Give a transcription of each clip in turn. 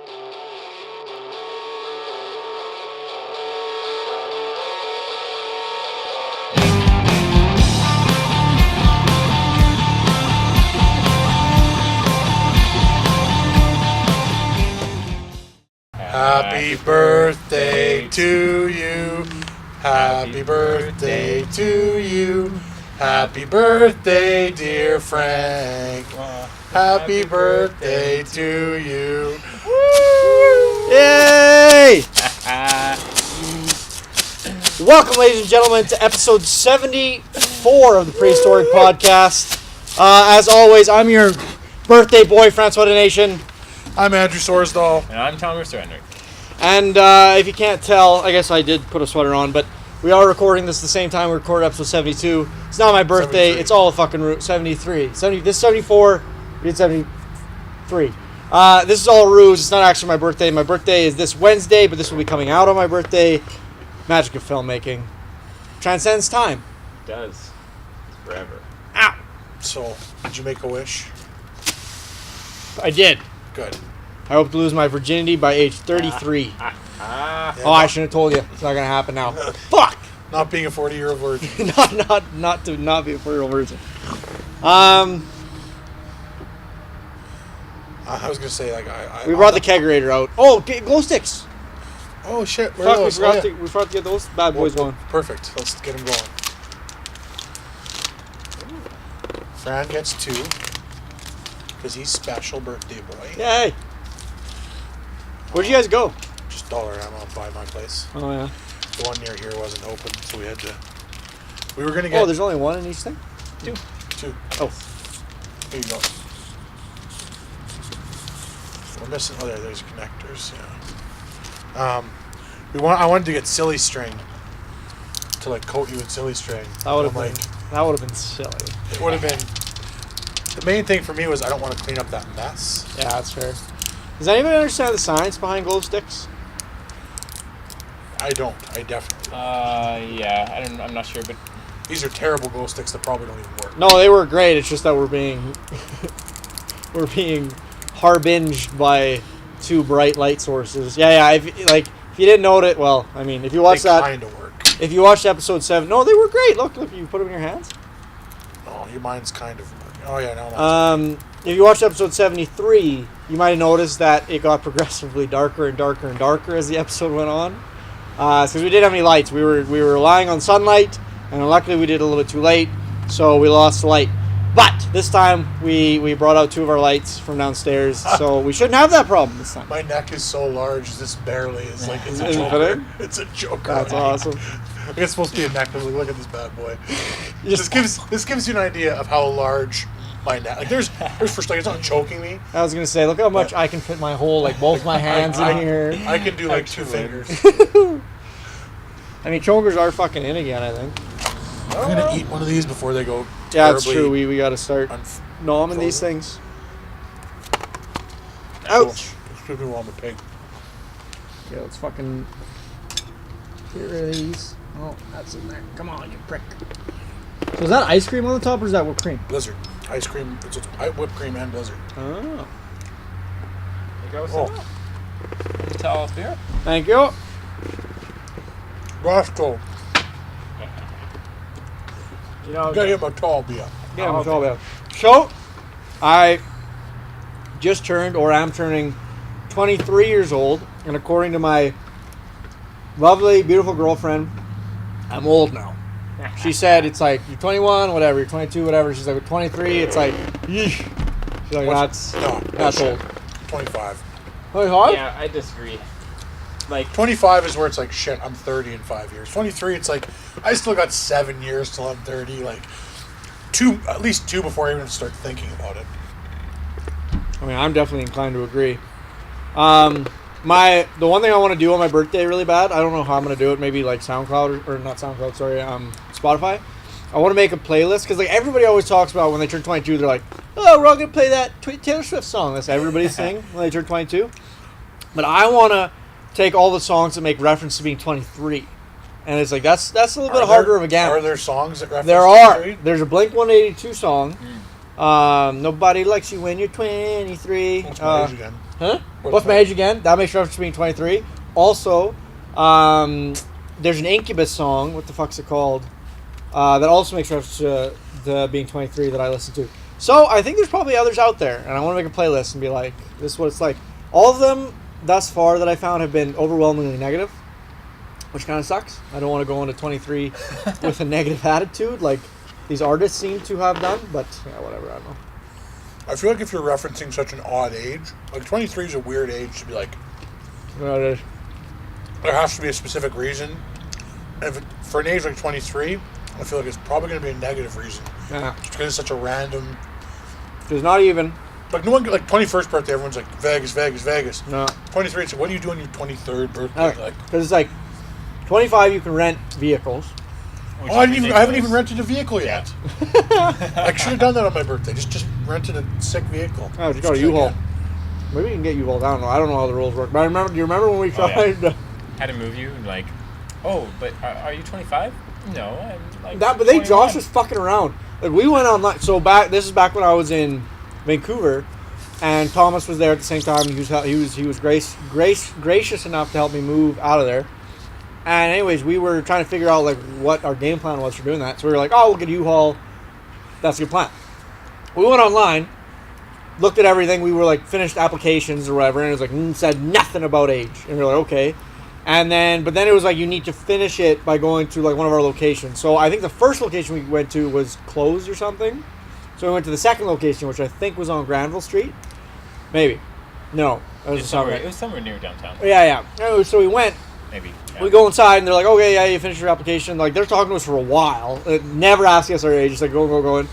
Happy birthday to you. Happy birthday to you. Happy birthday, dear Frank. Happy birthday to you. Woo! Yay! Welcome, ladies and gentlemen, to episode 74 of the Prehistoric podcast. As always, I'm your birthday boy, Francois de Nation. I'm Andrew Sorsdahl. And I'm Thomas Renwick. And if you can't tell, I guess I did put a sweater on, but we are recording this at the same time we recorded episode 72. It's not my birthday. 73. It's all a fucking root. 73. This is 74. We did 73. This is all a ruse. It's not actually my birthday. My birthday is this Wednesday, but this will be coming out on my birthday. Magic of filmmaking. Transcends time. It does. It's forever. Ow! So, did you make a wish? I did. Good. I hope to lose my virginity by age 33. Yeah, I shouldn't have told you. It's not going to happen now. Fuck! Not being a 40-year-old virgin. not to not be a 40-year-old virgin. I was going to say, like, we brought the kegerator out. Oh, glow sticks! Oh, shit. Where Fuck, are we those? forgot to get those bad boys going. Perfect. Let's get them going. Fran gets 2. Because he's special birthday boy. Yay! Where'd you guys go? Just Dollar Ammo by my place. Oh, yeah. The one near here wasn't open, so we had to... We were going to get... Oh, there's only one in each thing? 2. Oh. Here you go. We're missing... Oh, there's connectors, yeah. I wanted to get silly string. To, like, coat you with silly string. That would have been silly. It would have been... The main thing for me was I don't want to clean up that mess. Yeah, that's fair. Does anybody understand the science behind glow sticks? I don't. I definitely don't. Yeah. I'm not sure, but These are terrible glow sticks that probably don't even work. No, they were great. It's just that we're being harbinged by 2 bright light sources. Yeah. If you didn't know it, well, I mean, if you watched that, kind of work. if you watched episode 7, no, they were great. Look, you put them in your hands. Oh, your mind's kind of working. Oh yeah, no. If you watched episode 73, you might have noticed that it got progressively darker and darker and darker as the episode went on. Because we didn't have any lights. We were relying on sunlight, and luckily we did a little bit too late, so we lost light. But this time we brought out 2 of our lights from downstairs, so we shouldn't have that problem this time. My neck is so large, this barely is like it's a Isn't joker. it? It's a joker. That's awesome. It's supposed to be a necklace. Look at this bad boy. This gives you an idea of how large my neck. Like there's first like it's not choking me. I was gonna say, look how much I can fit my whole both my hands in here. I can do like 2 fingers. I mean, chokers are fucking in again, I think. I'm gonna eat one of these before they go. Yeah, it's true. We gotta start gnawing these frozen. things. Ouch! Excuse me while I'm a pig. Okay, let's fucking get rid of these. Oh, that's in there. Come on, you prick. So is that ice cream on the top or is that whipped cream? Blizzard. Ice cream. It's whipped cream and Blizzard. Oh. there you go. Oh. Tell us beer. Thank you. Roscoe. You know, Gotta get my tall beer. yeah, it's all about. So, I just turned, or am turning, 23 years old, and according to my lovely, beautiful girlfriend, I'm old now. She said it's like, you're 21, whatever, you're 22, whatever. She's like, with 23, it's like, yeesh. She's like, that's old. 25. 25? Yeah, I disagree. Like 25 is where it's like, shit, I'm 30 in 5 years. 23, it's like, I still got 7 years till I'm 30. Like, at least 2 before I even start thinking about it. I mean, I'm definitely inclined to agree. The one thing I want to do on my birthday really bad, I don't know how I'm going to do it, maybe like SoundCloud, or not SoundCloud, sorry, Spotify. I want to make a playlist, because like everybody always talks about when they turn 22, they're like, oh, we're all going to play that Taylor Swift song. That's everybody sing when they turn 22. But I want to take all the songs that make reference to being 23. And it's like, that's a little bit harder of a gamble. Are there songs that reference There are. 23? There's a Blink-182 song. Nobody likes you when you're 23. What's my age again? Huh? What's my age again? That makes reference to being 23. Also, there's an Incubus song. What the fuck's it called? That also makes reference to the being 23 that I listen to. So I think there's probably others out there, and I want to make a playlist and be like, this is what it's like. All of them thus far that I found have been overwhelmingly negative, which kind of sucks. I don't want to go into 23 with a negative attitude like these artists seem to have done, but yeah, whatever, I don't know. I feel like if you're referencing such an odd age, like 23 is a weird age to be like, there has to be a specific reason. And for an age like 23, I feel like it's probably going to be a negative reason. Yeah. Just because it's such a random... There's not even... Like, no one, like, 21st birthday, everyone's like, Vegas, Vegas, Vegas. No. 23, it's like, what do you do on your 23rd birthday? Right. Like, Because it's like, 25 you can rent vehicles. oh, I haven't even rented a vehicle yet. I should have done that on my birthday. Just rented a sick vehicle. Oh, just go to U-Haul. Maybe you can get U-Haul down. I don't know how the rules work. But do you remember when we tried Had to move you and like, oh, but are you 25? No, I'm like that? But they 21. Josh was fucking around. Like, we went online. So this is back when I was in Vancouver, and Thomas was there at the same time. He was gracious enough to help me move out of there. And anyways, we were trying to figure out like what our game plan was for doing that. So we were like, oh, we'll get a U-Haul. That's a good plan. We went online, looked at everything. We were like finished applications or whatever, and it was like said nothing about age. And we were like, okay. And then, but then it was like you need to finish it by going to like one of our locations. So I think the first location we went to was closed or something. So we went to the second location, which I think was on Granville Street. Maybe. No, It was somewhere near downtown. Yeah. Anyway, so we went. Maybe. Yeah. We go inside and they're like, okay, yeah, you finished your application. Like, they're talking to us for a while. Never asking us our age. Just like, going.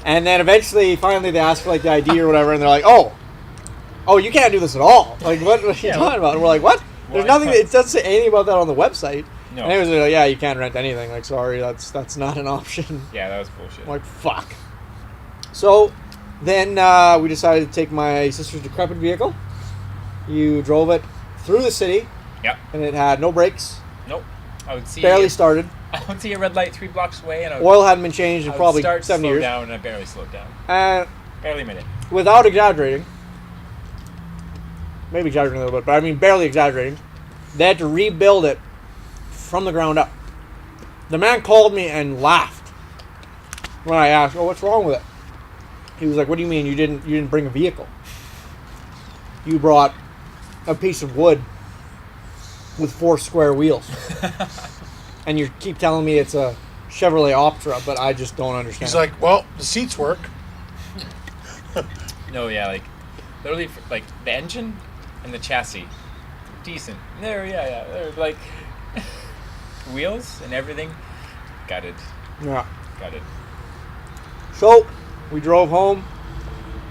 And then eventually, finally, they ask for like the ID or whatever, and they're like, oh, you can't do this at all. Like, what are you talking about? And we're like, what? There's nothing. It doesn't say anything about that on the website. No. And anyways, they're like, yeah, you can't rent anything. Like, sorry, that's not an option. Yeah, that was bullshit. I'm like, fuck. So then we decided to take my sister's decrepit vehicle. You drove it through the city. Yep. And it had no brakes. Nope. I would see. Barely started. I would see a red light 3 blocks away, and Oil hadn't been changed in probably 7 slow years. down, and I barely slowed down. And Barely a minute. without exaggerating, maybe exaggerating a little bit, but I mean barely exaggerating, they had to rebuild it from the ground up. The man called me and laughed when I asked, "Oh, what's wrong with it?" He was like, "What do you mean you didn't bring a vehicle? You brought a piece of wood with 4 square wheels, and you keep telling me it's a Chevrolet Optra, but I just don't understand." He's like, well, the seats work. No, yeah, like literally, like the engine and the chassis, decent. They're like wheels and everything, gutted. Yeah. Gutted. So we drove home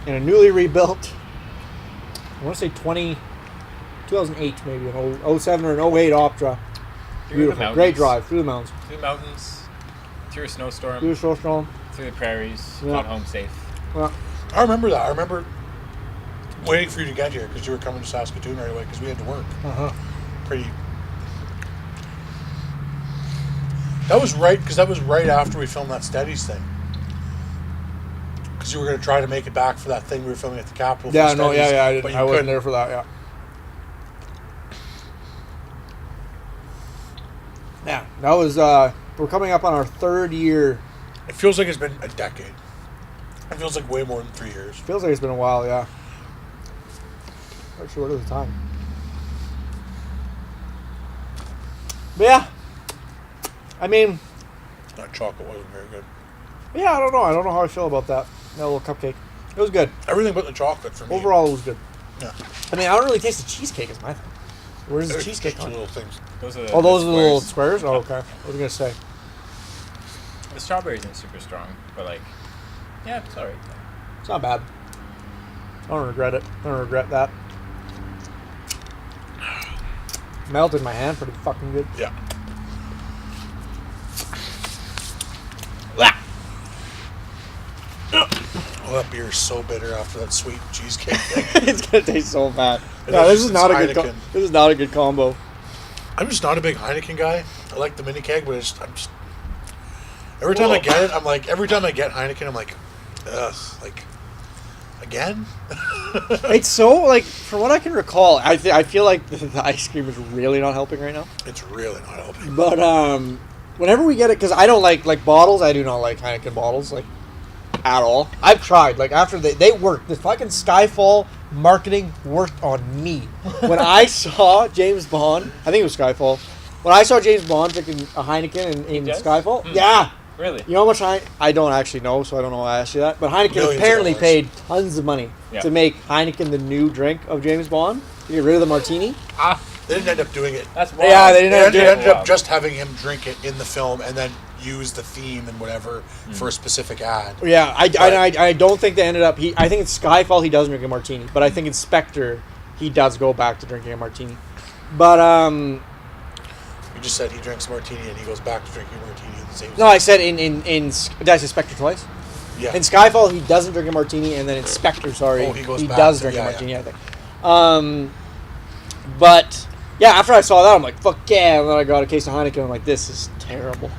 in a newly rebuilt, I want to say 2008 maybe, an 07 or an 08 Optra. Beautiful, great drive through the mountains. Through the mountains, through a snowstorm, Through the snowstorm. through the prairies, Yeah. got home safe. Well, I remember that. I remember waiting for you to get here because you were coming to Saskatoon right away because we had to work. Pretty. That was right after we filmed that Steadies thing. Because you were going to try to make it back for that thing we were filming at the Capitol. for yeah, Steadies, no, yeah, I but didn't. you I wasn't couldn't. there for that. Yeah. Yeah, that was. We're coming up on our 3rd year. It feels like it's been a decade. It feels like way more than 3 years. Feels like it's been a while. Yeah. Not sure what is the time. But yeah. I mean, That chocolate wasn't very good. yeah, I don't know. I don't know how I feel about that. That little cupcake. It was good. Everything but the chocolate for me. Overall, it was good. Yeah. I mean, I don't really taste the cheesecake is my thing. Where's the There's cheesecake just on? little things. Those are Oh, those are the little squares. squares? Oh, okay. What was I going to say? The strawberry isn't super strong, but like, yeah, it's alright. It's not bad. I don't regret it. I don't regret that. Melted my hand pretty fucking good. Yeah. Oh, that beer is so bitter after that sweet cheesecake thing. It's gonna taste so bad. It No, is. this is It's not a good. Heineken. This is not a good combo. I'm just not a big Heineken guy. I like the mini keg, but I'm just every time I get it, I'm like every time I get Heineken, I'm like, ugh, like Again? It's so, like, from what I can recall, I feel like the ice cream is really not helping right now. It's really not helping. But whenever we get it, because I don't like bottles. I do not like Heineken bottles, like, at all. I've tried. Like, after they worked. The fucking Skyfall marketing worked on me. When I saw James Bond, I think it was Skyfall. When I saw James Bond drinking a Heineken in Skyfall, yeah. Really? You know how much I don't actually know, so I don't know why I asked you that. But Heineken Millions apparently of dollars. paid tons of money to make Heineken the new drink of James Bond. To get rid of the martini. They didn't end up doing it. That's wild. Yeah, they didn't They end up doing ended it. up just having him drink it in the film and then use the theme and whatever for a specific ad. Yeah, I don't think they ended up. I think it's Skyfall. He doesn't drink a martini, but I think in Spectre he does go back to drinking a martini. But You just said he drinks martini and he goes back to drinking martini at the same time. no, I said in did I say Spectre twice? Yeah. In Skyfall he doesn't drink a martini, and then in Spectre, sorry, he goes he back does to- drink a yeah, martini. I think. But yeah, after I saw that, I'm like, fuck yeah! And then I got a case of Heineken. I'm like, this is terrible.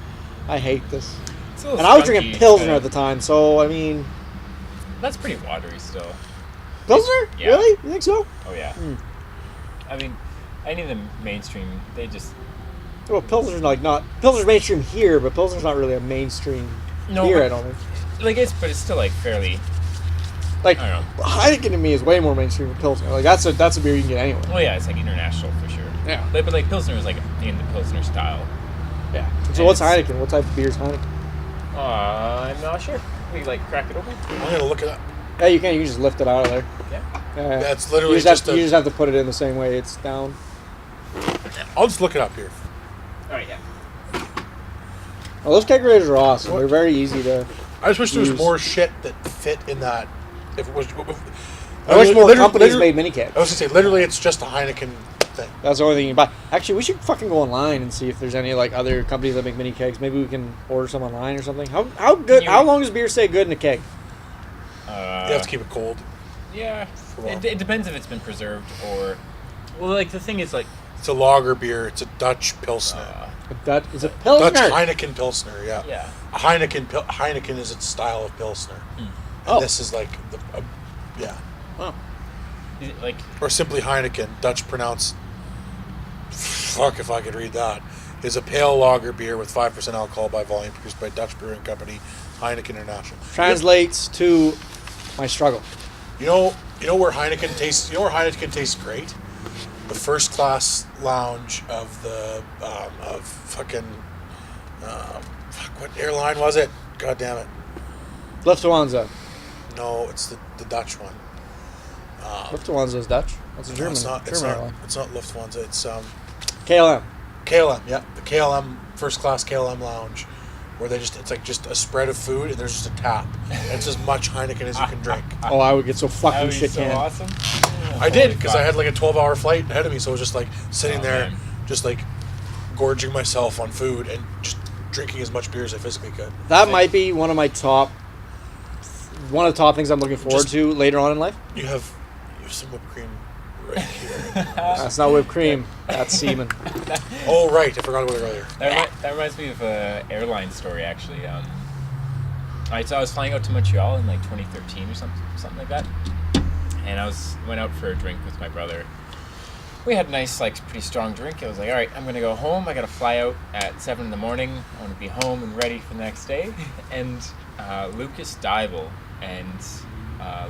I hate this. It's a little And I was skunky, drinking Pilsner yeah. at the time, so I mean, That's pretty watery still. Pilsner? Yeah. Really? You think so? Oh yeah. I mean, any of the mainstream, they just Well, Pilsner's Pilsner's mainstream here, but Pilsner's not really a mainstream here. I don't think. like but it's still like fairly. Like I don't know. Heineken to me is way more mainstream than Pilsner. Like that's a beer you can get anywhere. Well, yeah, it's like international for sure. Yeah. But like Pilsner is like in the Pilsner style. Yeah. So And what's it's- Heineken? What type of beer is Heineken? I'm not sure. We like crack it open. I'm going to look it up. Yeah, you can. You can just lift it out of there. Yeah. That's literally you just, just have, you just have to put it in the same way it's down. I'll just look it up here. All right. Yeah. Oh, those kegerators are awesome. They're very easy to. I just wish there was Use. more shit that fit in that. If it was, I wish more literally- companies literally- made mini kegs. I was gonna say, literally, it's just a Heineken thing. That's the only thing you can buy. Actually, we should fucking go online and see if there's any like other companies that make mini kegs. Maybe we can order some online or something. How good? You- How long does beer stay good in a keg? You have to keep it cold. Yeah. a while. It depends if it's been preserved or. Well, like the thing is like. It's a lager beer. It's a Dutch Pilsner. That is a Pilsner. Dutch Heineken Pilsner, yeah. Yeah. A Heineken is its style of Pilsner. And Oh. this is like, yeah. Oh. Is it like Or simply Heineken, Dutch pronounced, fuck if I could read that, is a pale lager beer with 5% alcohol by volume produced by Dutch Brewing Company, Heineken International. Translates to my struggle. You know where Heineken tastes. You know where Heineken tastes great. The first class lounge of the of fucking fuck, what airline was it? God damn it! Lufthansa. No, it's the Dutch one. Lufthansa is Dutch. That's a No, German. it's not. It's German not. airline. It's not Lufthansa. It's KLM. KLM. Yeah, the KLM first class KLM lounge, where it's like just a spread of food and there's just a tap. And it's as much Heineken as you can drink. Oh, I would get so that fucking would be shit so canned. awesome. I did because I had like a 12-hour flight ahead of me, so I was just like sitting Oh, there, man. just like gorging myself on food and just drinking as much beer as I physically could. That might be one of the top things I'm looking forward Just- to later on in life. You have some whipped cream right here. That's not whipped cream. That's semen. Oh right, I forgot about it earlier. That reminds me of an airline story actually. So I was flying out to Montreal in like 2013 or something like that, and went out for a drink with my brother. We had a nice, like, pretty strong drink. I was like, all right, I'm gonna go home. I gotta fly out at 7 a.m. I want to be home and ready for the next day. And Lucas Dybel and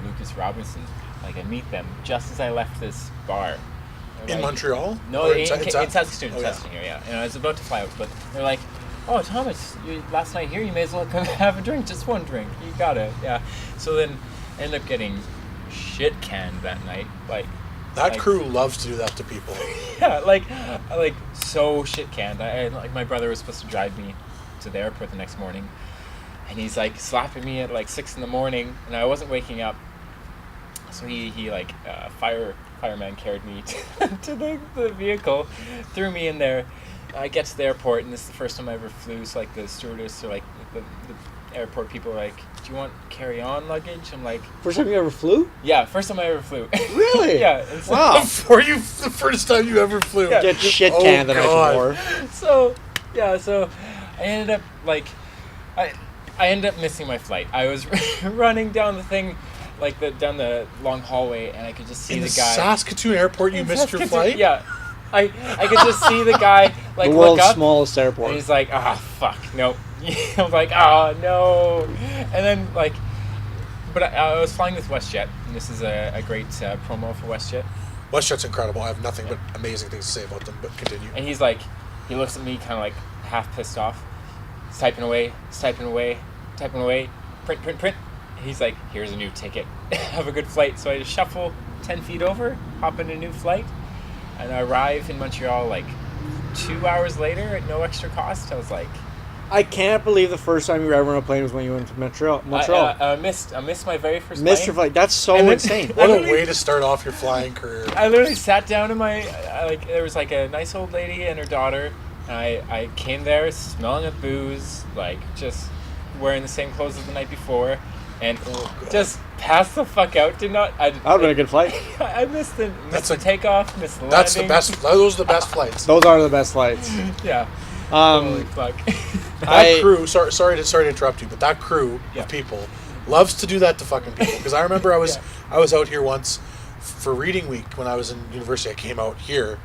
Lucas Robinson, like, I meet them just as I left this bar. They're In like- Montreal? No, Or in Saskatoon, Oh, yeah. here, yeah. And I was about to fly out, but they're like, "Oh, Thomas, last night here, you may as well come have a drink, just one drink. You got it, yeah." So then, I ended up getting shit canned that night, like That crew loves to do that to people. yeah, like so shit canned. Like my brother was supposed to drive me to the airport the next morning, and he's like slapping me at like 6 a.m, and I wasn't waking up. So he like fireman carried me to the vehicle, threw me in there. I get to the airport, and this is the first time I ever flew. So like the stewardess or like the airport people are like, "Do you want carry-on luggage?" I'm like, First time you ever flew? "Yeah, first time I ever flew." Really? Yeah. And so, Wow. For you, the first time you ever flew. Yeah. Get shit Oh, canned the night God. before. So I ended up like I ended up missing my flight. I was running down the thing, like down the long hallway, and I could just see In the the guy. Saskatoon airport, you missed your flight? Yeah. I could just see the guy like The look world's up, smallest airport. and he's like, fuck, no. I was like, no. And then like, but I was flying with WestJet, and this is a great promo for WestJet. WestJet's incredible. I have nothing but amazing things to say about them, but continue. And he's like, he looks at me kind of like half pissed off. He's typing away, print. He's like, here's a new ticket. Have a good flight. So I just shuffle 10 feet over, hop in a new flight, and I arrive in Montreal like 2 hours later at no extra cost. I was like, I can't believe the first time you were ever on a plane was when you went to Montreal. I missed my very first Missed plane. your flight. That's so And then- insane. What a way to start off your flying career. I literally sat down in my there was like a nice old lady and her daughter, and I came there smelling of booze, like just wearing the same clothes as the night before, and just passed the fuck out. Did not. That would have been a good flight. I missed the takeoff, missed the landing. That's the best. Those are the best flights. Those are the best flights. Yeah. Holy fuck. That crew. Sorry to interrupt you, but that crew Yeah. of people loves to do that to fucking people. Because I remember I was out here once for reading week when I was in university. I came out here,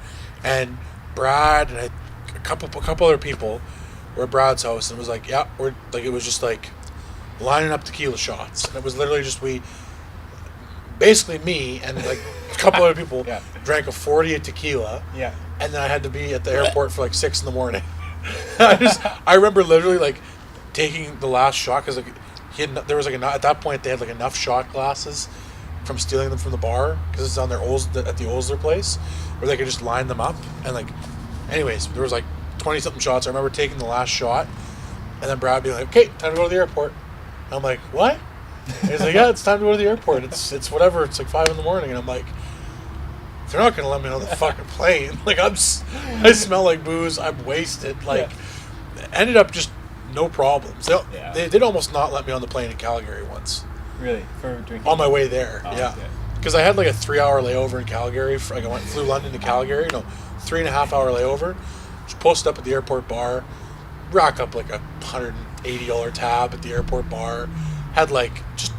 and Brad and a couple other people were at Brad's house, and it was like, yeah, we're like, it was just like lining up tequila shots, and it was literally just basically me and like a couple other people Yeah. drank a 40 of tequila, Yeah. and then I had to be at the airport for like 6 a.m. I remember literally like taking the last shot because like there was like at that point they had like enough shot glasses from stealing them from the bar because it's on their at the Olsler place where they could just line them up, and like anyways there was like 20 something shots. I remember taking the last shot, and then Brad being like, okay, time to go to the airport. And I'm like, what? And he's like, yeah, it's time to go to the airport. It's whatever. It's like 5 a.m. and I'm like, they're not gonna let me on the fucking plane. Like I smell like booze. I'm wasted. Like ended up just no problems. They did almost not let me on the plane in Calgary once. Really? For drinking? On my way there, Oh, yeah. okay. Because I had like a 3-hour layover in Calgary. Flew London to Calgary. 3.5-hour layover. Just posted up at the airport bar. Rack up like $180 tab at the airport bar. Had like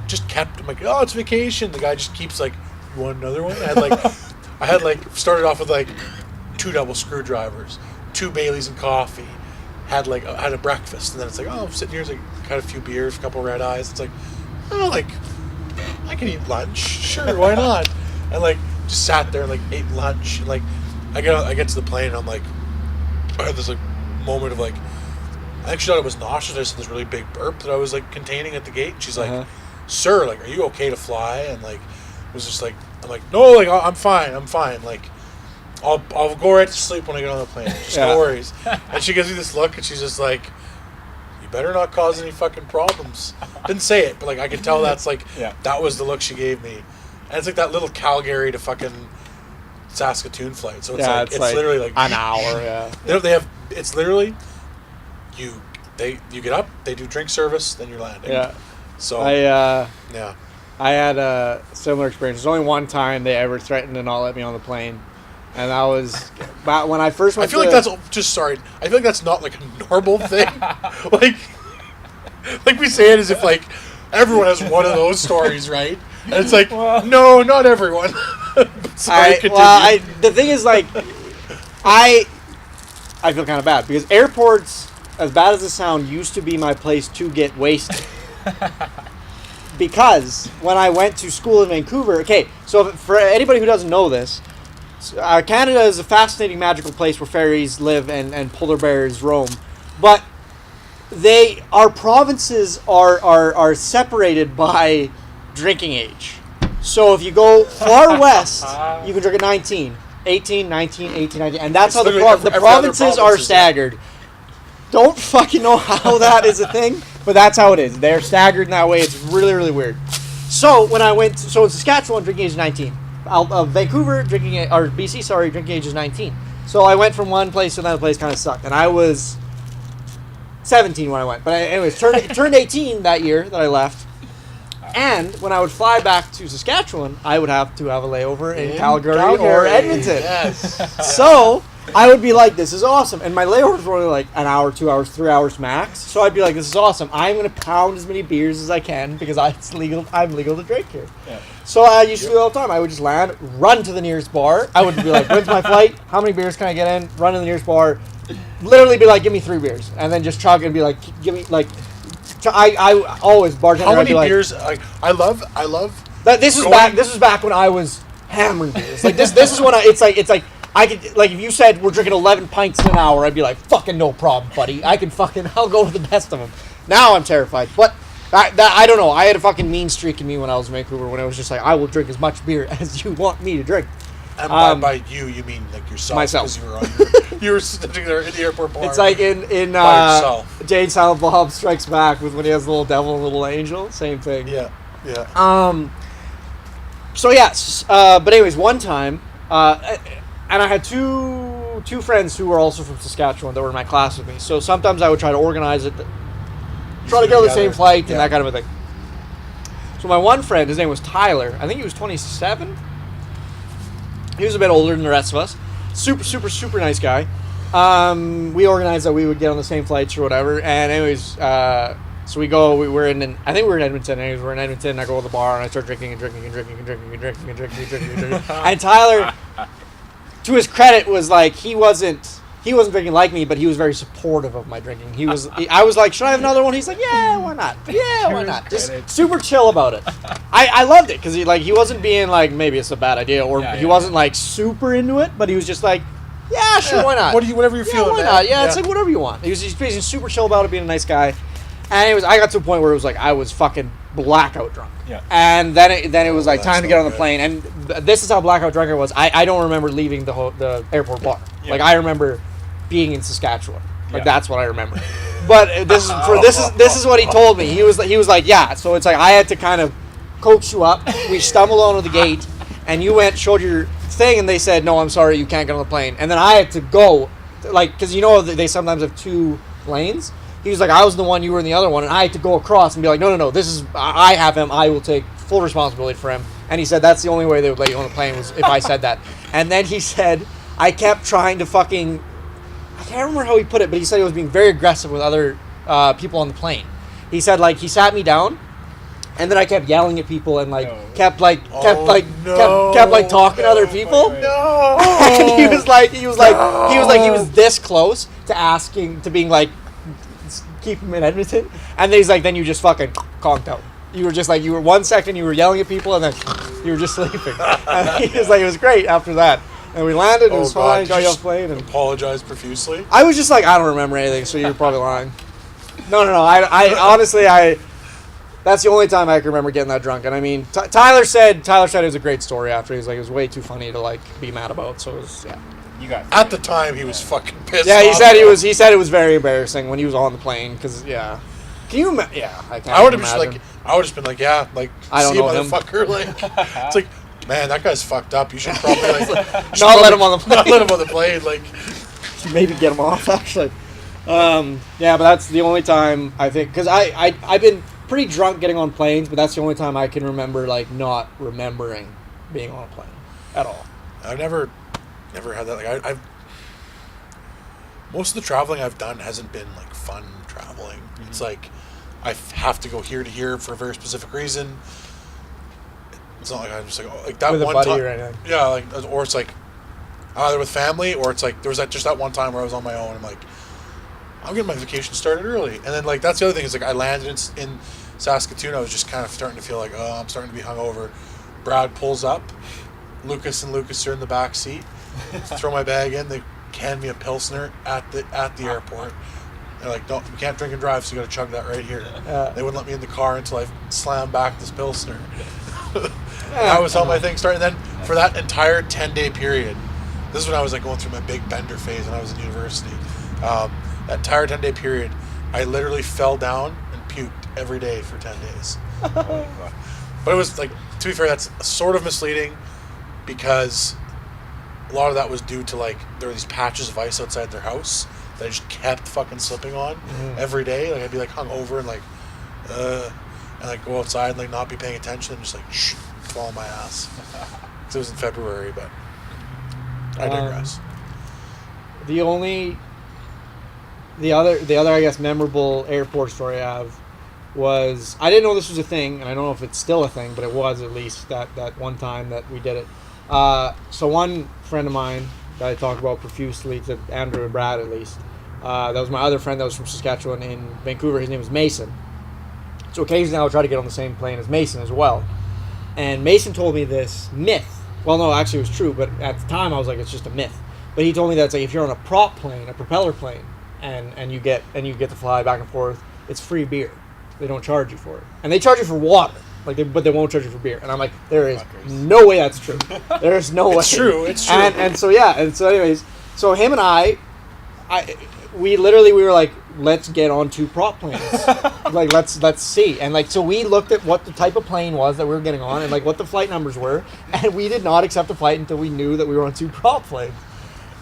just kept. I'm like, oh, it's vacation. The guy just keeps like, you want another one? I had started off with like 2 double screwdrivers, 2 Baileys and coffee. Had a breakfast, and then it's like, oh, I'm sitting here. It's like had a few beers, a couple red eyes. It's like, oh, like I can eat lunch. Sure, why not? And like just sat there and like ate lunch. And like I get to the plane and I'm like, I had this like moment of like, I actually thought it was nauseous. I just had this really big burp that I was like containing at the gate. She's like, sir, like, are you okay to fly? And like, it was just like, I'm like, no, like I'm fine. Like, I'll go right to sleep when I get on the plane. Just no worries. And she gives me this look, and she's just like, you better not cause any fucking problems. Didn't say it, but like I could tell that's like that was the look she gave me. And it's like that little Calgary to fucking Saskatoon flight. So it's like literally like an hour. Yeah. They have it's literally you get up, they do drink service, then you're landing. Yeah. So I had a similar experience. There's only one time they ever threatened to not let me on the plane, and that was when I first went. I feel like that's not like a normal thing. like we say it as if like everyone has one of those stories, right? And it's like, no, not everyone. Sorry, the thing is, like, I feel kind of bad because airports, as bad as it sounds, used to be my place to get wasted. Because when I went to school in Vancouver, okay, so for anybody who doesn't know this, Canada is a fascinating, magical place where fairies live and polar bears roam, but our provinces are separated by drinking age. So if you go far west, you can drink at 19, 18, 19, 18, 19, and that's how the provinces are staggered. Don't fucking know how that is a thing, but that's how it is. They're staggered in that way. It's really, really weird. So when I went, in Saskatchewan, drinking age is 19. Vancouver, BC, drinking age is 19. So I went from one place to another place, kind of sucked. And I was 17 when I went. But anyways, turned 18 that year that I left. And when I would fly back to Saskatchewan, I would have to have a layover in Calgary or Edmonton. Yes. So I would be like, this is awesome. And my layovers were only like an hour, 2 hours, 3 hours max. So I'd be like, this is awesome. I'm going to pound as many beers as I can because it's legal. I'm legal to drink here. Yeah. So I used to do it all the time. I would just land, run to the nearest bar. I would be like, when's my flight? How many beers can I get in? Run to the nearest bar. Literally be like, give me 3 beers. And then just chug and be like, give me like... I always bartender. How many like, beers? I love. This was back when I was hammering beers. Like this is when it's like I could like if you said we're drinking 11 pints in an hour, I'd be like fucking no problem, buddy. I'll go with the best of them. Now I'm terrified, but I don't know. I had a fucking mean streak in me when I was in Vancouver when I was just like I will drink as much beer as you want me to drink. And by you mean like yourself? Myself. Because you were sitting there in the airport bar. It's like in Jay Silent Bob Strikes Back with when he has the little devil and little angel. Same thing. Yeah. So yes, but anyways, one time, and I had two friends who were also from Saskatchewan that were in my class with me. So sometimes I would try to organize it, try to get on the same flight and that kind of a thing. So my one friend, his name was Tyler. I think he was 27. He was a bit older than the rest of us. Super nice guy. We organized that we would get on the same flights or whatever. And anyways, so we go. I think we were in Edmonton. Anyways, we're in Edmonton. I go to the bar and I start drinking. And Tyler, to his credit, was like he wasn't drinking like me, but he was very supportive of my drinking. I was like, should I have another one? He's like, yeah, why not? Yeah, why not? Just super chill about it. I loved it because he wasn't being like maybe it's a bad idea or he wasn't like super into it, but he was just like, yeah, sure, why not? Whatever you're feeling, why man. not? Yeah, it's like whatever you want. He was just being super chill about it, being a nice guy. And I got to a point where it was like I was fucking blackout drunk. Yeah. And then it was like time to get on the plane. And this is how blackout drunk I was. I don't remember leaving the airport bar. Yeah. Like I remember being in Saskatchewan. Like that's what I remember. But this is what he told me. He was like, yeah. So it's like I had to kind of coax you up. We stumbled onto the gate, and you showed your thing, and they said, no, I'm sorry, you can't get on the plane. And then I had to go, like, because they sometimes have 2 lanes. He was like, I was the one, you were in the other one, and I had to go across and be like, no, this is, I have him, I will take full responsibility for him. And he said that's the only way they would let you on the plane was if I said that. And then he said, I kept trying to I can't remember how he put it, but he said he was being very aggressive with other people on the plane. He said, like, he sat me down, and then I kept yelling at people and kept talking to other people. No. And he was this close to asking, to being like, keep him in Edmonton. And then he's like, then you just fucking conked out. You were just like, you were 1 second, you were yelling at people, and then you were just sleeping. And he was like, it was great after that. And we landed, it was fine, got you off the plane. And apologized profusely? I was just like, I don't remember anything, so you're probably lying. No, I honestly, that's the only time I can remember getting that drunk. And I mean, Tyler said it was a great story after. He was like, it was way too funny to like be mad about. So it was, yeah. You got at the time he was fucking pissed. Yeah, he said it was very embarrassing when he was on the plane because yeah. Can you? Yeah, I can't. I would have just been like, yeah, like I don't see know motherfucker. Like it's like, man, that guy's fucked up. You should probably let him on the plane. Not let him on the plane. Like maybe get him off actually. Yeah, but that's the only time I think because I've been pretty drunk getting on planes, but that's the only time I can remember like not remembering being on a plane at all. I've never had that. Like I've most of the traveling I've done hasn't been like fun traveling. Mm-hmm. It's like I have to go here to here for a very specific reason. It's not like I'm just like like that with one a buddy time. or anything. Yeah, like or it's like either with family or it's like there was that one time where I was on my own. I'm like, I'm getting my vacation started early, and then like that's the other thing is like I landed in Saskatoon. I was just kind of starting to feel like I'm starting to be hungover. Brad pulls up. Lucas are in the back seat. Throw my bag in. They hand me a Pilsner at the airport. They're like, "No, we can't drink and drive, so you got to chug that right here." They wouldn't let me in the car until I slammed back this Pilsner. That was how my thing started. And then for that entire 10-day period, this is when I was like going through my big bender phase when I was in university. That entire 10-day period, I literally fell down and puked every day for 10 days. But it was like, to be fair, that's sort of misleading because a lot of that was due to like there were these patches of ice outside their house that I just kept fucking slipping on every day. Like I'd be like hungover and like and like go outside and like not be paying attention and just like fall on my ass. It was in February, but I digress. the other I guess memorable airport story I have was, I didn't know this was a thing, and I don't know if it's still a thing, but it was at least that one time that we did it. So one friend of mine that I talk about profusely to Andrew and Brad at least, that was my other friend that was from Saskatchewan in Vancouver. His name was Mason. So occasionally I'll try to get on the same plane as Mason as well. And Mason told me this myth. Well, no, actually it was true, but at the time I was like, it's just a myth. But he told me that it's like if you're on a prop plane, a propeller plane, and you get to fly back and forth, it's free beer. They don't charge you for it, and they charge you for water, but they won't charge you for beer. And I'm like, there is no way that's true. There is no way. It's true. It's true. And so yeah, and so anyways, so him and I we were like, let's get on 2 prop planes. Like let's see. And like so we looked at what the type of plane was that we were getting on and like what the flight numbers were, and we did not accept a flight until we knew that we were on 2 prop planes.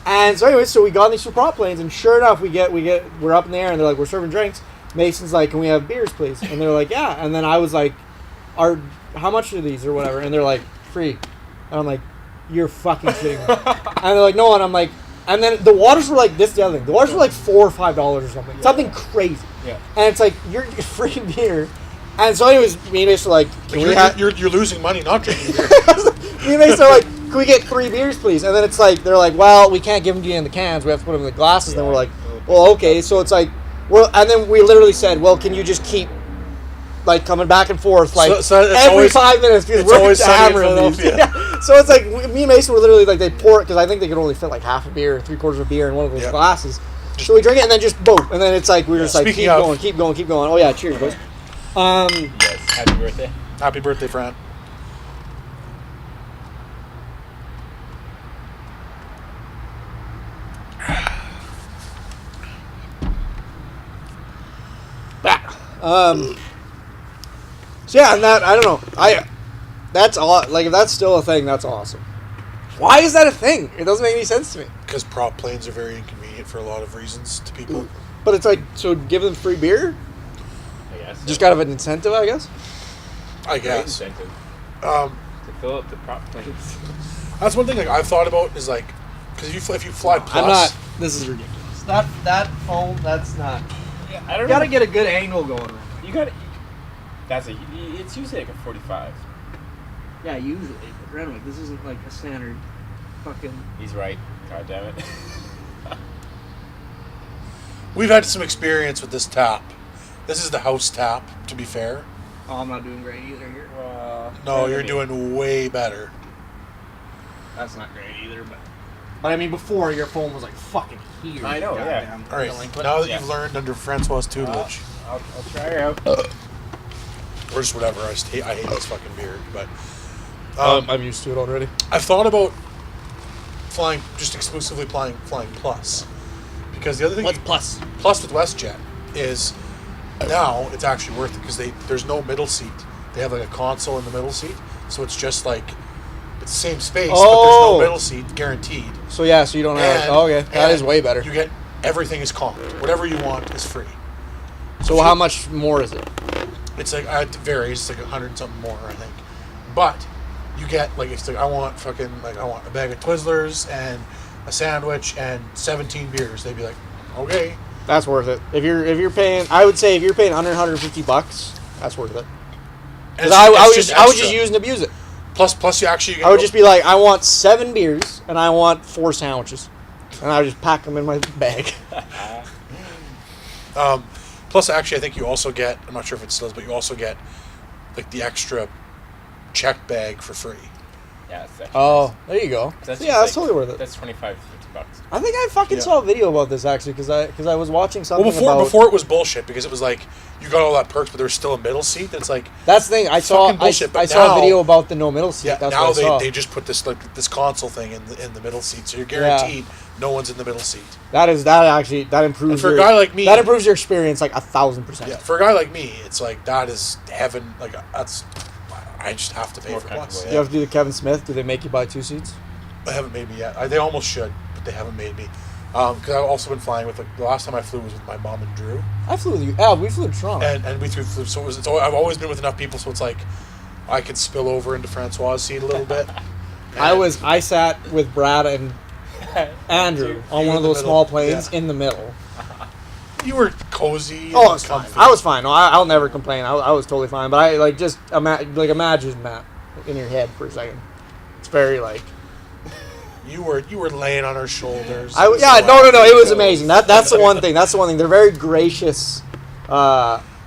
And so anyways, so we got on these 2 prop planes, and sure enough, we're up in the air, and they're like, we're serving drinks. Mason's like, can we have beers, please? And they're like, yeah. And then I was like, how much are these or whatever? And they're like, free. And I'm like, you're fucking kidding me. And they're like, no. And I'm like, and then the waters were like, this is the other thing. The waters were like $4 or $5 or something. Yeah. Something crazy. Yeah. And it's like, you're free beer. And so anyways, me and Mason are like, you're losing money not drinking beer. Me and Mason are like, can we get 3 beers, please? And then it's like, they're like, well, we can't give them to you in the cans. We have to put them in the glasses. Yeah. And then we're like, well, okay. So it's like, well, and then we literally said, well, can you just keep like coming back and forth like so every 5 minutes because we're always hammering these. Yeah. So it's like me and Mason were literally like, they pour it because I think they could only fit like half a beer, 3/4 of a beer in one of those glasses. So we drink it and then just boom, and then it's like we're just like keep going. Oh yeah, cheers, boys. Yes, happy birthday. Happy birthday, friend. So yeah, and that, I don't know, that's like, if that's still a thing, that's awesome. Why is that a thing? It doesn't make any sense to me. Because prop planes are very inconvenient for a lot of reasons to people. But it's like, so give them free beer? I guess. Just kind of an incentive, I guess? I guess. Incentive. To fill up the prop planes. That's one thing like I've thought about is like, because if you fly plus... this is ridiculous. That foam, that's not... Yeah, I don't know. You gotta get a good angle going. You gotta... It's usually like a 45. Yeah, usually. But Renwick, this isn't like a standard fucking... He's right. God damn it. We've had some experience with this tap. This is the house tap, to be fair. Oh, I'm not doing great either here. No, you're doing way better. That's not great either, but I mean, before your phone was like fucking here. I know, yeah. All right, now that you've learned under Francois' tutelage. I'll try her out. Or just whatever. I hate this fucking beer, but I'm used to it already. I've thought about flying, just exclusively flying plus, because the other thing. What's plus? Plus with WestJet is now it's actually worth it because there's no middle seat. They have like a console in the middle seat, so it's just like it's the same space, but there's no middle seat guaranteed. So yeah, so you don't have. Okay, that is way better. You get everything is comped. Whatever you want is free. So how much more is it? It's like it varies. It's like 100 something more, I think. But you get like it's like I want a bag of Twizzlers and a sandwich and 17 beers. They'd be like, okay, that's worth it. If you're paying, I would say if you're paying under $150, that's worth it. Because I would just use and abuse it. Plus, you actually. I would just be like, I want 7 beers and I want 4 sandwiches, and I would just pack them in my bag. Plus, actually, I think you also get, I'm not sure if it still is, but you also get, like, the extra check bag for free. Yeah, it's actually nice. There you go. That's that's totally worth it. That's $25 to $50. I think I fucking saw a video about this, actually, because I was watching something before it was bullshit, because it was like, you got all that perks, but there was still a middle seat, and it's like... That's the thing, I saw a video about the no middle seat. Yeah, that's now what I saw. They just put this console thing in the middle seat, so you're guaranteed no one's in the middle seat. That improves. And for a guy like me, that improves your experience like 1,000%. Yeah, for a guy like me, it's like that is heaven. Like that's, I just have to pay for plus. You have to do the Kevin Smith. Do they make you buy 2 seats? They haven't made me yet. They almost should, but they haven't made me. Because I've also been flying with the last time I flew was with my mom and Drew. I flew with you. Yeah, we flew to Toronto. And we flew. So I've always been with enough people, so it's like I could spill over into Francois' seat a little bit. I sat with Brad and Andrew on You one in of the those middle. small planes Yeah. in the middle. You were cozy. Oh, I and was fine. comfy. I was fine. No, I'll never complain. I was totally fine. But I like just imagine that in your head for a second. It's very like. You were laying on our shoulders. No. It was amazing. That's the one thing. That's the one thing. They're very gracious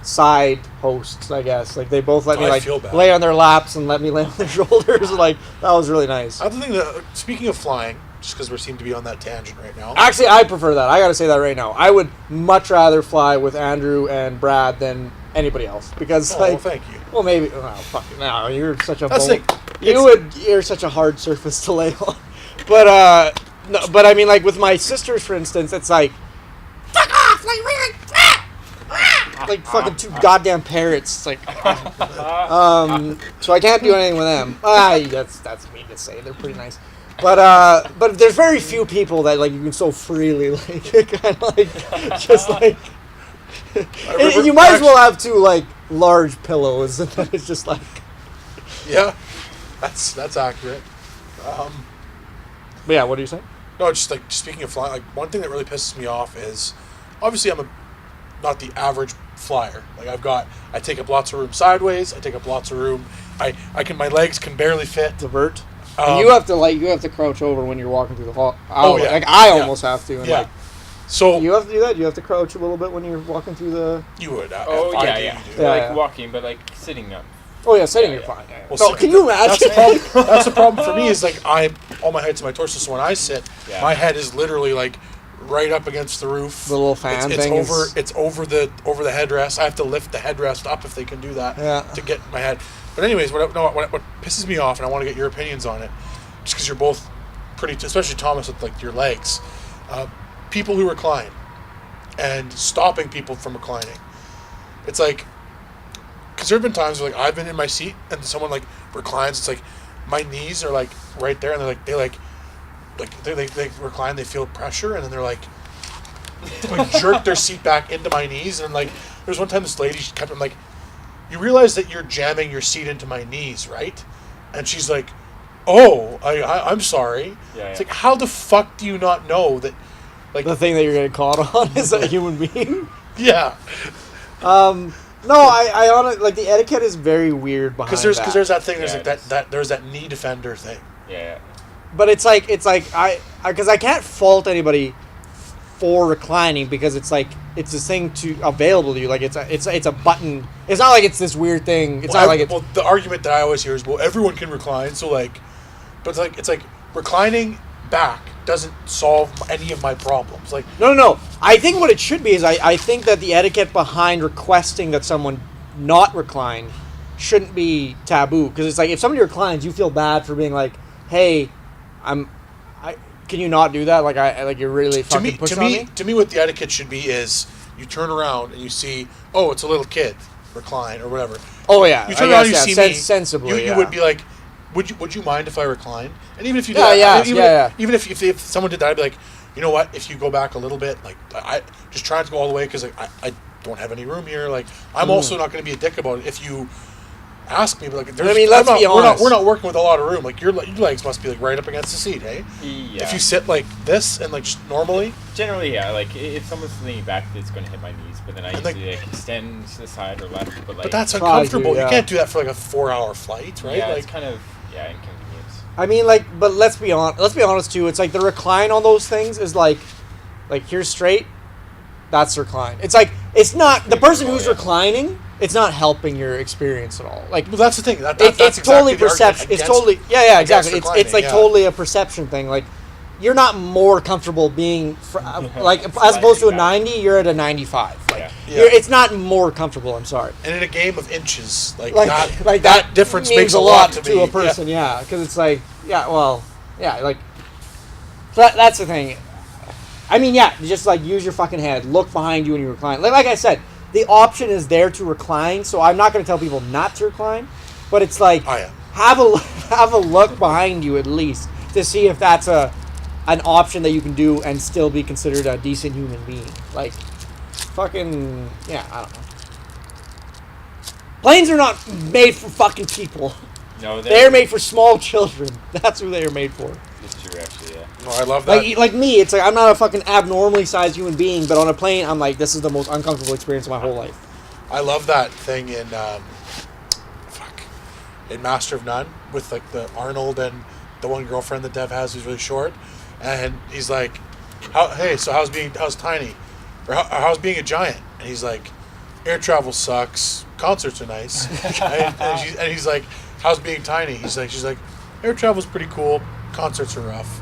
side hosts, I guess. Like they both let me I feel bad. lay on their laps and let me lay on their shoulders. Like that was really nice. I think that speaking of flying, just because we seem to be on that tangent right now. Actually, I prefer that. I got to say that right now. I would much rather fly with Andrew and Brad than anybody else because, well, thank you. Well, maybe. Oh, fuck it. No, you're such a. That's bull. You're such a hard surface to lay on. But no, but I mean, like with my sisters, for instance, it's like, fuck off, like fucking two goddamn parrots. It's like, so I can't do anything with them. That's mean to say. They're pretty nice. But there's very few people that like you can so freely like kind of like just like you might as well have two like large pillows and then it's just like Yeah, that's accurate. But yeah, what do you say? No, just like speaking of flying, like one thing that really pisses me off is obviously I'm not the average flyer. Like I take up lots of room sideways. I take up lots of room. My legs can barely fit. Divert. And you have to crouch over when you're walking through the hall. Oh, yeah. Like I almost have to. And Yeah. like, So you have to do that. You have to crouch a little bit when you're walking through the. you would. Oh I yeah, do, yeah. you do. Yeah, Like yeah. walking, but like sitting up. Oh yeah, sitting Yeah, you're yeah. fine. Yeah. Well, So sit- can you imagine? That's the problem for me. Is like all my height's in my torso. So when I sit, Yeah. my head is literally like right up against the roof. The little fan it's thing over. is- It's over the headrest. I have to lift the headrest up if they can do that Yeah. to get my head. But anyways, what pisses me off, and I want to get your opinions on it, just because you're both pretty, especially Thomas with like your legs, people who recline and stopping people from reclining. It's like, because there have been times where like I've been in my seat and someone like reclines. It's like my knees are like right there, and they recline. They feel pressure, and then they're like jerk their seat back into my knees. And like there was one time this lady, she kept, I'm like, you realize that you're jamming your seat into my knees, right? And she's like, oh, I'm sorry. Yeah, It's yeah. like, how the fuck do you not know that? Like, The thing that you're getting caught on is a human being. yeah, No, I honestly like the etiquette is very weird behind because that. there's that thing. There's Yeah, like that there's that knee defender thing. Yeah. But it's like because I can't fault anybody for reclining because it's like it's this thing available to you. Like it's a button. It's not like it's this weird thing. It's not like it's Well, the argument that I always hear is, well, everyone can recline, so like, but it's like reclining back doesn't solve any of my problems. Like, no. I think what it should be is I think that the etiquette behind requesting that someone not recline shouldn't be taboo because it's like if somebody reclines, you feel bad for being like, hey, can you not do that? Like you're really fucking pushing on me. To me, what the etiquette should be is you turn around and you see, oh, it's a little kid recline or whatever. Oh yeah, You turn I around and guess, you see me. sensibly. You would be like, would you mind if I reclined? And even if you did, even if someone did that, I'd be like, you know what? If you go back a little bit, like I just try to go all the way because like, I don't have any room here. Like I'm also not going to be a dick about it if you ask me. But like, I mean, let's be honest. We're not working with a lot of room. Like your legs must be like right up against the seat, hey? Yeah. If you sit like this and like just normally, Generally, yeah. Like if someone's leaning back, it's going to hit my knees. But then I And, usually like extend to the side or left. But like, but that's Probably uncomfortable. do, yeah. You can't do that for like a 4-hour flight, right? yeah, like it's kind of inconvenience. I mean, like, but let's be honest too. It's like the recline on those things is like here's straight. That's recline. It's like it's not the person who's reclining. It's not helping your experience at all. Like well, that's the thing. That's it's exactly totally the argument perception. It's against- totally exactly. reclining, It's like yeah. totally a perception thing. Like you're not more comfortable being like as opposed to a 90, you're at a 95. Like Yeah. it's not more comfortable. I'm sorry. And in a game of inches, like Like that difference means makes a lot to me. a person. Yeah, because it's like like that's the thing. I mean, yeah, just like use your fucking head, look behind you when you recline. Like I said, the option is there to recline, so I'm not going to tell people not to recline, but it's like I am. have a look behind you at least to see if that's an option that you can do and still be considered a decent human being. Like, fucking yeah, I don't know. Planes are not made for fucking people. No, They're made for small children. That's who they are made for. It's true, actually, yeah. No, I love that. Like me, it's like I'm not a fucking abnormally sized human being, but on a plane, I'm like, this is the most uncomfortable experience of my whole life. I love that thing in in Master of None with like the Arnold and the one girlfriend that Dev has who's really short, and he's like, how's Tiny, or how's being a giant? And he's like, air travel sucks, concerts are nice, and he's like, how's being tiny? She's like, air travel's pretty cool, concerts are rough.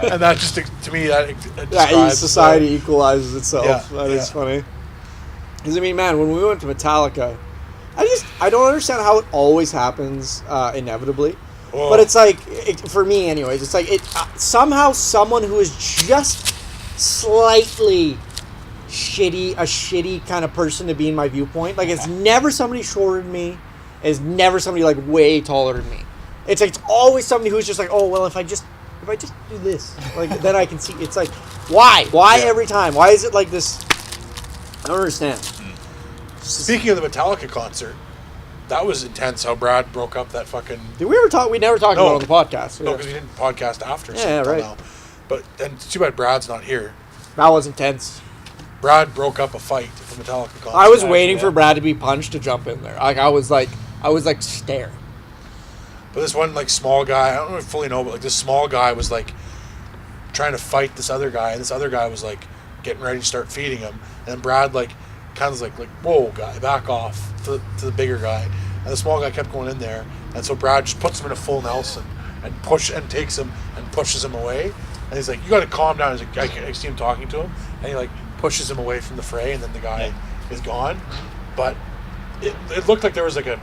And that just, to me, that describes society equalizes itself. Yeah, That is funny. Because I mean, man, when we went to Metallica, I don't understand how it always happens inevitably. Whoa. But it's like, for me anyways, it's like somehow someone who is just slightly a shitty kind of person to be in my viewpoint. Like, it's never somebody shorter than me. It's never somebody like way taller than me. It's like, it's always somebody who's just like, oh well, if I just do this, like then I can see. It's like, why every time? Why is it like this? I don't understand. Speaking of the Metallica concert, that was intense. How Brad broke up that fucking. Did we ever talk? We never talked about it on the podcast. No, because we didn't podcast after. Yeah, right. Now. But and it's too bad Brad's not here. That was intense. Brad broke up a fight at the Metallica concert. I was waiting for Brad to be punched to jump in there. Like I was like staring. But this one like small guy, I don't really fully know, but like this small guy was like trying to fight this other guy, and this other guy was like getting ready to start feeding him, and then Brad like kind of like whoa guy, back off to the bigger guy, and the small guy kept going in there, and so Brad just puts him in a full Nelson and takes him and pushes him away, and he's like, you got to calm down. He's like, I see him talking to him, and he like pushes him away from the fray, and then the guy is gone. But it looked like there was like an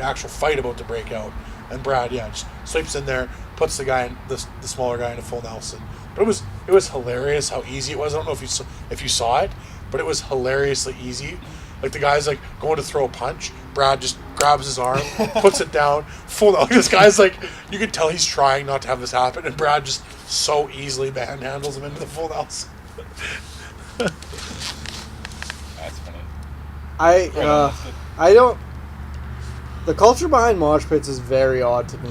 actual fight about to break out, and Brad just sweeps in there, puts the guy in the smaller guy in a full Nelson. But it was hilarious how easy it was. I don't know if you saw it, but it was hilariously easy. Like the guy's like going to throw a punch, Brad just grabs his arm, puts it down, full. This guy's like, you can tell he's trying not to have this happen, and Brad just so easily manhandles him into the full Nelson. That's funny. I don't. The culture behind mosh pits is very odd to me.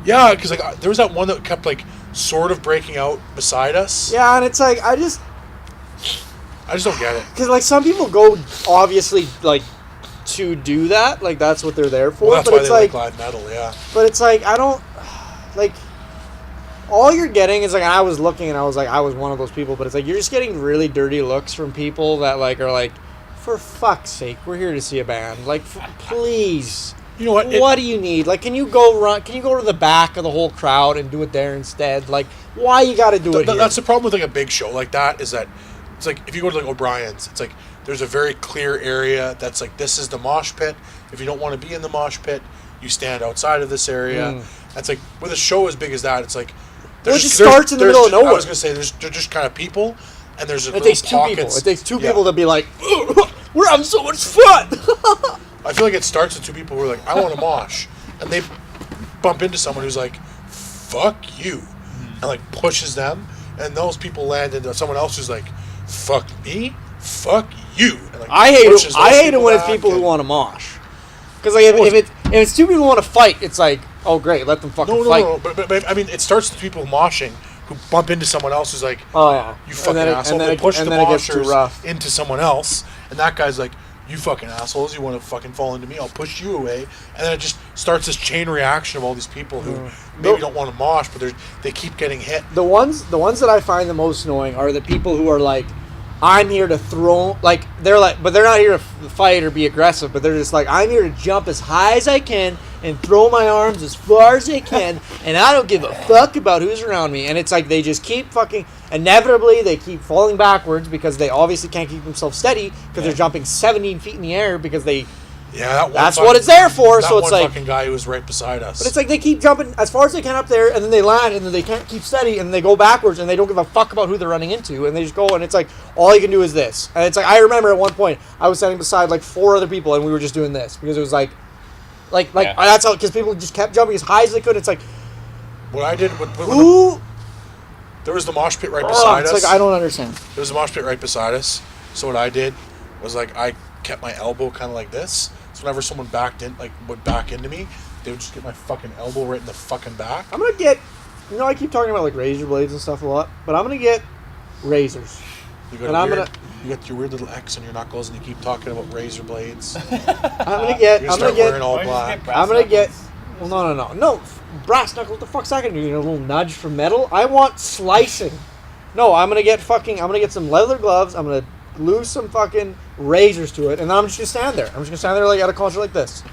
Yeah, because like there was that one that kept like sort of breaking out beside us. Yeah, and it's like I just don't get it. Because like some people go obviously like to do that, like that's what they're there for. Well, that's but why it's they like glide metal, yeah. But it's like I don't like. All you're getting is like, I was looking and I was like, I was one of those people, but it's like you're just getting really dirty looks from people that like are like, for fuck's sake, we're here to see a band. Like, please. You know what? What do you need? Like, can you go to the back of the whole crowd and do it there instead? Like, why you got to do it here? That's the problem with like a big show like that, is that it's like if you go to like O'Brien's, it's like there's a very clear area that's like, this is the mosh pit. If you don't want to be in the mosh pit, you stand outside of this area. That's like with a show as big as that, it's like it just starts in the middle of nowhere. I was gonna say they're just kind of people, and there's it takes two people. It takes two people to be like, we're having so much fun. I feel like it starts with two people who are like, I want to mosh, and they bump into someone who's like, fuck you, and like pushes them, and those people land into someone else who's like, fuck me, fuck you. And, like, I hate it when it's people who want to mosh, because like if it's two people who want to fight, it's like, oh great, let them fucking fight. No. But I mean, it starts with people moshing who bump into someone else who's like, oh yeah, you fucking asshole. They push the moshers into someone else, and that guy's like, you fucking assholes, you want to fucking fall into me, I'll push you away. And then it just starts this chain reaction of all these people who maybe don't want to mosh, but they keep getting hit. The ones that I find the most annoying are the people who are like, I'm here to throw, like, they're like, but they're not here to fight or be aggressive, but they're just like, I'm here to jump as high as I can and throw my arms as far as I can, and I don't give a fuck about who's around me. And it's like they just keep fucking, inevitably they keep falling backwards because they obviously can't keep themselves steady because they're jumping 17 feet in the air because they, that's what it's there for. So it's like, fucking guy who was right beside us. But it's like they keep jumping as far as they can up there, and then they land, and then they can't keep steady, and they go backwards, and they don't give a fuck about who they're running into, and they just go, and it's like, all you can do is this. And it's like, I remember at one point, I was standing beside like 4 other people, and we were just doing this, because it was like that's how, because people just kept jumping as high as they could. It's like, what I did, there was the mosh pit right beside us. It's like, I don't understand. There was a mosh pit right beside us, so what I did was like, I kept my elbow kind of like this. So whenever someone would back into me, Dude, just get my fucking elbow right in the fucking back. I'm gonna get. You know, I keep talking about like razor blades and stuff a lot, but I'm gonna get razors. You got you got your weird little X on your knuckles, and you keep talking about razor blades. I'm gonna get. You're gonna start wearing all Why don't you black. get brass I'm gonna get. knuckles? Well, no. Brass knuckles. What the fuck's that gonna do? You get a little nudge from metal. I want slicing. No, I'm gonna get some leather gloves. I'm gonna glue some fucking razors to it, and then I'm just gonna stand there. I'm just gonna stand there like at a concert like this.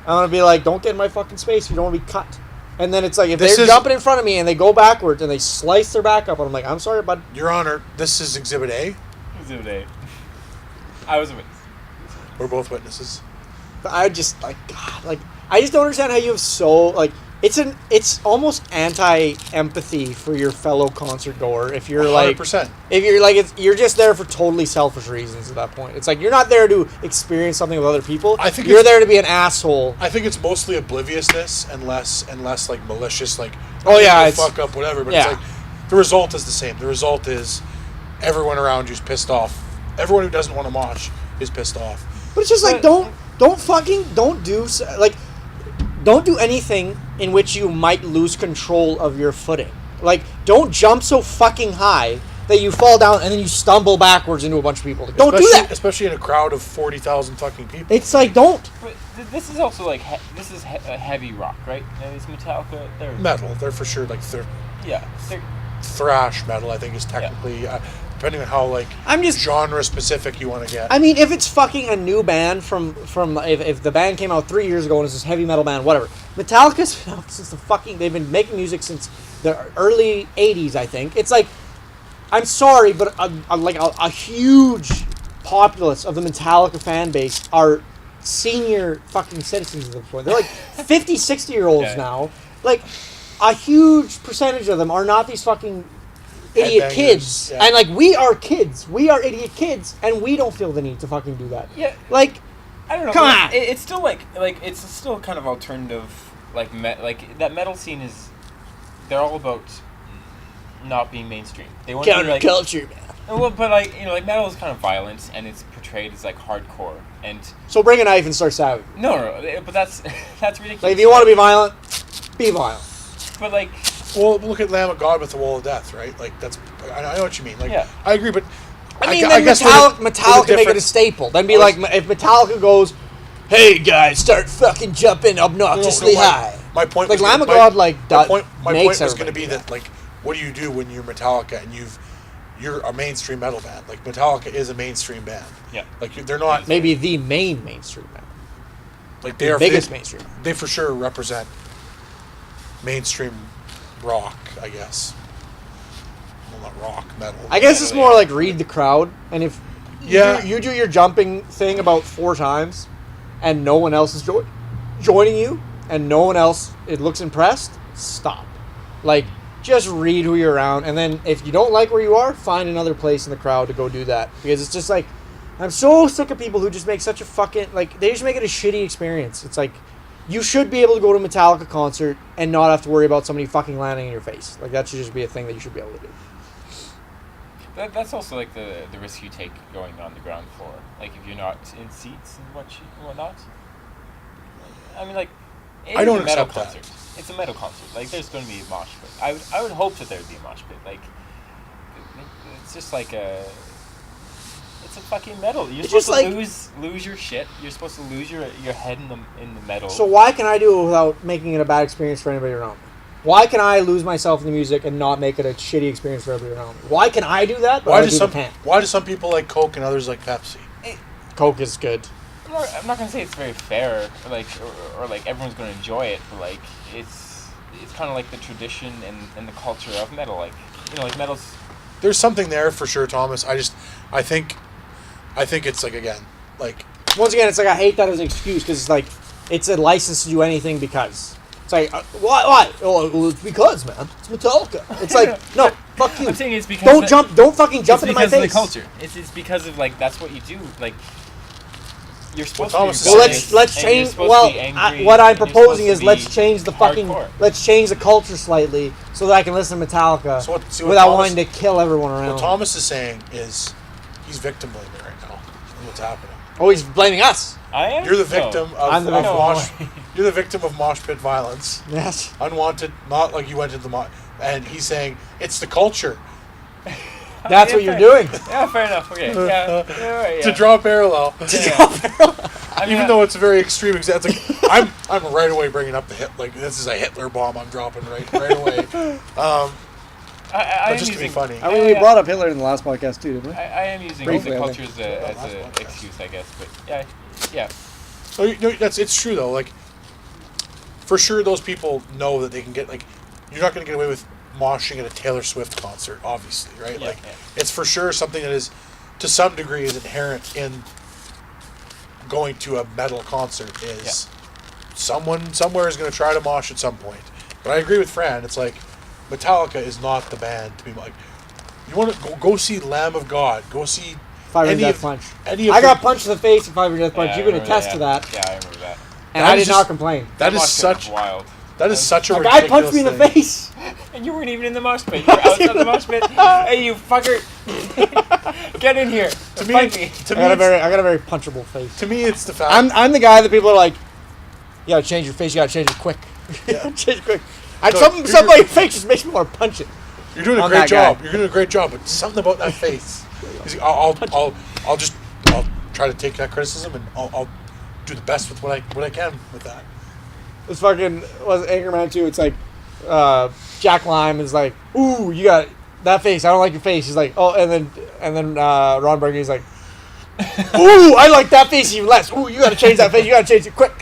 I'm gonna be like, don't get in my fucking space. You don't want to be cut. And then it's like, if they're jumping in front of me and they go backwards and they slice their back up, and I'm like, I'm sorry, bud. Your Honor, this is Exhibit A. Exhibit A. I was a witness. We're both witnesses. I just like God, like I just don't understand how you have so like it's almost anti-empathy for your fellow concert goer if you're 100%. you're just there for totally selfish reasons at that point. It's like you're not there to experience something with other people. I think you're there to be an asshole. I think it's mostly obliviousness and less like malicious, like it's fuck up, whatever. But yeah. it's like the result is the same. The result is everyone around you's pissed off. Everyone who doesn't want to mosh is pissed off. But it's just like don't do anything in which you might lose control of your footing. Like, don't jump so fucking high that you fall down and then you stumble backwards into a bunch of people. Like, don't do that. Especially in a crowd of 40,000 fucking people. It's like, don't. But this is also like a heavy rock, right? And it's Metallica. They're Metal. They're for sure like they're thrash metal. I think is technically depending on how like genre specific you want to get. I mean, if it's fucking a new band from if the band came out 3 years ago and it's this heavy metal band, whatever. Metallica's been out since they've been making music since the early 80s, I think. It's like, I'm sorry, but a huge populace of the Metallica fan base are senior fucking citizens at this point. They're like 50, 60-year-olds now. Like, a huge percentage of them are not these fucking idiot kids. Yeah. And, like, we are kids. We are idiot kids, and we don't feel the need to fucking do that. Yeah. Like, I don't know. Come on! It's still like it's still kind of alternative. Like that metal scene is. They're all about not being mainstream. They want to be like counterculture, man. Well, but like like metal is kind of violent and it's portrayed as like hardcore and. So bring a knife and start stabbing. No, but that's ridiculous. Like, if you want to be violent, be violent. But like. Well, look at Lamb of God with the Wall of Death, right? Like that's. I know what you mean. Like, yeah. I agree, but. I mean, then Metallica make it a staple. Then be like, if Metallica goes, "Hey guys, start fucking jumping obnoxiously high." My point, like was Lamb of gonna, God, like my point was going to be that like, what do you do when you're Metallica and you're a mainstream metal band? Like Metallica is a mainstream band. Yeah. Like they're not maybe the mainstream band. Like they are biggest mainstream. They for sure represent mainstream rock, I guess. Well, not rock, metal. I guess it's more like read the crowd, and if Yeah. you do your jumping thing about 4 times, and no one else is joining you, and no one else looks impressed, stop. Like, just read who you're around, and then if you don't like where you are, find another place in the crowd to go do that. Because it's just like, I'm so sick of people who just make such a fucking, like, they just make it a shitty experience. It's like, you should be able to go to a Metallica concert and not have to worry about somebody fucking landing in your face. Like, that should just be a thing that you should be able to do. That's also like the risk you take going on the ground floor. Like if you're not in seats and whatnot. I mean, like I don't a metal accept concert. that. It's a metal concert. Like there's going to be a mosh pit. I would hope that there would be a mosh pit. Like it's just like it's a fucking metal. You're supposed to lose your shit. You're supposed to lose your head in the metal. So why can I do it without making it a bad experience for anybody around me? Why can I lose myself in the music and not make it a shitty experience for everybody around me? Why can I do that? But Why do some people like Coke and others like Pepsi? Coke is good. I'm not gonna say it's very fair, or like everyone's gonna enjoy it, but like it's kind of like the tradition and the culture of metal. Like like metal's. There's something there for sure, Thomas. I think it's like again, like once again, it's like I hate that as an excuse because it's like it's a license to do anything because. It's like, why? Oh, well, it's because, man. It's Metallica. It's like, no, fuck you. I'm saying it's because... Don't fucking jump into my face. It's because of the culture. It's because of, like, that's what you do. Like, you're supposed to be... Well, let's change... Well, what I'm proposing is let's change the fucking... hardcore. Let's change the culture slightly so that I can listen to Metallica without wanting to kill everyone around. What Thomas is saying is he's victim blaming right now. what's happening. Oh, he's blaming us. I am. You're the victim I'm the victim. You're the victim of mosh pit violence. Yes. Unwanted, not like you went into the mosh. And he's saying it's the culture. That's what you're doing. Yeah, fair enough. Okay. Yeah. Right, To draw a parallel. I mean, Even though it's a very extreme example, it's like, I'm right away bringing up the hit. Like, this is a Hitler bomb I'm dropping right away. I am just to be using, funny. I mean, we brought up Hitler in the last podcast too, didn't we? I am using Briefly, the I culture think. as an excuse, I guess. But yeah. No, it's true though. Like, for sure, those people know that they can get, like, you're not going to get away with moshing at a Taylor Swift concert, obviously, right? Yeah, like, yeah. it's for sure something that is, to some degree, is inherent in going to a metal concert. Is someone somewhere is going to try to mosh at some point. But I agree with Fran. It's like Metallica is not the band to be like. You want to go see Lamb of God? Go see Five any Death of Punch. any of I the- got punched in the face in Five Death Punch. Yeah, You I can remember attest to that. Yeah, I remember that. And That I is did not just- complain. That is mosh pit such was wild. that is such a A ridiculous guy punched me in the thing. face. And you weren't even in the mosh pit. You were outside the mosh pit. Hey, you fucker! Get in here. To me, Fight me. to I me, got a very punchable face. to me, it's the fact. I'm the guy that people are like, you gotta change your face. You gotta change it quick. Yeah. Change it quick. And So, something you're- about your face just makes me want to punch it. You're doing a on great that guy. job. You're doing a great job, but something about that face. I'll try to take that criticism and I'll do the best with what I can with that. It's fucking was Anchorman 2. It's like Jack Lime is like, ooh, you got that face. I don't like your face. He's like, oh, and then Ron Burgundy's like, ooh, I like that face even less. Ooh, you got to change that face. You got to change it quick.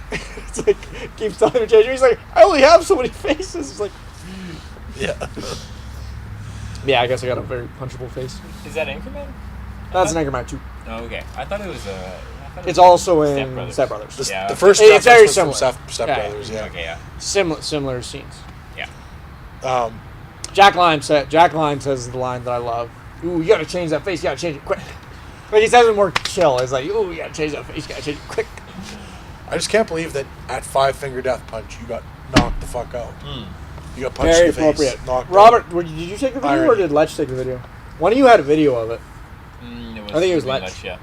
It's like keeps telling him to change it. He's like, I only have so many faces. It's like, Yeah. yeah, I guess I got a very punchable face. Is that Anchorman? That's an Anchorman 2. Oh, okay. I thought it was It's also in Step Brothers. Step Brothers. The, Yeah. the first It's Step very was from similar. Step Yeah. Brothers, yeah. Okay, yeah. Similar scenes. Yeah. Jack Lime says the line that I love. Ooh, you gotta change that face. You gotta change it quick. But he says it more chill. It's like, ooh, you gotta change that face. You gotta change it quick. I just can't believe that at 5 Finger Death Punch you got knocked the fuck out. You got punched Very in the appropriate. face. Knocked Robert, out. did you take the video Irony. or did Lech take the video? One of you had a video of it. I think it was pretty Lech. much, yeah.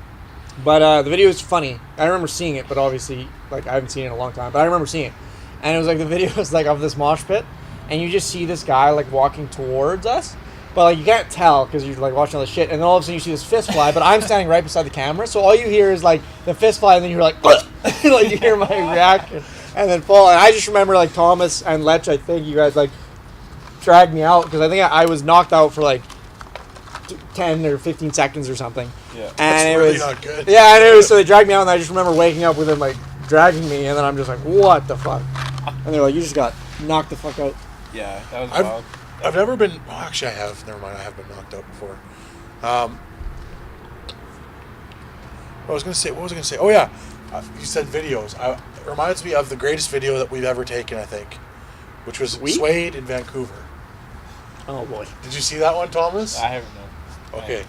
But the video is funny. I remember seeing it, but obviously, like, I haven't seen it in a long time. But I remember seeing it. And it was like the video was like of this mosh pit. And you just see this guy like walking towards us. But like you can't tell because you're like watching all this shit. And then all of a sudden you see this fist fly. But I'm standing right beside the camera. So all you hear is like the fist fly. And then you're like, like you hear my reaction. And then fall. And I just remember like Thomas and Lech, I think you guys like dragged me out. Because I think I was knocked out for like 10 or 15 seconds or something. Yeah. And That's it really was not good. Yeah, and it was so they dragged me out, and I just remember waking up with them like dragging me, and then I'm just like, what the fuck? And they're like, you just got knocked the fuck out. Yeah, that was wild. I've never been. Oh, actually, I have. Never mind. I have been knocked out before. What was I gonna say? Oh yeah, you said videos. It reminds me of the greatest video that we've ever taken. I think, which was Suede in Vancouver. Oh boy. Did you see that one, Thomas? I haven't known. Okay.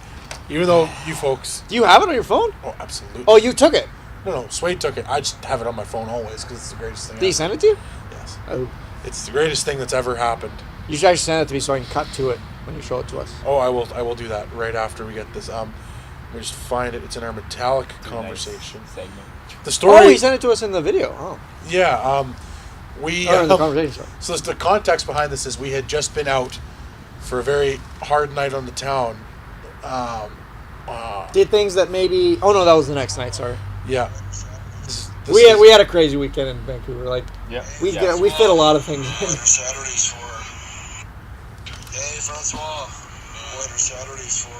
Even though you folks. Do you have it on your phone? Oh, absolutely. Oh, you took it. No, Suede took it. I just have it on my phone always because it's the greatest thing. Did he ever. send it to you? Yes. Oh. It's the greatest thing that's ever happened. You should actually send it to me so I can cut to it when you show it to us. Oh, I will do that right after we get this. Let me just find it. It's in our metallic conversation. Nice segment. The story. Oh, he sent it to us in the video. Oh. Yeah. We. Or in the conversation. So the context behind this is we had just been out for a very hard night on the town. Did things that maybe. Oh no, that was the next night. Sorry. Yeah. We had a crazy weekend in Vancouver. Like Yeah. we fit a lot of things in. What are Saturdays for? Hey, Francois. What are Saturdays for?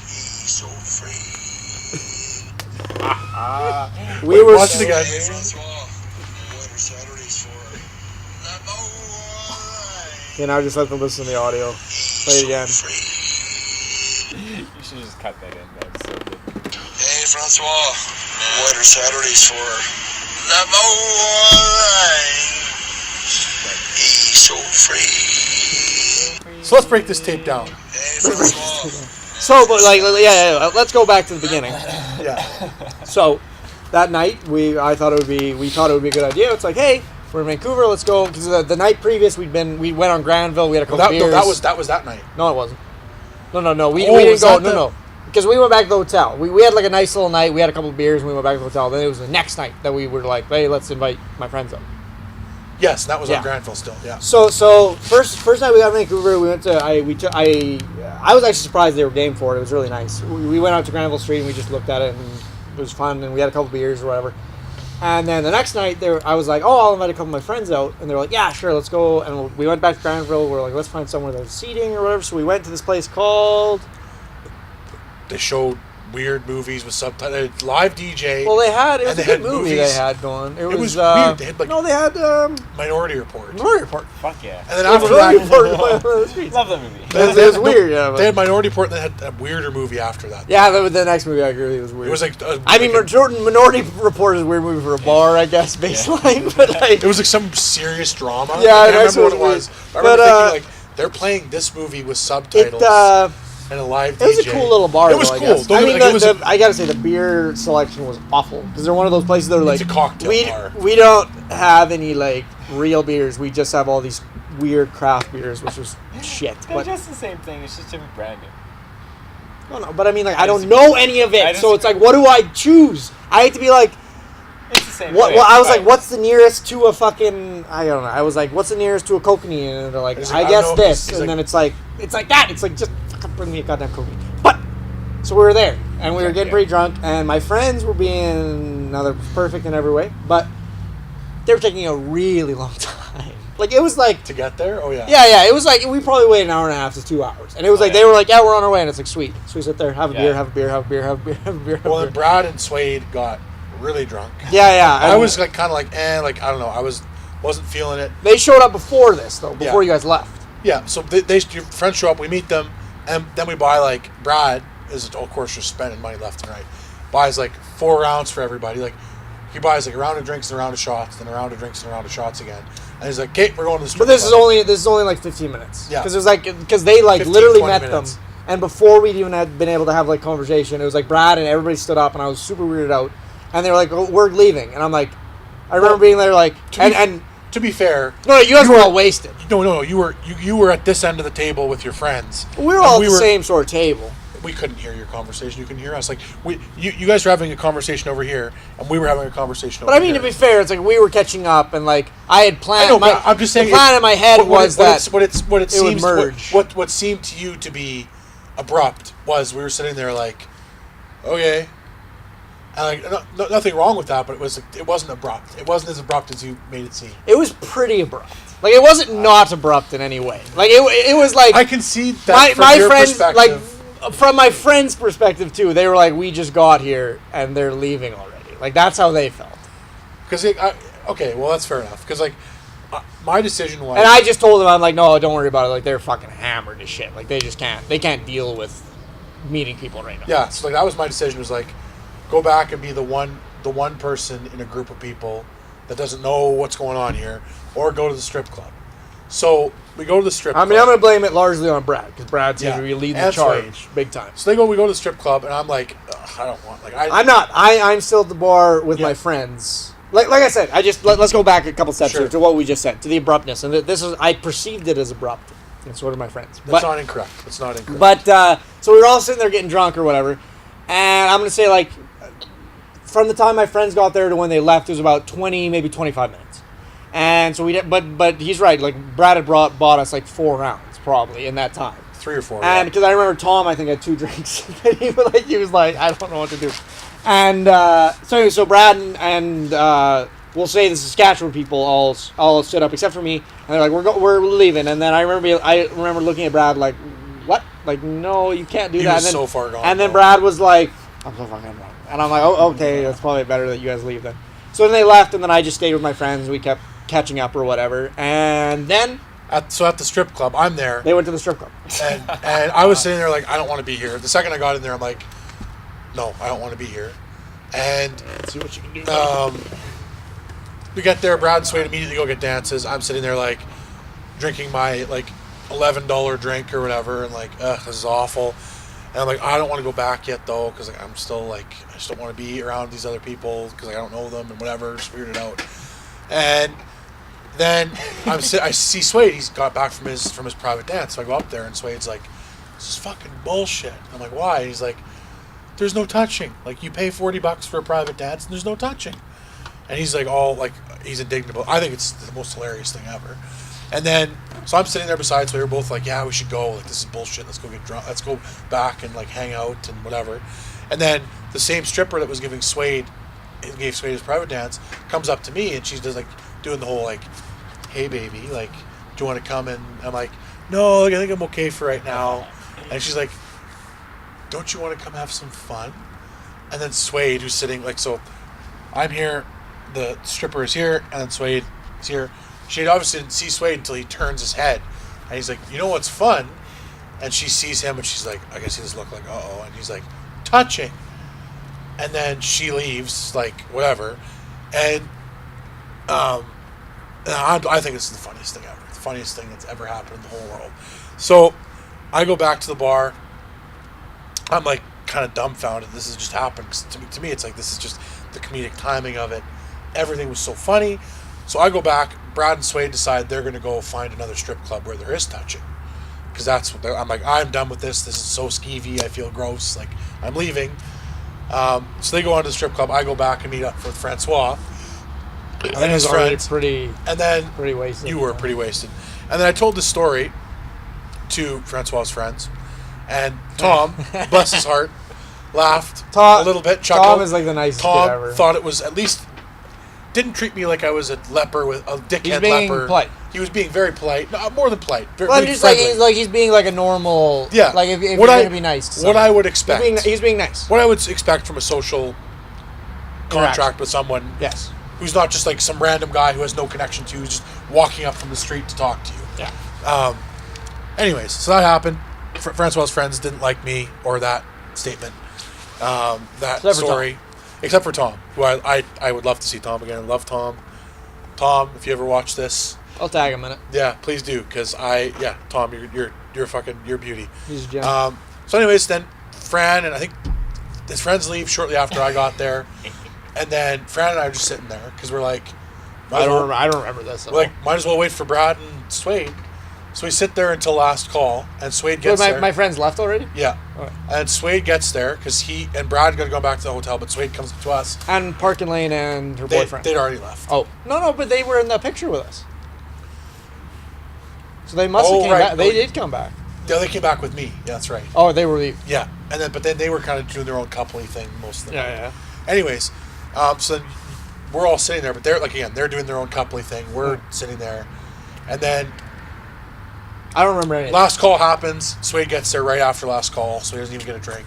He's so free. We were. Watch it again. Hey, Francois. What are Saturdays for? Okay, now just let them listen to the audio. Play it again. You should just cut that in. That's so good. Hey, Francois. What are Saturdays for? He's so free. So let's break this tape down. Hey, Francois. So, but like, yeah, let's go back to the beginning. Yeah. So, that night we thought it would be a good idea. It's like, hey, we're in Vancouver, let's go. Because the night previous we went on Granville, we had a couple beers. No, that was that night. No, it wasn't. No. We Oh, didn't was go. that the- No. Because we went back to the hotel. We had like a nice little night. We had a couple of beers and we went back to the hotel. Then it was the next night that we were like, hey, let's invite my friends up. Yes, that was Yeah. on Granville still. Yeah. So first night we got to Vancouver, we went to I was actually surprised they were game for it. It was really nice. We went out to Granville Street and we just looked at it and it was fun and we had a couple beers or whatever. And then the next night I was like, oh, I'll invite a couple of my friends out, and they were like, yeah, sure, let's go. And we went back to Granville. We're like, let's find somewhere there's seating or whatever. So we went to this place called. They showed weird movies with subtitles, live DJ. Well, it was and a they good had movie movies. they had going. It was weird. They had, like, they had Minority Report. Minority Report. Fuck yeah. And then after that, Love that movie. It was weird. Yeah, they had Minority Report, and they had a weirder movie after that. yeah. The next movie I agree was weird. It was like Minority Report is a weird movie for a bar, I guess, baseline. But like, it was like some serious drama. Yeah, I can't that's remember what what it it was. was. I remember But, thinking like they're playing this movie with it subtitles and a live DJ. it was a cool little bar. It was though, cool. I guess. Don't I get mean, me- like, it was I gotta say the beer selection was awful because they're one of those places that are like It's a cocktail bar. We don't have any like real beers. We just have all these weird craft beers, which was shit. They're But just the same thing. It's just different branding. no, but I mean, like I don't know any of I it, so it's disagree. like, what do I choose? I hate to be like. It's the same What? thing. Well, I was but like, "What's the nearest to a fucking?" I don't know. I was like, "What's the nearest to a kokanee?" And they're like, He's "I like, I guess don't know. this." He's And like- then it's like that. It's like just fucking bring me a goddamn kokanee. But so we were there, and we were getting Yeah. pretty drunk, and my friends were being they're perfect in every way, but they were taking a really long time. Like it was like. to get there. Oh yeah. Yeah, it was like we probably waited an hour and a half to 2 hours, and it was like yeah. they were like, "Yeah, we're on our way," and it's like, "Sweet." So we sit there, have a Yeah. beer, have a beer, have a beer, have a beer, have a beer. Have a Well, beer. then Brad and Swade got really drunk. Yeah. I and was like kind of like like I don't know. I wasn't feeling it. They showed up before this though, before Yeah. you guys left. Yeah. So your friends show up. We meet them, and then we buy like Brad is of course just spending money left and right. Buys like 4 rounds for everybody. Like he buys like a round of drinks and a round of shots, then a round of drinks and a round of shots again. And he's like, "Okay, we're going to the strip But this is club." only like 15 minutes. Yeah. Because it was like they like 15, literally 20 met minutes. them, and before we'd even had been able to have like conversation, it was like Brad and everybody stood up, and I was super weirded out, and they were like, oh, "We're leaving," and I'm like, I remember being there like, To be fair, no, you guys were all wasted. no, you were at this end of the table with your friends. We were And all at the same sort of table. We couldn't hear your conversation. You couldn't hear us. Like you guys were having a conversation over here, and we were having a conversation. But over I mean, here. to be fair, it's like we were catching up, and like I had planned. I know, but I'm just saying. the plan in my head was that what it it would seems merge. what seemed to you to be abrupt was we were sitting there like, okay, and like nothing wrong with that, but it wasn't abrupt. It wasn't as abrupt as you made it seem. it was pretty abrupt. Like it wasn't not abrupt in any way. Like it was like I concede that from my your friends perspective. like from my friends' perspective too. They were like, we just got here and they're leaving already. Like that's how they felt. Because okay, well that's fair enough. Because like my decision was, And I just told them, I'm like, no, don't worry about it. Like they're fucking hammered as shit. Like they can't deal with meeting people right now. yeah. So like that was my decision. Was like, go back and be the one person in a group of people that doesn't know what's going on here, or go to the strip club. So we go to the strip I club. mean, I'm gonna blame it largely on Brad because Brad seems Yeah. to be leading the That's right. charge big time. So we go to the strip club, and I'm like, ugh, I don't want like I'm not. I'm still at the bar with Yeah. my friends. Like I said, let's go back a couple steps Sure. here to what we just said, to the abruptness, and I perceived it as abrupt, and so did my friends. That's not incorrect. It's not incorrect. But so we were all sitting there getting drunk or whatever, and I'm gonna say like, from the time my friends got there to when they left, it was about 20, maybe 25 minutes. And so but he's right. Like Brad had bought us like 4 rounds probably in that time. 3 or 4. And because I remember Tom, I think had 2 drinks. he was like, I don't know what to do. And so Brad and we'll say the Saskatchewan people all stood up except for me, and they're like, we're leaving. And then I remember looking at Brad like, what? Like, no, you can't do He that. was And then, so far gone, And then though. Brad was like, I'm so fucking wrong. And I'm like, oh, okay, that's probably better that you guys leave then. So then they left, and then I just stayed with my friends. We kept catching up or whatever. And then At the strip club, I'm there, they went to the strip club. and I was sitting there like, I don't want to be here. The second I got in there, I'm like, no, I don't want to be here. And See what you can do. we get there, Brad and Swade immediately go get dances. I'm sitting there like drinking my like $11 drink or whatever, and like, ugh, this is awful. And I'm like, I don't want to go back yet though, because like, I'm still like, I just don't want to be around these other people because like, I don't know them and whatever, just weirded out. And then I see Swade. He's got back from his private dance, so I go up there and Swade's like this is fucking bullshit. I'm like, why? And he's like, there's no touching. Like, you pay $40 for a private dance, and there's no touching. And he's like, all like, he's indignant. I think it's the most hilarious thing ever. And then, so I'm sitting there beside, so we were both like, yeah, we should go. Like, this is bullshit. Let's go get drunk. Let's go back and like hang out and whatever. And then the same stripper that was gave Suede his private dance comes up to me, and she's just like doing the whole like, hey baby, like, do you want to come? And I'm like, no, like, I think I'm okay for right now. And she's like, don't you want to come have some fun? And then Suede, who's sitting like, so I'm here, the stripper is here, and then Suede is here. She obviously didn't see Suede until he turns his head, and he's like, you know what's fun? And she sees him, and she's like, I guess he doesn't look like, uh-oh. And he's like, touching. And then she leaves, like, whatever. And I think it's the funniest thing ever. The funniest thing that's ever happened in the whole world. So I go back to the bar. I'm like kind of dumbfounded. This has just happened. 'Cause to me, it's like this is just the comedic timing of it. Everything was so funny. So I go back. Brad and Suede decide they're going to go find another strip club where there is touching. Because that's what I'm like, I'm done with this. This is so skeevy. I feel gross. Like, I'm leaving. So they go on to the strip club. I go back and meet up with Francois and his friends. Pretty wasted. You were pretty wasted. And then I told this story to Francois's friends. And Tom, bless his heart, laughed a little bit, chuckled. Tom is like the nicest kid ever. Tom thought it was at least... Didn't treat me like I was a leper with a dickhead He's being leper. polite. He was being very polite. No, more than polite. Well, I'm just friendly. like he's being like a normal. Yeah. Like if you're going to be nice to someone. What I would expect. He's being nice. What I would expect from a social contract Interaction. with someone. Yes. Who's not just like some random guy who has no connection to you, who's just walking up from the street to talk to you. Yeah. Anyways, so that happened. Francois's friends didn't like me or that statement. That story. Except for Tom, who I would love to see Tom again. I love Tom. Tom, if you ever watch this, I'll tag him in it. yeah, please do, because Tom, you're fucking, you're beauty. He's a gem. So anyways, then Fran and I think his friends leave shortly after I got there, and then Fran and I are just sitting there because we're like, I don't remember this. We're like, might as well wait for Brad and Suede. So we sit there until last call, and Suede gets there. My friends left already? Yeah. Okay. And Suede gets there because he and Brad got to go back to the hotel, but Suede comes to us. And Parkin Lane and her boyfriend. They'd already left. Oh. No, but they were in that picture with us. So they must have came back. They did come back. Yeah, they came back with me. Yeah, that's right. Oh, they were... Yeah. But then they were kind of doing their own coupley thing most of the night. Yeah. Anyways, so then we're all sitting there, but they're, like, again, they're doing their own coupley thing. We're sitting there. And then... I don't remember anything. Last call happens. Suede gets there right after last call, so he doesn't even get a drink.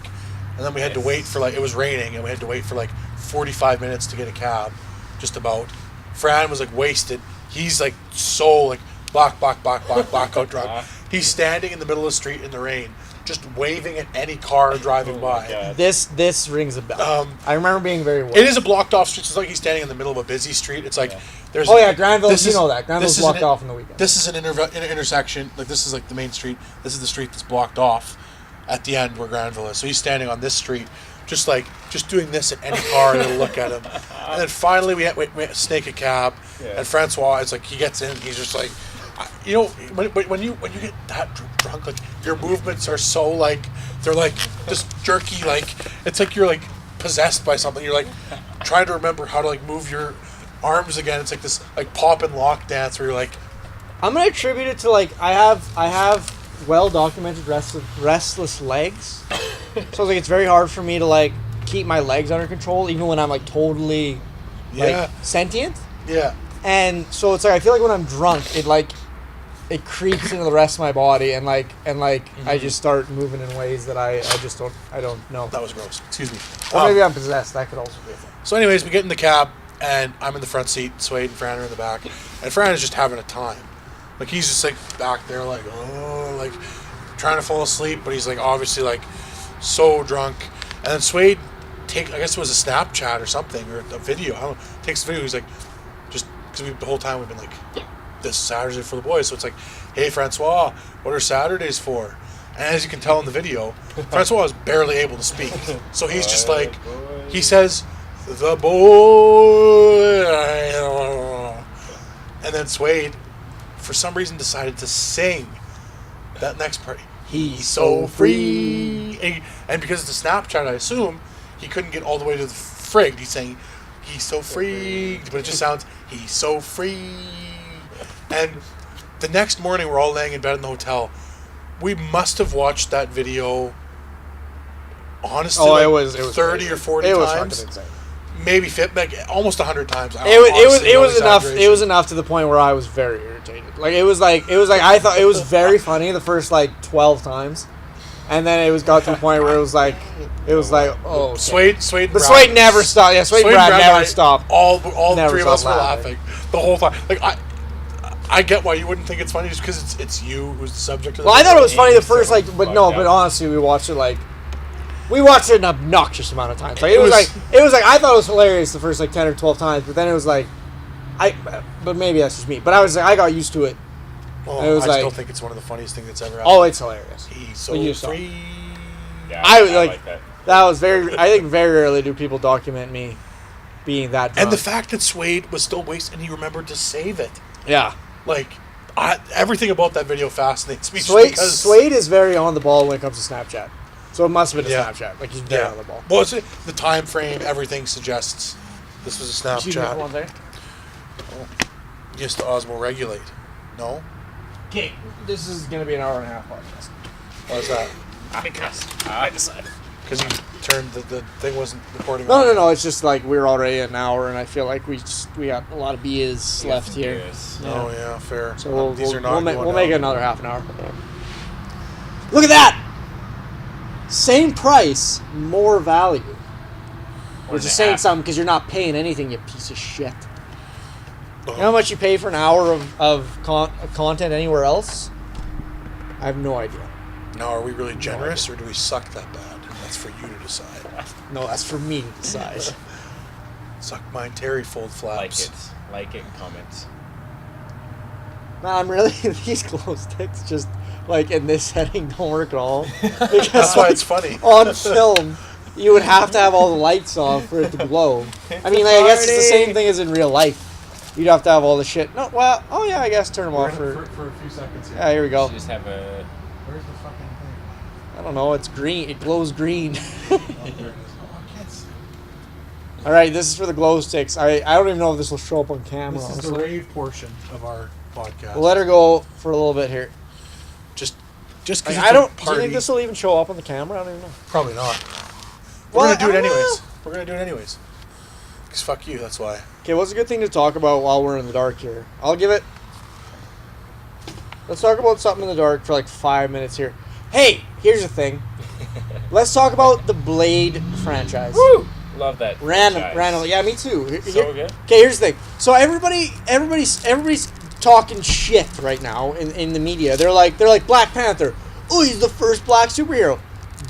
And then we had to wait for, like, it was raining, and we had to wait for, like, 45 minutes to get a cab, just about. Fran was, like, wasted. He's, like, so, like, blackout drunk. He's standing in the middle of the street in the rain, just waving at any car driving by. God. This rings a bell. I remember being very worried. It is a blocked off street. It's like he's standing in the middle of a busy street. It's like there's. Oh yeah, Granville. You know that Granville's blocked off on the weekend. This is an intersection. Like this is like the main street. This is the street that's blocked off at the end where Granville is. So he's standing on this street, just doing this at any car that'll look at him. And then finally we had to snake a cab, and Francois is like he gets in. He's just like. You know, when you get that drunk, like your movements are so like they're like just jerky, like it's like you're like possessed by something. You're like trying to remember how to like move your arms again. It's like this like pop and lock dance where you're like. I'm gonna attribute it to like I have well documented restless legs, so like it's very hard for me to like keep my legs under control even when I'm like totally like sentient. Yeah. And so it's like I feel like when I'm drunk, it creeps into the rest of my body, and I just start moving in ways that I don't know. That was gross. Excuse me. Or maybe I'm possessed. That could also be a thing. So, anyways, we get in the cab, and I'm in the front seat. Suede and Fran are in the back, and Fran is just having a time. Like he's just like back there, like like trying to fall asleep, but he's like obviously like so drunk. And then Suede I guess it was a Snapchat or something or a video. I don't know. Takes the video. He's like just because the whole time we've been like. This Saturday for the boys, so it's like, hey Francois, what are Saturdays for? And as you can tell in the video, Francois is barely able to speak, so he's just like, he says, the boy, and then Suede, for some reason, decided to sing that next part. He's so free. And because it's a Snapchat, I assume, he couldn't get all the way to the frig. He's saying, he's so free. But it just sounds, he's so free. And the next morning, we're all laying in bed in the hotel. We must have watched that video, honestly, it was 30 crazy. or 40 it was times. fucking insane. Maybe almost 100 times. It was enough. It was enough to the point where I was very irritated. Like it was like I thought it was very funny the first like 12 times, and then it got to the point where it was like oh, okay. Swade, but Swade never stopped. Yeah, Swade and Brad never stopped. All Never three of us were stopped laughing the whole time. Like I get why you wouldn't think it's funny just because it's you who's the subject of the Well, I thought it was funny the It's so first but no, but honestly, we watched it an obnoxious amount of times. Like it was like I thought it was hilarious the first like 10 or 12 times, but then it was like but maybe that's just me. But I got used to it. Oh, It was I like- still think it's one of the funniest things that's ever happened. Oh, it's hilarious. He's But you so saw. free. Yeah, I I like like that. That was I think very rarely do people document me being that drunk. And the fact that Swade was still wasted and he remembered to save it. Yeah. Like, everything about that video fascinates me. Swade is very on the ball when it comes to Snapchat. So it must have been a Yeah. Snapchat. Like he's very on the ball. Well, it's the time frame, everything suggests this was a Snapchat. Just to osmoregulate. No? Okay, this is going to be an hour and a half podcast. Why is that? Because I decided. Because you turned the thing wasn't recording. No. It's just like we're already an hour, and I feel like we got a lot of beers We got left some here. beers. Yeah. Oh, yeah, fair. So These are not we'll going make it down. another half an hour. Look at that! Same price, more value. Which is saying something because you're not paying anything, you piece of shit. You know how much you pay for an hour of content anywhere else? I have no idea. Now, are we really generous or do we suck that bad? That's for you to decide. No, that's for me to decide. Suck mine, Terry, fold flaps. Like it, and comment. Nah, I'm really these glow sticks just like in this setting don't work at all. Because That's why it's funny. on film, you would have to have all the lights off for it to glow. I mean, like, I guess it's the same thing as in real life. You'd have to have all the shit. No, well, oh yeah, I guess turn them off for a few seconds here. yeah. Here we go. You just have a. Where's the fucking thing? I don't know. It's green. It glows green. Oh, there it is. Oh, I can't see. All right, this is for the glow sticks. I don't even know if this will show up on camera. This is the honestly. rave portion of our podcast. We'll let her go for a little bit here. Just Like, because I don't. Do you think this will even show up on the camera? I don't even know. Probably not. Well, We're gonna do I it don't anyways. know. We're gonna do it anyways. Because fuck you, that's why. Okay, what's a good thing to talk about while we're in the dark here? I'll give it. Let's talk about something in the dark for like 5 minutes here. Hey, here's the thing. Let's talk about the Blade franchise. Woo! Love that. Random. franchise. Yeah, me too. So good. Okay, here's the thing. So everybody's talking shit right now in the media. They're like Black Panther. Oh, he's the first black superhero.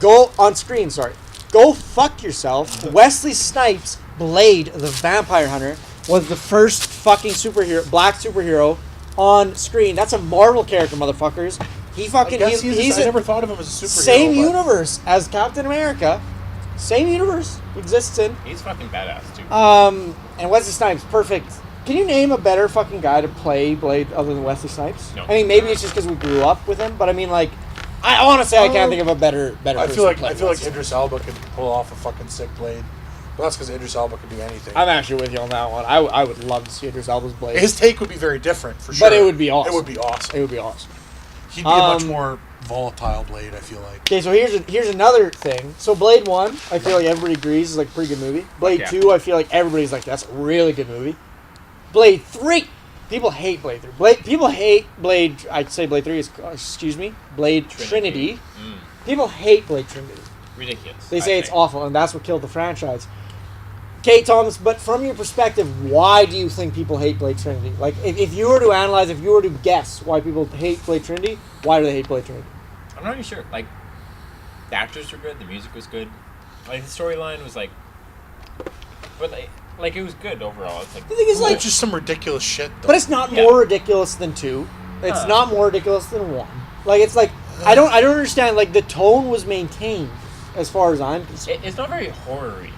Go on screen. Sorry. Go fuck yourself. Wesley Snipes, Blade, the Vampire Hunter, was the first fucking black superhero on screen. That's a Marvel character, motherfuckers. He fucking I never thought of him as a superhero. same but universe as Captain America. Same universe exists in. He's fucking badass too. And Wesley Snipes, perfect. Can you name a better fucking guy to play Blade other than Wesley Snipes? No. I mean, maybe it's just because we grew up with him, but I mean, like, I honestly I can't think of a better. I person feel like to play Wesley. Idris Elba could pull off a fucking sick Blade. But that's because Idris Elba could do anything. I'm actually with you on that one. I would love to see Idris Elba's Blade. His take would be very different, for sure. But it would be awesome. It would be awesome. It would be awesome. He'd be a much more volatile Blade, I feel like. Okay, so here's another thing. So Blade 1, I feel like everybody agrees is like a pretty good movie. Blade Yeah. 2, I feel like everybody's like, that's a really good movie. Blade 3, people hate Blade 3. People hate Blade, I'd say Blade 3 is, Blade Trinity. Mm. People hate Blade Trinity. Ridiculous. They I say it's think. awful, and that's what killed the franchise. Okay, Thomas, but from your perspective, why do you think people hate Blade Trinity? Like, if you were to analyze, if you were to guess why people hate Blade Trinity, why do they hate Blade Trinity? I'm not even sure. Like, the actors were good. The music was good. Like, the storyline was like, but like it was good overall. It's like The thing is, like, It's just some ridiculous shit, though. but it's not Yeah. more ridiculous than 2. It's Huh. not more ridiculous than 1. Like, it's like, I don't understand, like, the tone was maintained, as far as I'm concerned. it's not very horror-y.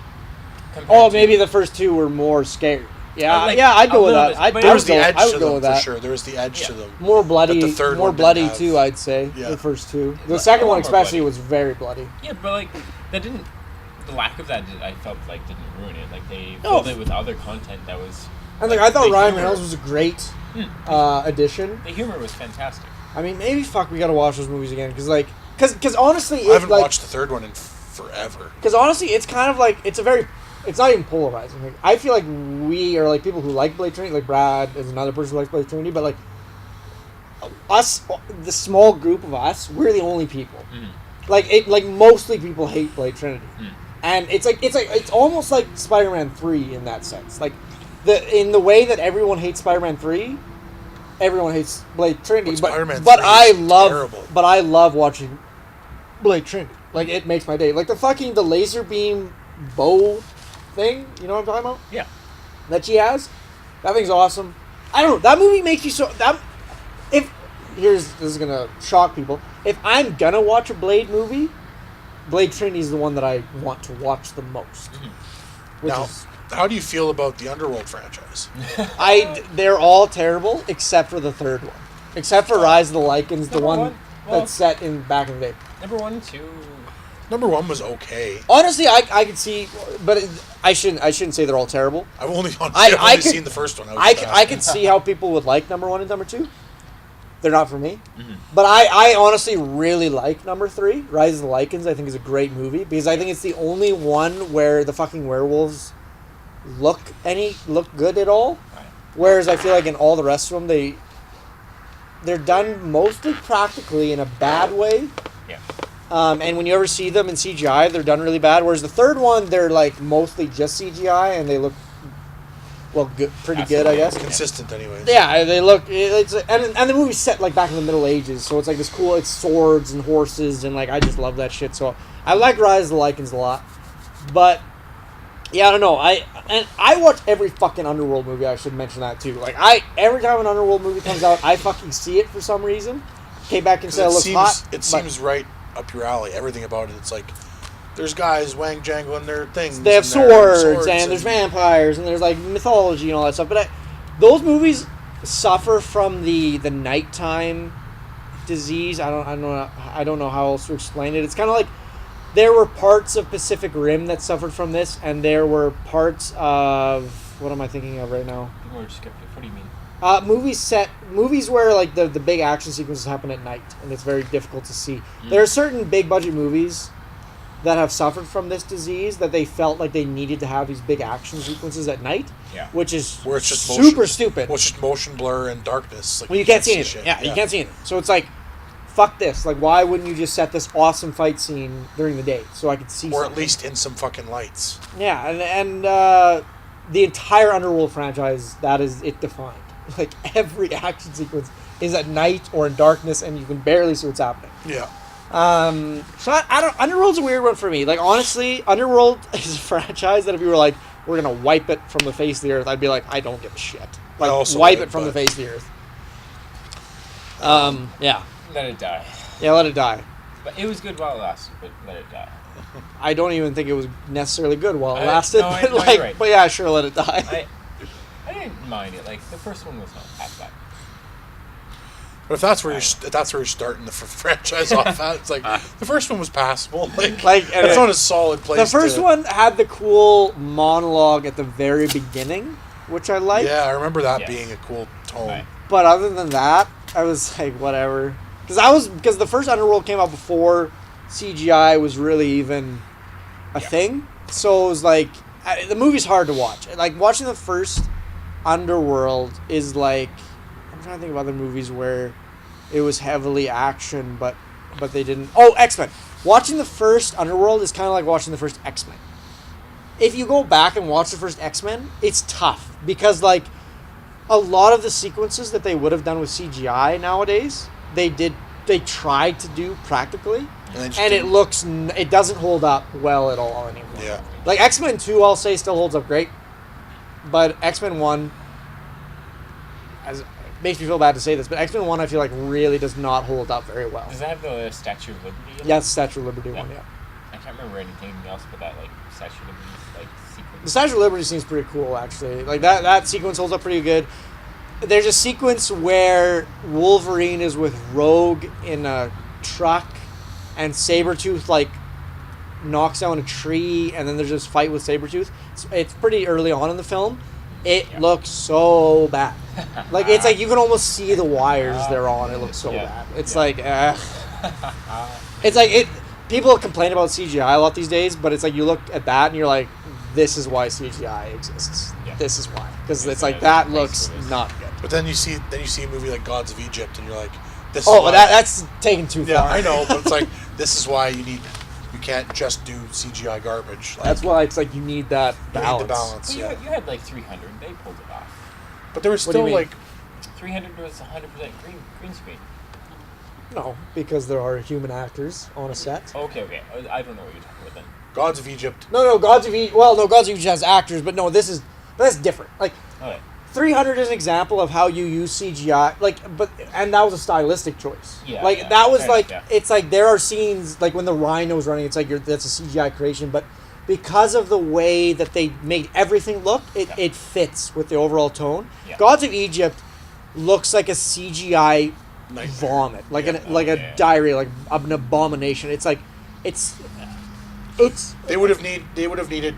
Oh, maybe the first 2 were more scary. Yeah, Like, I'd a go with little that. bit, I'd but There it was the edge I would to go them with for that. sure. There was the edge Yeah. to them. More bloody, That the third more one didn't bloody have. too. I'd say Yeah. the first two. The Like, second a lot one more especially bloody. was very bloody. Yeah, but like that didn't. The lack of that, I felt like didn't ruin it. Like they No. filled it with other content that was. And like I thought the Ryan humor- Reynolds was a great addition. The humor was fantastic. I mean, maybe we gotta watch those movies again because honestly, I haven't like, watched the third one in forever. because honestly, it's kind of like it's not even polarizing. Like, I feel like we are like people who like Blade Trinity. Like Brad is another person who likes Blade Trinity, but like us, the small group of us, we're the only people. Like mostly people hate Blade Trinity, and it's almost like Spider-Man 3 in that sense. Like in the way that everyone hates Spider-Man 3, everyone hates Blade Trinity. But But Spider-Man but 3 I is love terrible. but I love watching Blade Trinity. Like it makes my day. Like the laser beam bow thing. You know what I'm talking about? Yeah. That she has. That thing's awesome. I don't know. That movie makes you so that this is gonna shock people. If I'm gonna watch a Blade movie, Blade Trinity is the one that I want to watch the most. Which Now, is how do you feel about the Underworld franchise? they're all terrible except for the third one. Except for Rise of the Lycans, the Number one one, well- that's set in back in the day. Number 1 and 2. Number one was okay. Honestly, I could see, but I shouldn't say they're all terrible. I've only, I could- seen the first one. I could see how people would like number 1 and number 2. They're not for me. But I honestly really like number 3, Rise of the Lycans. I think is a great movie because I think it's the only one where the fucking werewolves look good at all. Right. Whereas I feel like in all the rest of them, they're done mostly practically in a bad way. Yeah. And when you ever see them in CGI, they're done really bad. Whereas the third one, they're like mostly just CGI, and they look pretty good, I guess. Consistent, anyways. Yeah, they look. And the movie's set like back in the Middle Ages, so it's like this cool. It's swords and horses, and like I just love that shit. So I like Rise of the Lycans a lot, but yeah, I don't know. I watch every fucking Underworld movie. I should mention that too. Like every time an Underworld movie comes out, I fucking see it for some reason. Came back and said it looks hot. It seems right up your alley. Everything about it. It's like there's guys wang jangling their things. They have and their swords, and there's vampires, and there's like mythology and all that stuff. But those movies suffer from the nighttime disease. I don't know how else to explain it. It's kind of like there were parts of Pacific Rim that suffered from this, and there were parts of what am I thinking of right now? People are skeptical. What do you mean? Movies where like the big action sequences happen at night, and it's very difficult to see. There are certain big budget movies that have suffered from this disease that they felt like they needed to have these big action sequences at night, Which is where it's just super stupid. Well, it's just motion blur and darkness. Like Well, you can't see anything. shit. Yeah, you can't see anything. So it's like, fuck this. Like, why wouldn't you just set this awesome fight scene during the day so I could see? Or something? at least in some fucking lights. Yeah, and the entire Underworld franchise, that is it defined. Like every action sequence is at night or in darkness, and you can barely see what's happening. Yeah. So I don't. Underworld's a weird one for me. Like honestly, Underworld is a franchise that if you were like, we're gonna wipe it from the face of the earth, I'd be like, I don't give a shit. Like also wipe would, it from the but- face of the earth. Yeah, Let it die. yeah, let it die. But it was good while it lasted, but let it die. I don't even think it was necessarily good while it I- lasted. no, I- but no, you're like, right. but yeah, sure, let it die. I didn't mind it. Like the first one was not that bad. But if that's where you're starting the franchise off at, it's like the first one was passable. Like and it's not a solid place. the first to, one had the cool monologue at the very beginning, which I liked. Yeah, I remember that Yes. being a cool tone. Right. But other than that, I was like, whatever. Because the first Underworld came out before CGI was really even a thing. So it was like, the movie's hard to watch. Like, watching the first Underworld is like, I'm trying to think of other movies where it was heavily action, but they didn't. Oh, X-Men. Watching the first Underworld is kind of like watching the first X-Men. If you go back and watch the first X-Men, it's tough. Because, like, a lot of the sequences that they would have done with CGI nowadays, they tried to do practically, and it doesn't hold up well at all anymore. Yeah. Like X-Men 2, I'll say still holds up great, but X-Men 1, it makes me feel bad to say this, but X-Men 1 I feel like really does not hold up very well. Does that have the Statue of Liberty? Yeah, it's Statue of Liberty one, yeah. I can't can't remember anything else but that like Statue of Liberty like sequence. The Statue of Liberty seems pretty cool, actually. Like that sequence holds up pretty good. There's a sequence where Wolverine is with Rogue in a truck, and Sabretooth like knocks down a tree, and then there's this fight with Sabretooth. It's pretty early on in the film. It looks so bad. Like it's like you can almost see the wires they're on. It looks so bad. It's like it's like it. People complain about CGI a lot these days, but it's like you look at that and you're like, this is why CGI exists. Yeah. This is why, because it's like that looks not good. But then you see a movie like Gods of Egypt, and you're like, this. Oh, is why. that's taken too far. Yeah, I know, but it's like this is why you can't just do CGI garbage. Like, that's why it's like you need that balance. You need the balance. Well, Yeah. you had like 300. They pulled it off. But there was What do you still mean? like 300 was 100% green screen. No, because there are human actors on a set. Okay. I don't know what you're talking about then. Gods of Egypt. No, Gods of Egypt. Well, no, Gods of Egypt has actors, but no, that's different. Like, Okay. 300 is an example of how you use CGI. Like, and that was a stylistic choice. Yeah, Like yeah, that was fair like enough, it's like there are scenes like when the rhino's running. It's like that's a CGI creation, but because of the way that they made everything look, it fits with the overall tone. Yeah. Gods of Egypt looks like a CGI Nightmare. vomit, like Yeah. a diarrhea, like an abomination. It's like it's They would have needed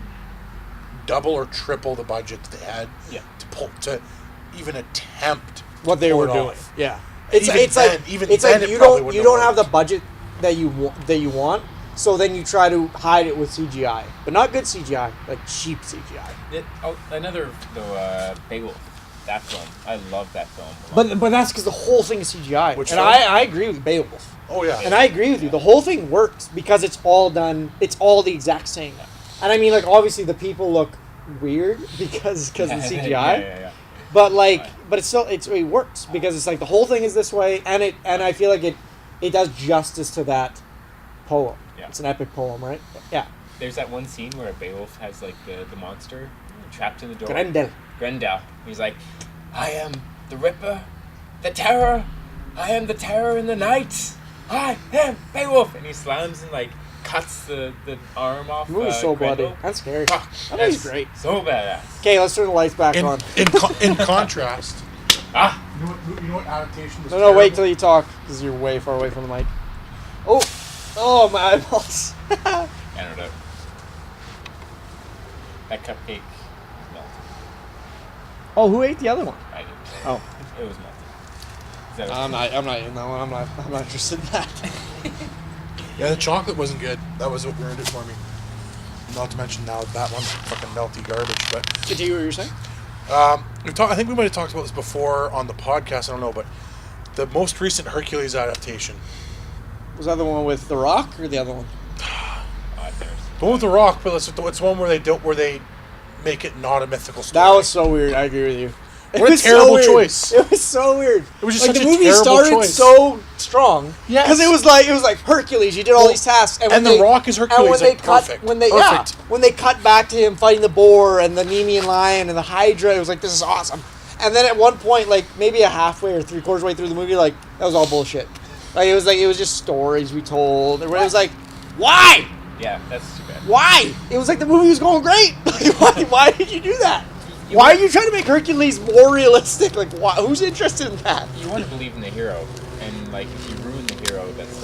double or triple the budget that they had to even attempt what they to pull were it doing. off. Yeah, Even it's then- like even it's then like it you probably don't wouldn't you have don't have the worked. budget that you want, so then you try to hide it with CGI, but not good CGI, like cheap CGI. Another though, Beowulf. That film, I love that film. a lot. But that's because the whole thing is CGI. Which and film? I agree with Beowulf. Oh yeah. And I agree with you. The whole thing works because it's all done. It's all the exact same. And I mean, like obviously the people look weird because of the CGI. Yeah. But but it's still it works because it's like the whole thing is this way, and I feel like it does justice to that poem. Yeah. It's an epic poem, right? Yeah. There's that one scene where Beowulf has like the monster trapped in the door. Grendel. He's like, I am the Ripper, the Terror. I am the terror in the night. I am Beowulf. And he slams and like cuts the arm off. The movie's so Grendel. bloody. That's scary. Fuck, That movie's that's great. So badass. Okay, let's turn the lights back on. In contrast, Ah, you know what adaptation was No, wait terrible? till you talk because you're way far away from the mic. Oh, my eyeballs. I don't know. That cupcake is melted. Oh, who ate the other one? I didn't. Oh. It was melted. Is that I'm not in that one. I'm not interested in that. Yeah, the chocolate wasn't good. That was what ruined it for me. Not to mention now that one's fucking melty garbage. But Continue what you're saying. I think we might have talked about this before on the podcast. I don't know, but the most recent Hercules adaptation, Was that the one with The Rock or the other one? I've never seen the one with the Rock, but it's one where they make it not a mythical story. That was so weird. I agree with you. What It a was terrible weird. choice. It was so weird. It was just like such the a movie terrible started choice. so strong. Yes. Because it was like Hercules. You did all these tasks, and The Rock is Hercules, And when they like, cut, perfect. Perfect. When they cut back to him fighting the boar and the Nemean lion and the Hydra, it was like, this is awesome. And then at one point, like maybe a halfway or 3/4 way through the movie, like that was all bullshit. It was just stories we told. It was like, why? Yeah, that's too bad. Why? It was like the movie was going great. Why did you do that? Why are you trying to make Hercules more realistic? Like, why, who's interested in that? You want to believe in the hero, and like if you ruin the hero, that's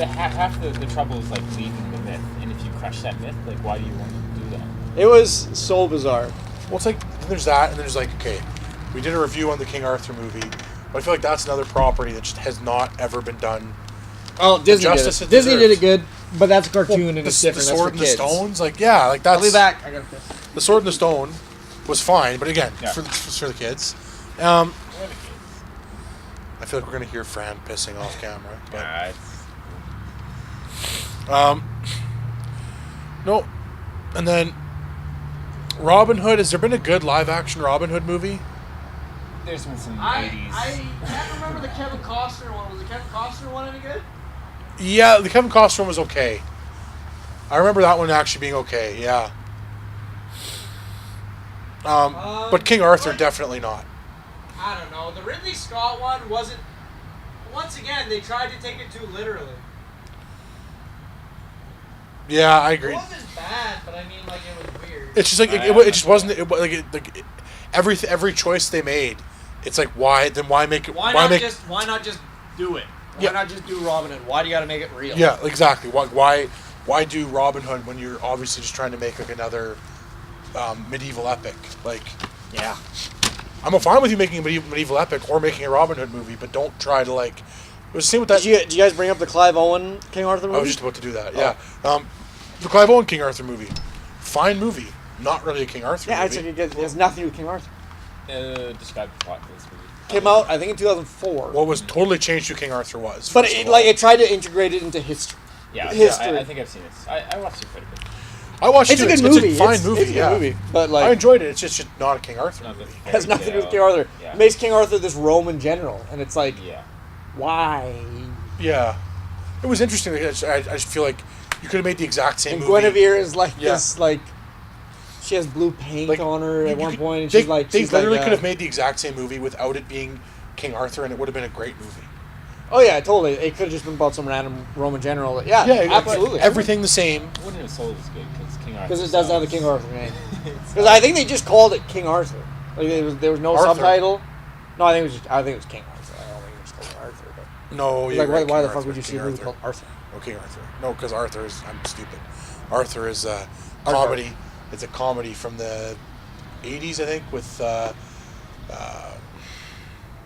half the trouble is like believing the myth. And if you crush that myth, like why do you want to do that? It was so bizarre. Well, it's like there's that, and there's like, okay, we did a review on the King Arthur movie, but I feel like that's another property that just has not ever been done. Oh, Disney justice did it it. Disney did deserves. it good, but that's a cartoon and the, it's the different. Sword and the that's for kids. Stones, like yeah, like that's. I'll be back. I gotta piss. The Sword and the Stone was fine, but again, Yeah. for the kids. What a kid. I feel like we're gonna hear Fran pissing off camera, but It's- no. And then Robin Hood. Has there been a good live action Robin Hood movie? there's been some 80s. I can't remember the Kevin Costner one. Was the Kevin Costner one any good? Yeah, the Kevin Costner one was okay. I remember that one actually being okay. Yeah. But King Arthur definitely not. I don't know. The Ridley Scott one wasn't. Once again, they tried to take it too literally. Yeah, I It agree. wasn't bad, but I mean, like, it was weird. It's just like it just wasn't every choice they made. It's like why make it Why not just do it? Why not just do Robin Hood? Why do you got to make it real? Yeah, exactly. Why do Robin Hood when you're obviously just trying to make like another medieval epic? Like, Yeah. I'm fine with you making a medieval epic or making a Robin Hood movie, but don't try to like. It was the same with that. Did you guys bring up the Clive Owen King Arthur movie? I was just about to do that. Yeah, the Clive Owen King Arthur movie, fine movie, not really a King Arthur Yeah, movie. it has nothing to do with King Arthur. Describe the plot for this movie. Came out, I think, in 2004. What was totally changed who King Arthur was. But first it of all. tried to integrate it into history. Yeah, History. I think I've seen this. I watched it quite a bit. I watched It's it. a good It's movie. a fine movie. It's a good Yeah, movie. But like, I enjoyed it. It's just not a King Arthur Not the movie. it has nothing to do with King fairy Arthur. tale. It makes King Arthur this Roman general, and it's like, Yeah. why? Yeah, it was interesting. I just feel like you could have made the exact same And movie. Guinevere is like Yeah. this, like, she has blue paint Like, on her you- at you one could- point, and they, she's like, they she's literally like, could have made the exact same movie without it being King Arthur, and it would have been a great movie. Oh yeah, totally. It could have just been about some random Roman general. Yeah, absolutely. Everything the same. It wouldn't have sold as good because King Arthur. Because it does have the King sounds- Arthur name. Because I think they just called it King Arthur. Like there was no Arthur. subtitle. No, I think it was King Arthur. I don't think it was called Arthur. But No, you're like, right, why King the fuck Arthur, would you King see a movie Arthur. called Arthur? No, King Arthur. No, because Arthur is. I'm stupid. Arthur is a Arthur. comedy. It's a comedy from the 80s, I think, with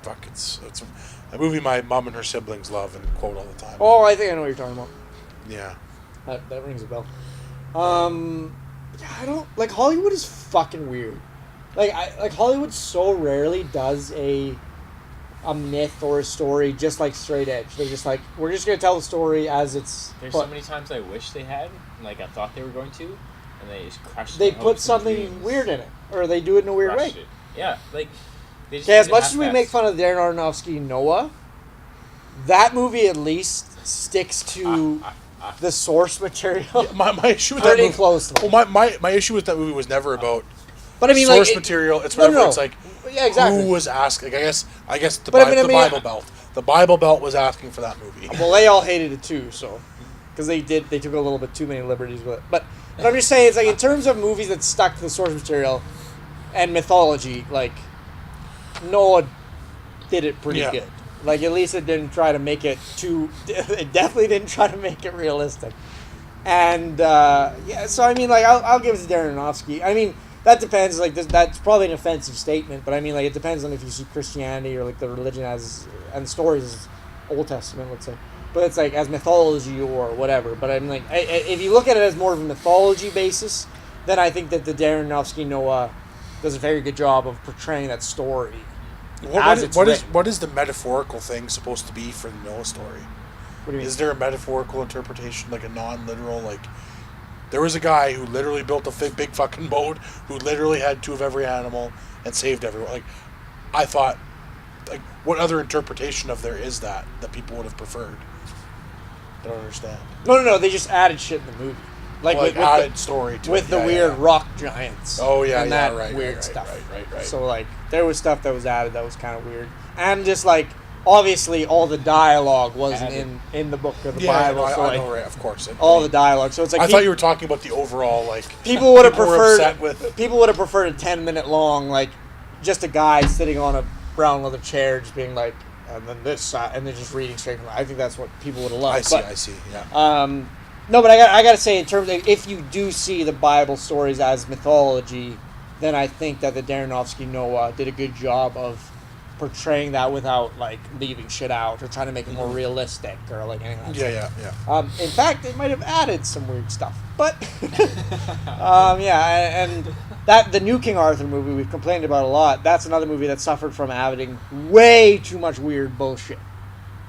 fuck. It's a movie my mom and her siblings love and quote all the time. Oh, I think I know what you're talking about. Yeah. That rings a bell. Yeah, I don't like Hollywood is fucking weird. Like Hollywood so rarely does a myth or a story just like straight edge. They're just like, we're just gonna tell the story as it's. There's put. so many times I wish they had, like I thought they were going to, and they just crushed. They my put hopes and something dreams. weird in it, or they do it in a weird way. Crushed it. Yeah, like. They just Okay, as did it much as we make half-assed. fun of Darren Aronofsky Noah, that movie at least sticks to the source material. My issue with that Pretty movie. closely. Well, my issue with that movie was never about But I mean, source like, material. It's no, whatever. no. It's like Yeah, exactly. who was asking. Like, I guess the, But I mean, the Bible Belt. The Bible Belt was asking for that movie. Well, they all hated it too, so because they took a little bit too many liberties with it. But I'm just saying, it's like in terms of movies that stuck to the source material and mythology, like Noah did it pretty Yeah. good. Like at least it didn't try to make it too. It definitely didn't try to make it realistic. And yeah, so I mean, like I'll give it to Darren Aronofsky. I mean, that depends. Like that's probably an offensive statement, but I mean, like it depends on if you see Christianity or like the religion as and the stories as Old Testament, let's say. But it's like as mythology or whatever. But I'm like, if you look at it as more of a mythology basis, then I think that the Darren Aronofsky Noah does a very good job of portraying that story. What is the metaphorical thing supposed to be for the Noah story? What do you mean? Is there a metaphorical interpretation, like a non-literal, like there was a guy who literally built a big fucking boat, who literally had two of every animal and saved everyone. Like, I thought, like, what other interpretation of there is that people would have preferred? I don't understand. No. They just added shit in the movie, like Well, with added story to with it. the Yeah, weird yeah. rock giants. Oh, yeah, and yeah, that right, weird right, stuff. right. So like there was stuff that was added that was kind of weird, and just like obviously all the dialogue wasn't in the book of the Yeah, Bible. I so like know, right? Of course. all the dialogue. So it's like I thought you were talking about the overall, like people would have people were preferred upset with. people would have preferred a 10-minute long, like just a guy sitting on a brown leather chair just being like, and then this side, and then just reading straight from. I think that's what people would have loved. I see. Yeah. No, but I got to say, in terms of if you do see the Bible stories as mythology, then I think that the Darren Aronofsky Noah did a good job of portraying that without like leaving shit out or trying to make it more realistic or like anything like that. Yeah. In fact, they might have added some weird stuff, but yeah, and that the new King Arthur movie we've complained about a lot. That's another movie that suffered from adding way too much weird bullshit,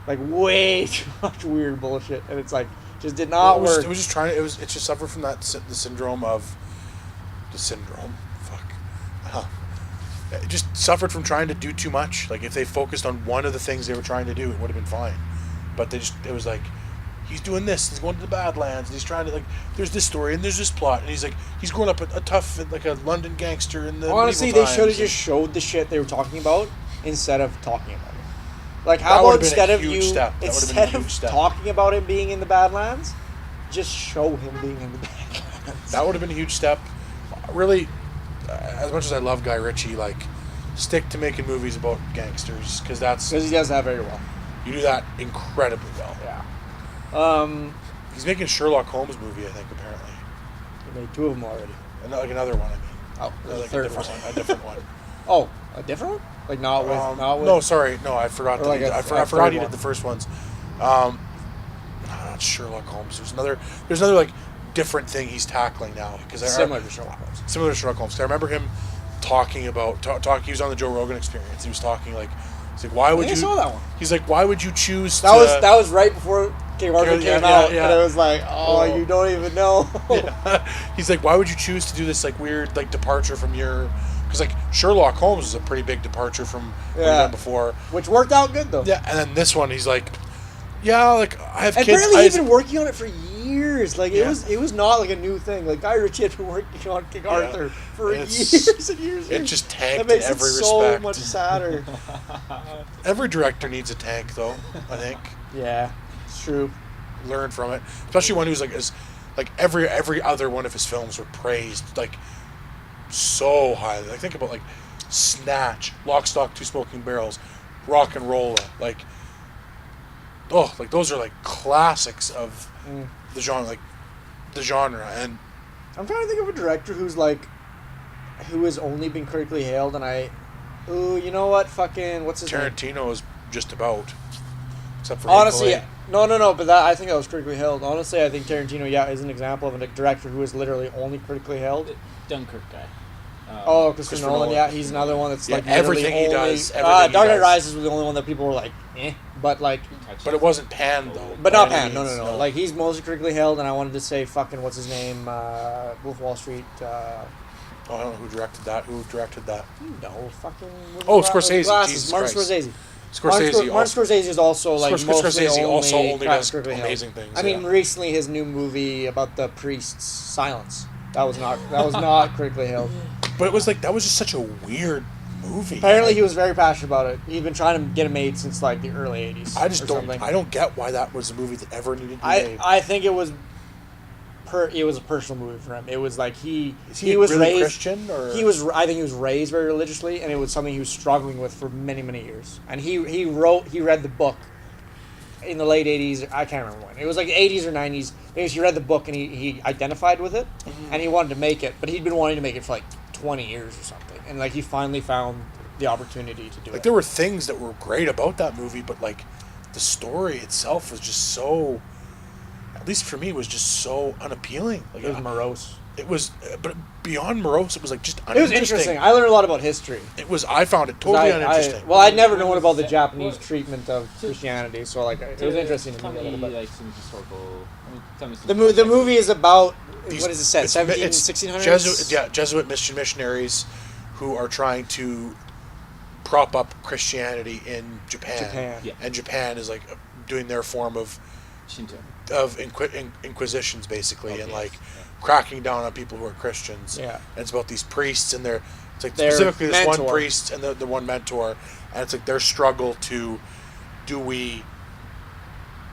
like way too much weird bullshit, and it's like just did not work. It was just trying. It just suffered from the syndrome of the syndrome. Fuck. It just suffered from trying to do too much. Like if they focused on one of the things they were trying to do, it would have been fine. But it was like, he's doing this, he's going to the Badlands, and he's trying to, like, there's this story and there's this plot, and he's like, he's growing up a tough, like a London gangster in the Honestly, medieval they should have times. just showed the shit they were talking about instead of talking about it. Like, That how would've about been a instead of huge you, step. That would've been a instead huge of step. talking about him being in the Badlands, just show him being in the Badlands. That would have been a huge step. Really, as much as I love Guy Ritchie, like, stick to making movies about gangsters, because Because he does that very well. you do that incredibly well. Yeah. He's making a Sherlock Holmes movie, I think, apparently. He made 2 of them already. And like another one, I mean. Oh, there's Like a third a different one. Oh, a different one? Like not with. No, sorry, no, I forgot. Or like I a forgot he third did the one. first ones. Not Sherlock Holmes. There's another like different thing he's tackling now because Similar to Sherlock Holmes. Similar to Sherlock Holmes. 'Cause I remember him talking about talking. He was on the Joe Rogan Experience. He was talking like, he's like, why would you? I saw that one. He's like, why would you choose? That was right before King Arthur came out, yeah. and it was like, oh, you don't even know. Yeah. He's like, why would you choose to do this like weird like departure from your? Because like Sherlock Holmes is a pretty big departure from what he's done before. Which worked out good though. Yeah, and then this one, he's like, yeah, like I have And kids. apparently he's been working on it for years. Like Yeah. it was not like a new thing. Like Guy Ritchie had been working on King Arthur for It's- years and years. It just tanked that makes in every it so respect. much sadder. Every director needs a tank, though. I think Yeah, it's true. learn from it, especially one who's like every other one of his films were praised like so highly. Like think about like Snatch, Lock, Stock, Two Smoking Barrels, Rock and Rolla. Like those are like classics of the genre. And I'm trying to think of a director who has only been critically hailed, and you know what? Fucking what's his name? Tarantino is just about, except for Honestly, Hateful no, but I think that was critically hailed. Honestly, I think Tarantino, is an example of a director who is literally only critically hailed. Dunkirk guy. Christopher Nolan, he's another one that's like everything literally he only, does. Everything he Dark Knight does. Rises was the only one that people were like, but like, But it wasn't panned though. but by not any Pan. No. means, Like he's mostly critically hailed, and I wanted to say fucking what's his name, Wolf of Wall Street. I don't know who directed that. No, fucking. Oh, Scorsese, Glasses, Jesus Martin Christ. Scorsese. Scorsese. Martin Scorsese is also like mostly Scorsese also only does critically hailed. amazing things. I mean, recently his new movie about the priests, Silence. That was not critically hailed. But it was like that was just such a weird movie. Apparently, he was very passionate about it. He'd been trying to get it made since like the early '80s. I just or don't. something. I don't get why that was a movie that ever needed to be made. I think it was. It was a personal movie for him. It was like he was really raised Christian, or I think he was raised very religiously, and it was something he was struggling with for many years. And he read the book in the late '80s. I can't remember when. It was like the '80s or '90s. Maybe he read the book and he identified with it, and he wanted to make it. But he'd been wanting to make it for like 20 years or something, and like he finally found the opportunity to do like it. there were things that were great about that movie, but like the story itself was just so. At least for me, was just so unappealing. Like It was morose. It was, but beyond morose, it was like just It was interesting. I learned a lot about history. It was. I found it totally uninteresting. I'd never known about the Japanese treatment of Christianity, so like it was interesting to Tell me a me little bit. like some historical. Tell me some The context. movie is about These- what is it set? it's- 17, it's 1600s? Jesuit missionaries who are trying to prop up Christianity in Japan. Yeah. And Japan is like doing their form of Shinto. inquisitions basically, and Okay. like cracking down on people who are Christians. Yeah. And it's about these priests and it's like Their specifically this one mentor. priest and the one mentor, and it's like their struggle to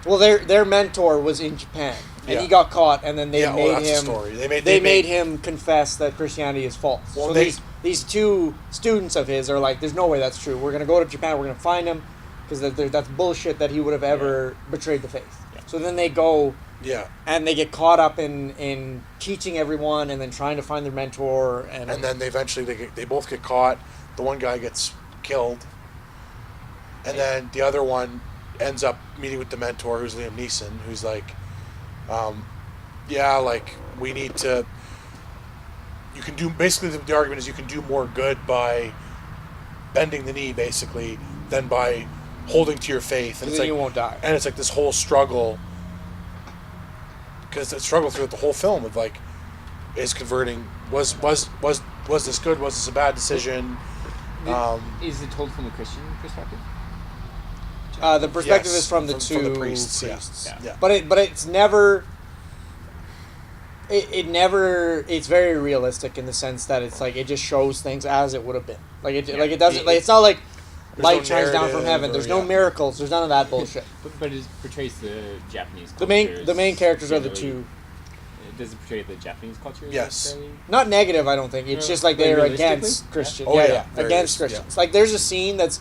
Well, their mentor was in Japan, and Yeah. he got caught, and then they Yeah, well, made that's the him. story. They made him confess that Christianity is false. Well, so these two students of his are like, "There's no way that's true. We're gonna go to Japan. We're gonna find him, because that's bullshit that he would have ever betrayed the faith." Yeah. So then they go. Yeah. And they get caught up in teaching everyone, and then trying to find their mentor, and And then they both get caught. The one guy gets killed, and then the other one ends up meeting with the mentor, who's Liam Neeson, who's like, like we need to. You can do basically the argument is you can do more good by bending the knee, basically, than by holding to your faith. And then you won't die. And it's like this whole struggle. Because the struggle throughout the whole film of like, is converting was this good? Was this a bad decision? Is it told from the Christian perspective? The perspective Yes, is from the two priests. priests. Yeah. But it's never. It never. It's very realistic in the sense that it's like it just shows things as it would have been. Like it doesn't. Like it's not like light shines down from heaven. There's no yeah. miracles. There's none of that bullshit. But it portrays the Japanese The culture. main characters are the generally- two. Does it portray the Japanese culture? as Yes. fairly- Not negative, I don't think. It's No, just like like they're realistically? against Christian. Oh, Yeah, yeah, yeah. very Against realistic, Christians. Like there's a scene that's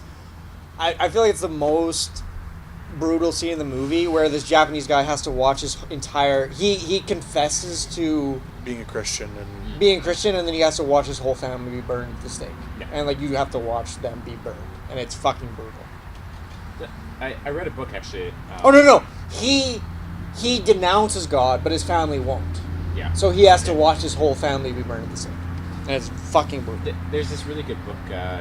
I feel like it's the most brutal scene in the movie where this Japanese guy has to watch his entire he confesses to Being a Christian and being Christian and then he has to watch his whole family be burned at the stake. Yeah. And like you have to watch them be burned. And it's fucking brutal. I read a book actually. Oh no. He denounces God, but his family won't. Yeah. So he has to watch his whole family be burned at the stake. And it's fucking brutal. There's this really good book,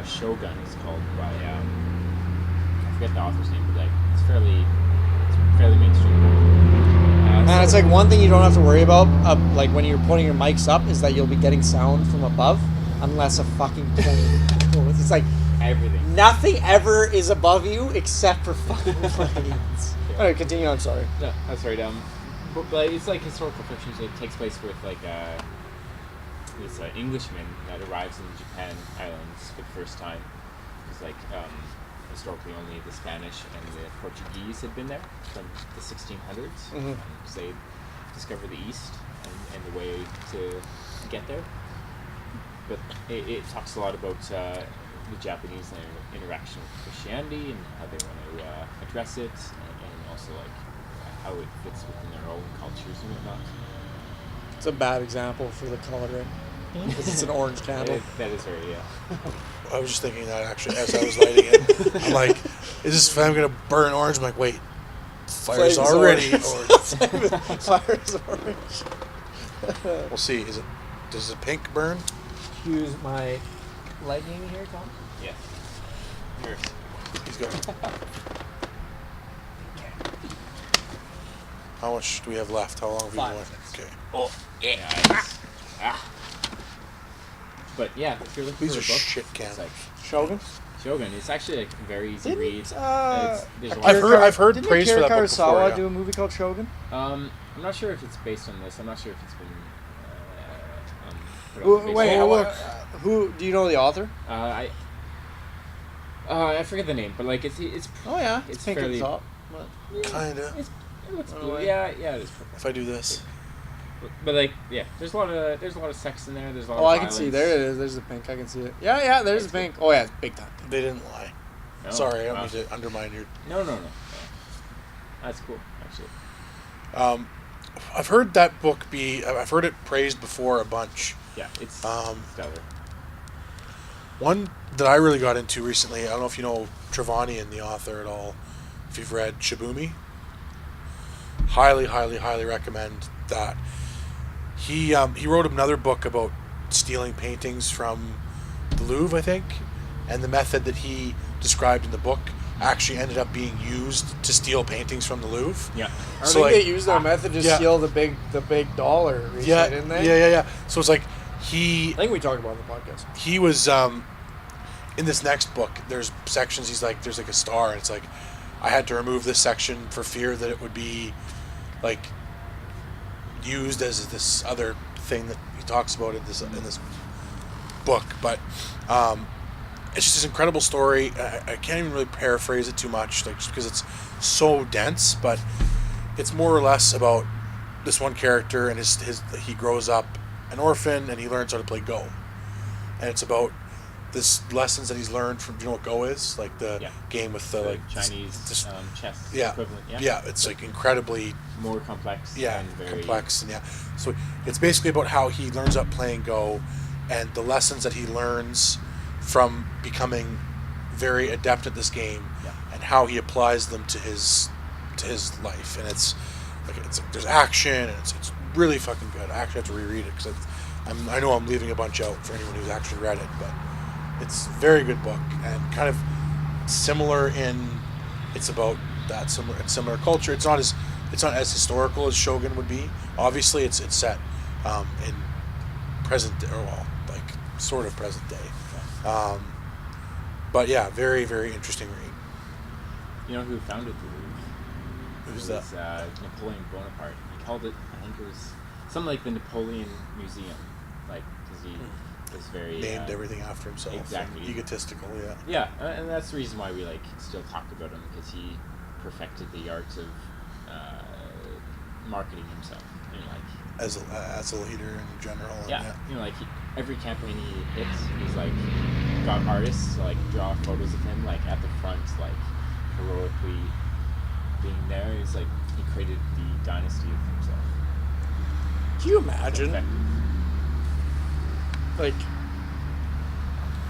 Shogun, it's called, by I forget the author's name, but like it's fairly mainstream book. And it's like one thing you don't have to worry about, like when you're putting your mics up, is that you'll be getting sound from above, unless a fucking plane. It's like everything. nothing ever is above you except for fucking planes. Yeah. Alright, continue. I'm sorry. No, that's right. But it's like historical fiction. So it takes place with like this Englishman that arrives in the Japan islands for the first time. It's like historically only the Spanish and the Portuguese had been there from the 1600s. Because they discovered the East and the way to get there. But it talks a lot about the Japanese and their interaction with Christianity and how they want to address it, and also like how it fits within their own cultures and whatnot. It's a bad example for the coloring. Because it's an orange candle. That is very, yeah. I was just thinking that actually as I was lighting it. I'm like, is this flame gonna burn orange? I'm like, wait, fire's Flame's already orange. orange. Fire's orange. We'll see. Does the pink burn? Use my lightning here, Tom. Yes. Here. He's going. How much do we have left? How long have we 5 been minutes. Okay. Oh, yeah. But yeah, if you're looking These for are a book, shit it's cans. like Shogun? Shogun. It's actually like a very easy Didn't, read. There's a lot I've heard didn't praise for Akira that book Kurosawa before, yeah. do a movie called Shogun? I'm not sure if it's based on this. I'm not sure if it's been put on the Wait, basis. who do you know the author? I forget the name, but like it's Oh yeah, it's pink at fairly the top. Kinda. it looks Oh, blue. wait. Yeah, it is purple. If I do this. But like, yeah, there's a lot of sex in there. There's a lot Oh, of I can see. There it is. There's the pink. I can see it. Yeah, there's the pink. Oh yeah, it's big time. They didn't lie. No, Sorry, I don't wow. mean to undermine your. No. That's cool, actually. I've heard that book I've heard it praised before a bunch. Yeah, it's stellar. One that I really got into recently, I don't know if you know Trevanian, the author, at all. If you've read Shibumi, highly recommend that. He wrote another book about stealing paintings from the Louvre, I think, and the method that he described in the book actually ended up being used to steal paintings from the Louvre. Yeah. I So, think like, they used their method to yeah. steal the big dollar recently, Yeah, didn't they? yeah. So it's like he I think we talked about it on the podcast. he was in this next book. There's sections. He's like, there's like a star, and it's like, I had to remove this section for fear that it would be like used as this other thing that he talks about in this book. But it's just this incredible story. I can't even really paraphrase it too much, like just because it's so dense. But it's more or less about this one character and his he grows up an orphan and he learns how to play Go, and it's about this lessons that he's learned from, do you know what Go is? Like the game with the like Chinese chess equivalent. Yeah, it's like incredibly more complex. Yeah, and very complex and So it's basically about how he learns up playing Go, and the lessons that he learns from becoming very adept at this game, and how he applies them to his life. And it's there's action, and it's really fucking good. I actually have to reread it because I know I'm leaving a bunch out for anyone who's actually read it, but it's a very good book and kind of similar in it's about that similar culture. It's not as historical as Shogun would be. Obviously, it's set in present like sort of present day. But yeah, very very interesting read. You know who founded the Louvre? Who's It was Napoleon Bonaparte. He called it, I think it was something like the Napoleon Museum, like because was very named everything after himself. exactly. Egotistical, yeah. Yeah, and that's the reason why we like still talk about him, because he perfected the art of marketing himself. You know, like As a leader in general. yeah, you know, like every campaign he hits, he's like got artists to, like draw photos of him like at the front, like heroically being there. He's like he created the dynasty of himself. Can you imagine? Like,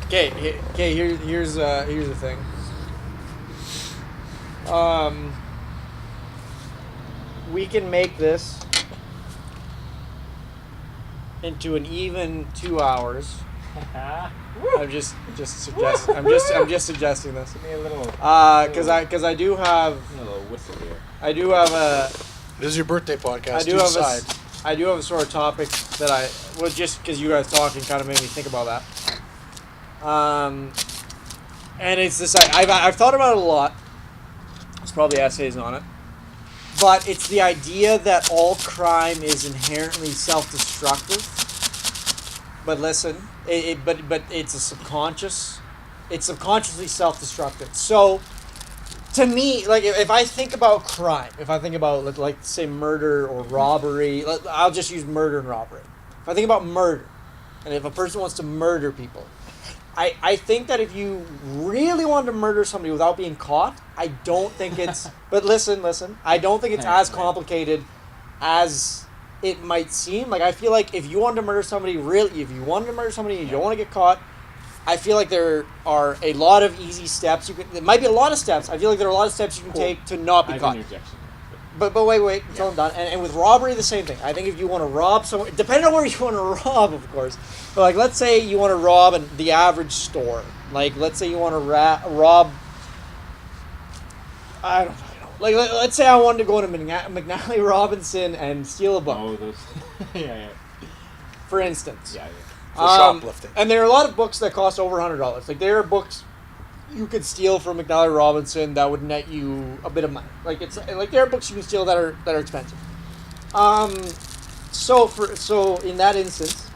okay, here's the thing. We can make this into an even 2 hours. I'm just suggesting. I'm just suggesting this. Give me a little. Because I do have A little whistle here. I do have a This is your birthday podcast. I do to have decide. I do have a sort of topic that I well just because you guys talking kind of made me think about that. And it's this I've thought about it a lot. There's probably essays on it, but it's the idea that all crime is inherently self-destructive. But listen, but it's a subconscious. It's subconsciously self-destructive. So, to me, like if I think about crime, if I think about like say murder or robbery, I'll just use murder and robbery. If I think about murder, and if a person wants to murder people, I think that if you really wanted to murder somebody without being caught, I don't think it's. But listen, I don't think it's as complicated as it might seem. Like I feel like if you wanted to murder somebody, if you wanted to murder somebody and you don't want to get caught, I feel like there are a lot of easy steps. There might be a lot of steps. I feel like there are a lot of steps you can take to not be I have caught. an interjection. But wait until I'm done. And with robbery, the same thing. I think if you want to rob someone, depending on where you want to rob, of course. But like, let's say you want to rob the average store. Like, let's say you want to rob. I don't know. Like, let's say I wanted to go into McNally Robinson and steal a book. Oh, those. yeah. For instance. Yeah. For shoplifting. And there are a lot of books that cost over $100. Like, there are books you could steal from McNally Robinson that would net you a bit of money. Like there are books you can steal that are expensive. So in that instance,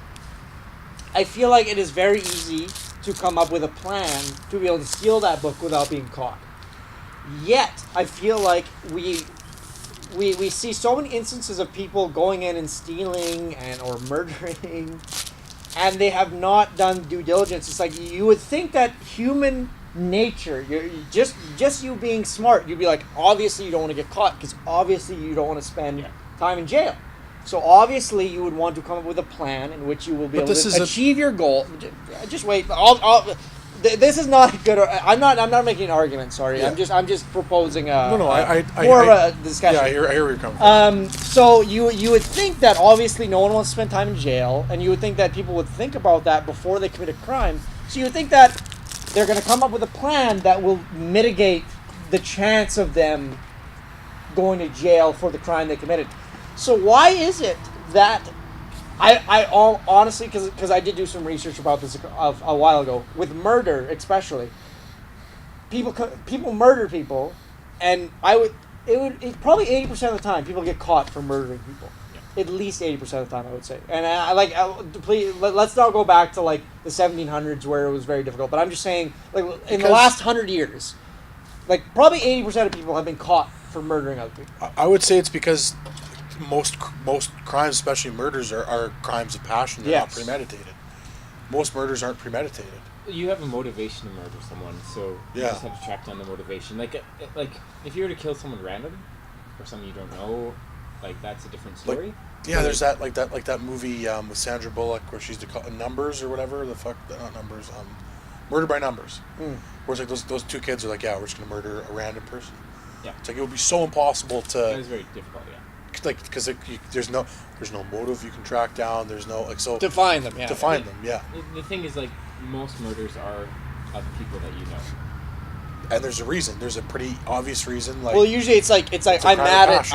I feel like it is very easy to come up with a plan to be able to steal that book without being caught. Yet I feel like we see so many instances of people going in and stealing or murdering, and they have not done due diligence. It's like you would think that human nature, you're just you being smart, you'd be like, obviously you don't want to get caught because obviously you don't want to spend time in jail. So obviously you would want to come up with a plan in which you will be able to achieve your goal. Just wait. This is not a good. I'm not making an argument. Sorry. Yeah. I'm just proposing more of a discussion. Yeah, I hear where you're coming from. So you would think that obviously no one wants to spend time in jail, and you would think that people would think about that before they commit a crime. So you would think that they're going to come up with a plan that will mitigate the chance of them going to jail for the crime they committed. So why is it that I honestly, because I did do some research about this a while ago, with murder especially, people murder people, and it's probably 80% of the time people get caught for murdering people. At least 80% of the time, I would say. And please, let's not go back to like the 1700s where it was very difficult. But I'm just saying, like in the last 100 years, like probably 80% of people have been caught for murdering other people. I would say it's because most crimes, especially murders, are crimes of passion. They're not premeditated. Most murders aren't premeditated. You have a motivation to murder someone, so you just have to track down the motivation. Like if you were to kill someone random or someone you don't know. Like that's a different story. There's that movie with Sandra Bullock where she's Numbers or whatever the fuck, not Numbers, Murder by Numbers. Where it's like those two kids are like, we're just gonna murder a random person. Yeah, it's like it would be so impossible to. It is very difficult. Yeah, like because there's no motive you can track down. There's no to find them. Yeah, to find them. Yeah. The thing is, like most murders are of people that you know. And there's a reason. There's a pretty obvious reason. Like, well, usually it's like I'm mad at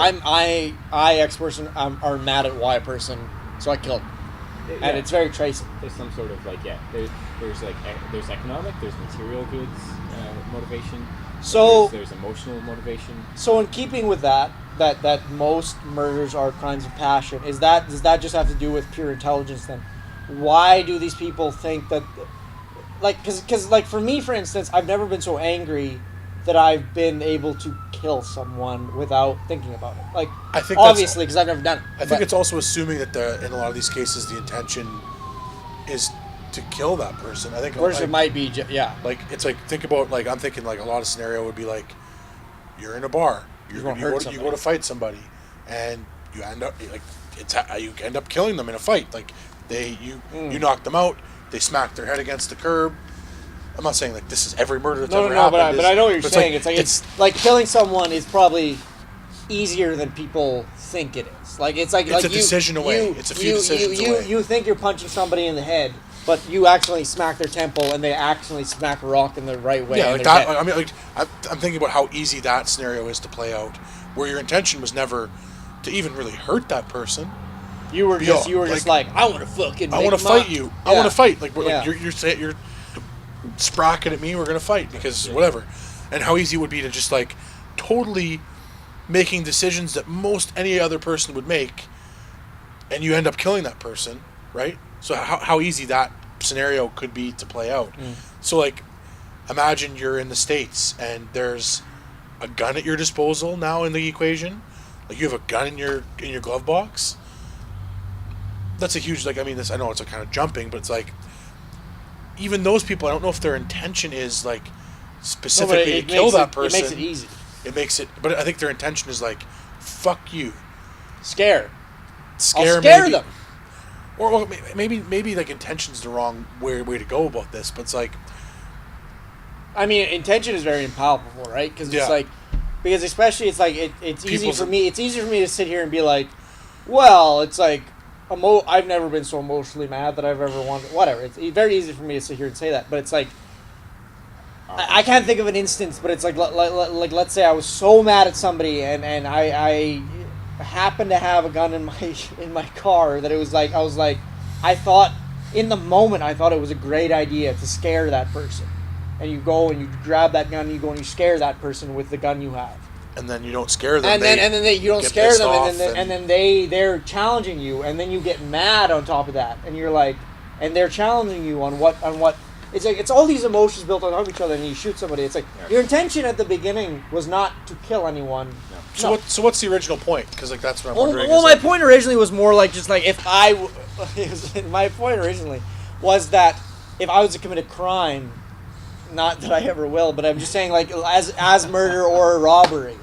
X person are mad at Y person, so I killed him. And it's very traceable. There's some sort of like there's economic, there's material goods motivation. So there's emotional motivation. So in keeping with that most murders are crimes of passion. Does that just have to do with pure intelligence then? why do these people think that, like, because like for me, for instance, I've never been so angry that I've been able to kill someone without thinking about it. Like, I think obviously, because I've never done it. I think it's also assuming that in a lot of these cases the intention is to kill that person. I think, whereas it might be, like it's like think about like I'm thinking like a lot of scenario would be like you're in a bar, you go to fight somebody, and you end up like you end up killing them in a fight. Like you knock them out, they smack their head against the curb. I'm not saying like this is every murder that's ever happened. But I know what you're saying. It's like killing someone is probably easier than people think it is. Like it's like a decision away. It's a few decisions away. You think you're punching somebody in the head, but you accidentally smack their temple, and they accidentally smack a rock in the right way. Yeah, like that. Dead. I mean, like I'm thinking about how easy that scenario is to play out, where your intention was never to even really hurt that person. You were just like I want to fucking. I want to fight you. Yeah. I want to fight. Like you're spracking at me. We're gonna fight because whatever. And how easy it would be to just like totally making decisions that most any other person would make, and you end up killing that person, right? So how easy that scenario could be to play out. So like, imagine you're in the States and there's a gun at your disposal now in the equation. Like you have a gun in your glove box. That's a huge like. I mean, I know it's a kind of jumping, but it's like even those people. I don't know if their intention is like specifically to kill that person. It makes it easy. It makes it, but I think their intention is like, fuck you. Scare maybe. them. Or well, maybe like intention's the wrong way to go about this, but it's like. I mean, intention is very impalpable, right? Because it's like, because especially it's like it's easy for me. It's easy for me to sit here and be like, well, it's like, I've never been so emotionally mad that I've ever wanted. Whatever. It's very easy for me to sit here and say that, but it's like. I can't think of an instance, but it's like let's say I was so mad at somebody and I happened to have a gun in my car that it was like I thought in the moment I thought it was a great idea to scare that person, and you go and you grab that gun and you go and you scare that person with the gun you have, and then you don't scare them, and then you don't scare them, and then they're challenging you, and then you get mad on top of that, and you're like, and they're challenging you on what. It's like it's all these emotions built on top of each other, and you shoot somebody. It's like your intention at the beginning was not to kill anyone. No. So what's the original point? Because like that's what I'm wondering. Well, my point originally was more like just like my point originally was that if I was to commit a crime, not that I ever will, but I'm just saying like as murder or robbery,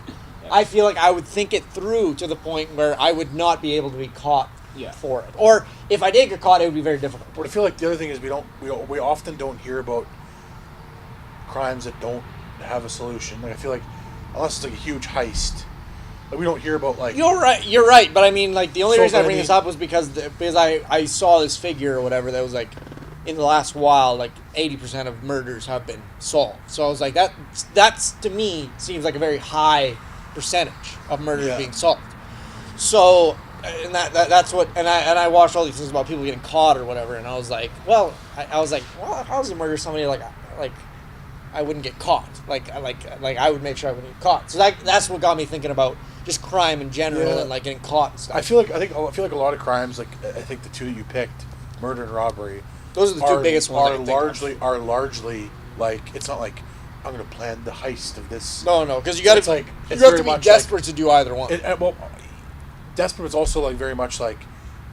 I feel like I would think it through to the point where I would not be able to be caught. For it, or if I did get caught, it would be very difficult. But I feel like the other thing is we often don't hear about crimes that don't have a solution. Like I feel like unless it's like a huge heist, like we don't hear about like. You're right. But I mean, like the only reason I bring this up was because I saw this figure or whatever that was like in the last while, like 80% of murders have been solved. So I was like that's to me seems like a very high percentage of murders being solved. So. And that's what, and I watched all these things about people getting caught or whatever, and I was like, well, if I was to murder somebody, like I wouldn't get caught, like I would make sure I wouldn't get caught. So that's what got me thinking about just crime in general and like getting caught and stuff. I feel like a lot of crimes, like I think the two that you picked, murder and robbery, those are the two biggest ones. Are largely like it's not like I'm going to plan the heist of this. No, because you got to like you have to be desperate to do either one. Desperate is also like very much like,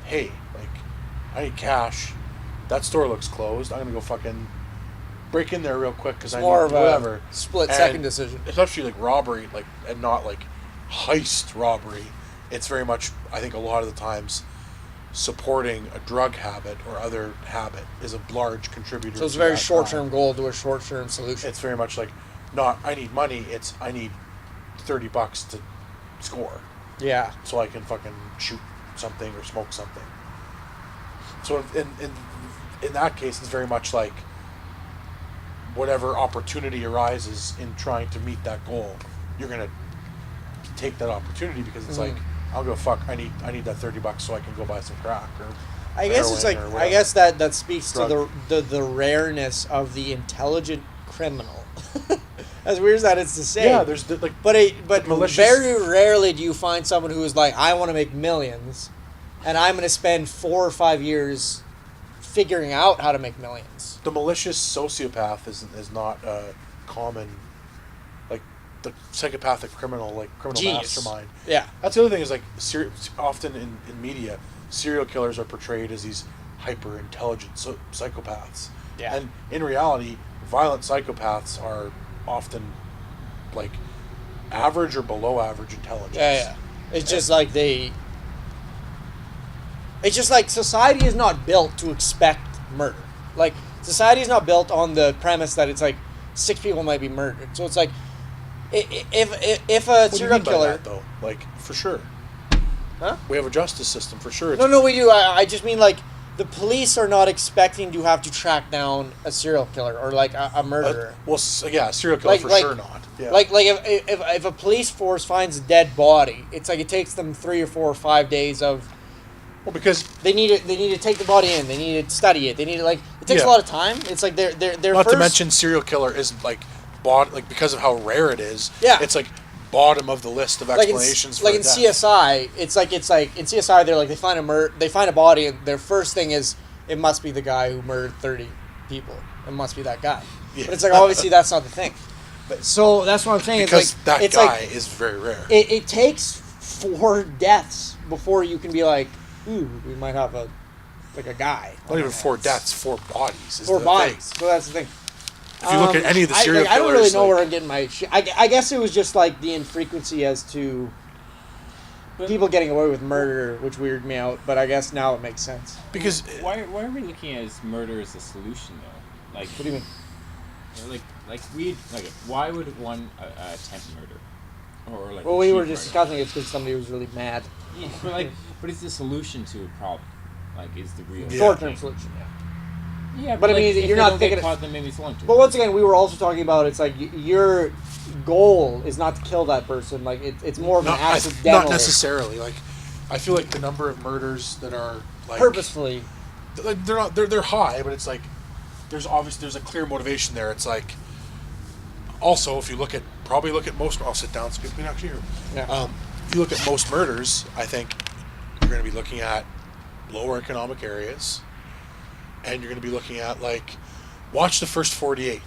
hey, like I need cash. That store looks closed. I'm gonna go fucking break in there real quick because I need whatever. Second decision. Especially like robbery, like and not like heist robbery. It's very much I think a lot of the times supporting a drug habit or other habit is a large contributor. So it's a very short-term goal to a short-term solution. It's very much like not I need money. It's I need $30 to score. Yeah. So I can fucking shoot something or smoke something. So in that case, it's very much like whatever opportunity arises in trying to meet that goal, you're gonna take that opportunity because it's like I'll go fuck. I need that $30 so I can go buy some crack or. I guess it's like I guess that speaks to the rareness of the intelligent criminal. As weird as that is to say. Yeah, there's like, but malicious. Very rarely do you find someone who is like, I want to make millions, and I'm going to spend 4 or 5 years figuring out how to make millions. The malicious sociopath is not common, like the psychopathic criminal, like criminal mastermind. Yeah. That's the other thing is like often in media, serial killers are portrayed as these hyper intelligent psychopaths. Yeah. And in reality, violent psychopaths are often like average or below average intelligence. Yeah. It's just like it's just like society is not built to expect murder. Like society is not built on the premise that it's like 6 people might be murdered. So it's like if a What do you serial mean by killer, that, though? Like for sure. huh? We have a justice system for sure. No, we do. I just mean like the police are not expecting to have to track down a serial killer or like a murderer. Yeah, serial killer for sure not. Yeah. Like if a police force finds a dead body, it's like it takes them 3 or 4 or 5 days of. Well, because They need to take the body in. They need to study it. They need to it takes a Yeah. lot of time. It's like they're not first, to mention serial killer isn't like because of how rare it is. Yeah. It's like bottom of the list of like in, explanations for like a in death. CSI. It's like in CSI they're like they find a body and their first thing is it must be the guy who murdered 30 people. It must be that guy. Yeah. But it's like obviously that's not the thing. But so that's what I'm saying. Because it's like, that it's guy like, is very rare. it takes 4 deaths before you can be like, ooh, we might have a guy. Not even 4 deaths, 4 bodies. Is 4 the bodies. thing. So that's the thing. If you look at any of the serial killers, I don't really know like, where I'm getting my shit. I guess it was just like the infrequency as to people getting away with murder, which weirded me out. But I guess now it makes sense. because Why are we looking at murder as a solution though? Like, What do you mean? why would one attempt murder? Or like Well, we were achieve just murder? discussing it because somebody was really mad. Yeah, but it's the solution to a problem. Like, is the real Short-term solution, yeah. Yeah, But I mean, if you're they not don't thinking get it- caught, then maybe it's long term. But once again, we were also talking about it's like your goal is not to kill that person. Like it's more of an accidental, not necessarily. Like, I feel like the number of murders that are like purposefully. like they're high, but it's like there's a clear motivation there. It's like also if you look at most. I'll sit down so people can actually hear. Yeah. If you look at most murders, I think you're going to be looking at lower economic areas, and you're going to be looking at like watch the first 48.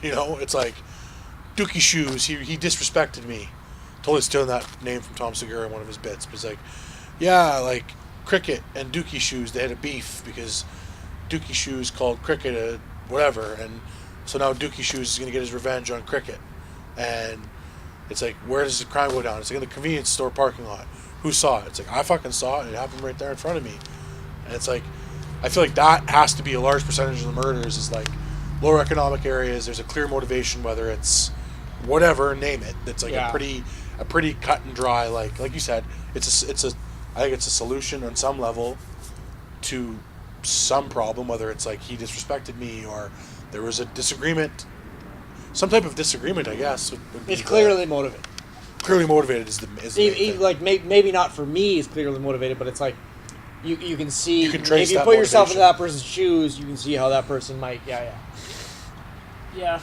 You know, it's like Dookie Shoes. He disrespected me. Totally stealing that name from Tom Segura in one of his bits. But it's like, yeah, like Cricket and Dookie Shoes, they had a beef because Dookie Shoes called Cricket a whatever, and so now Dookie Shoes is going to get his revenge on Cricket. And it's like, where does the crime go down? It's like in the convenience store parking lot. Who saw it? It's like, I fucking saw it. It happened right there in front of me. And it's like, I feel like that has to be a large percentage of the murders is like lower economic areas. There's a clear motivation, whether it's whatever, name it. It's like Yeah. a pretty cut and dry. Like you said, I think it's a solution on some level to some problem, whether it's like he disrespected me or there was a disagreement, some type of disagreement. I guess would be It's clearly motivated. clearly motivated is the main thing. Like maybe not for me is clearly motivated, but it's like you can see You can trace if you that put yourself into motivation. that person's shoes, you can see how that person might. Yeah. Yeah,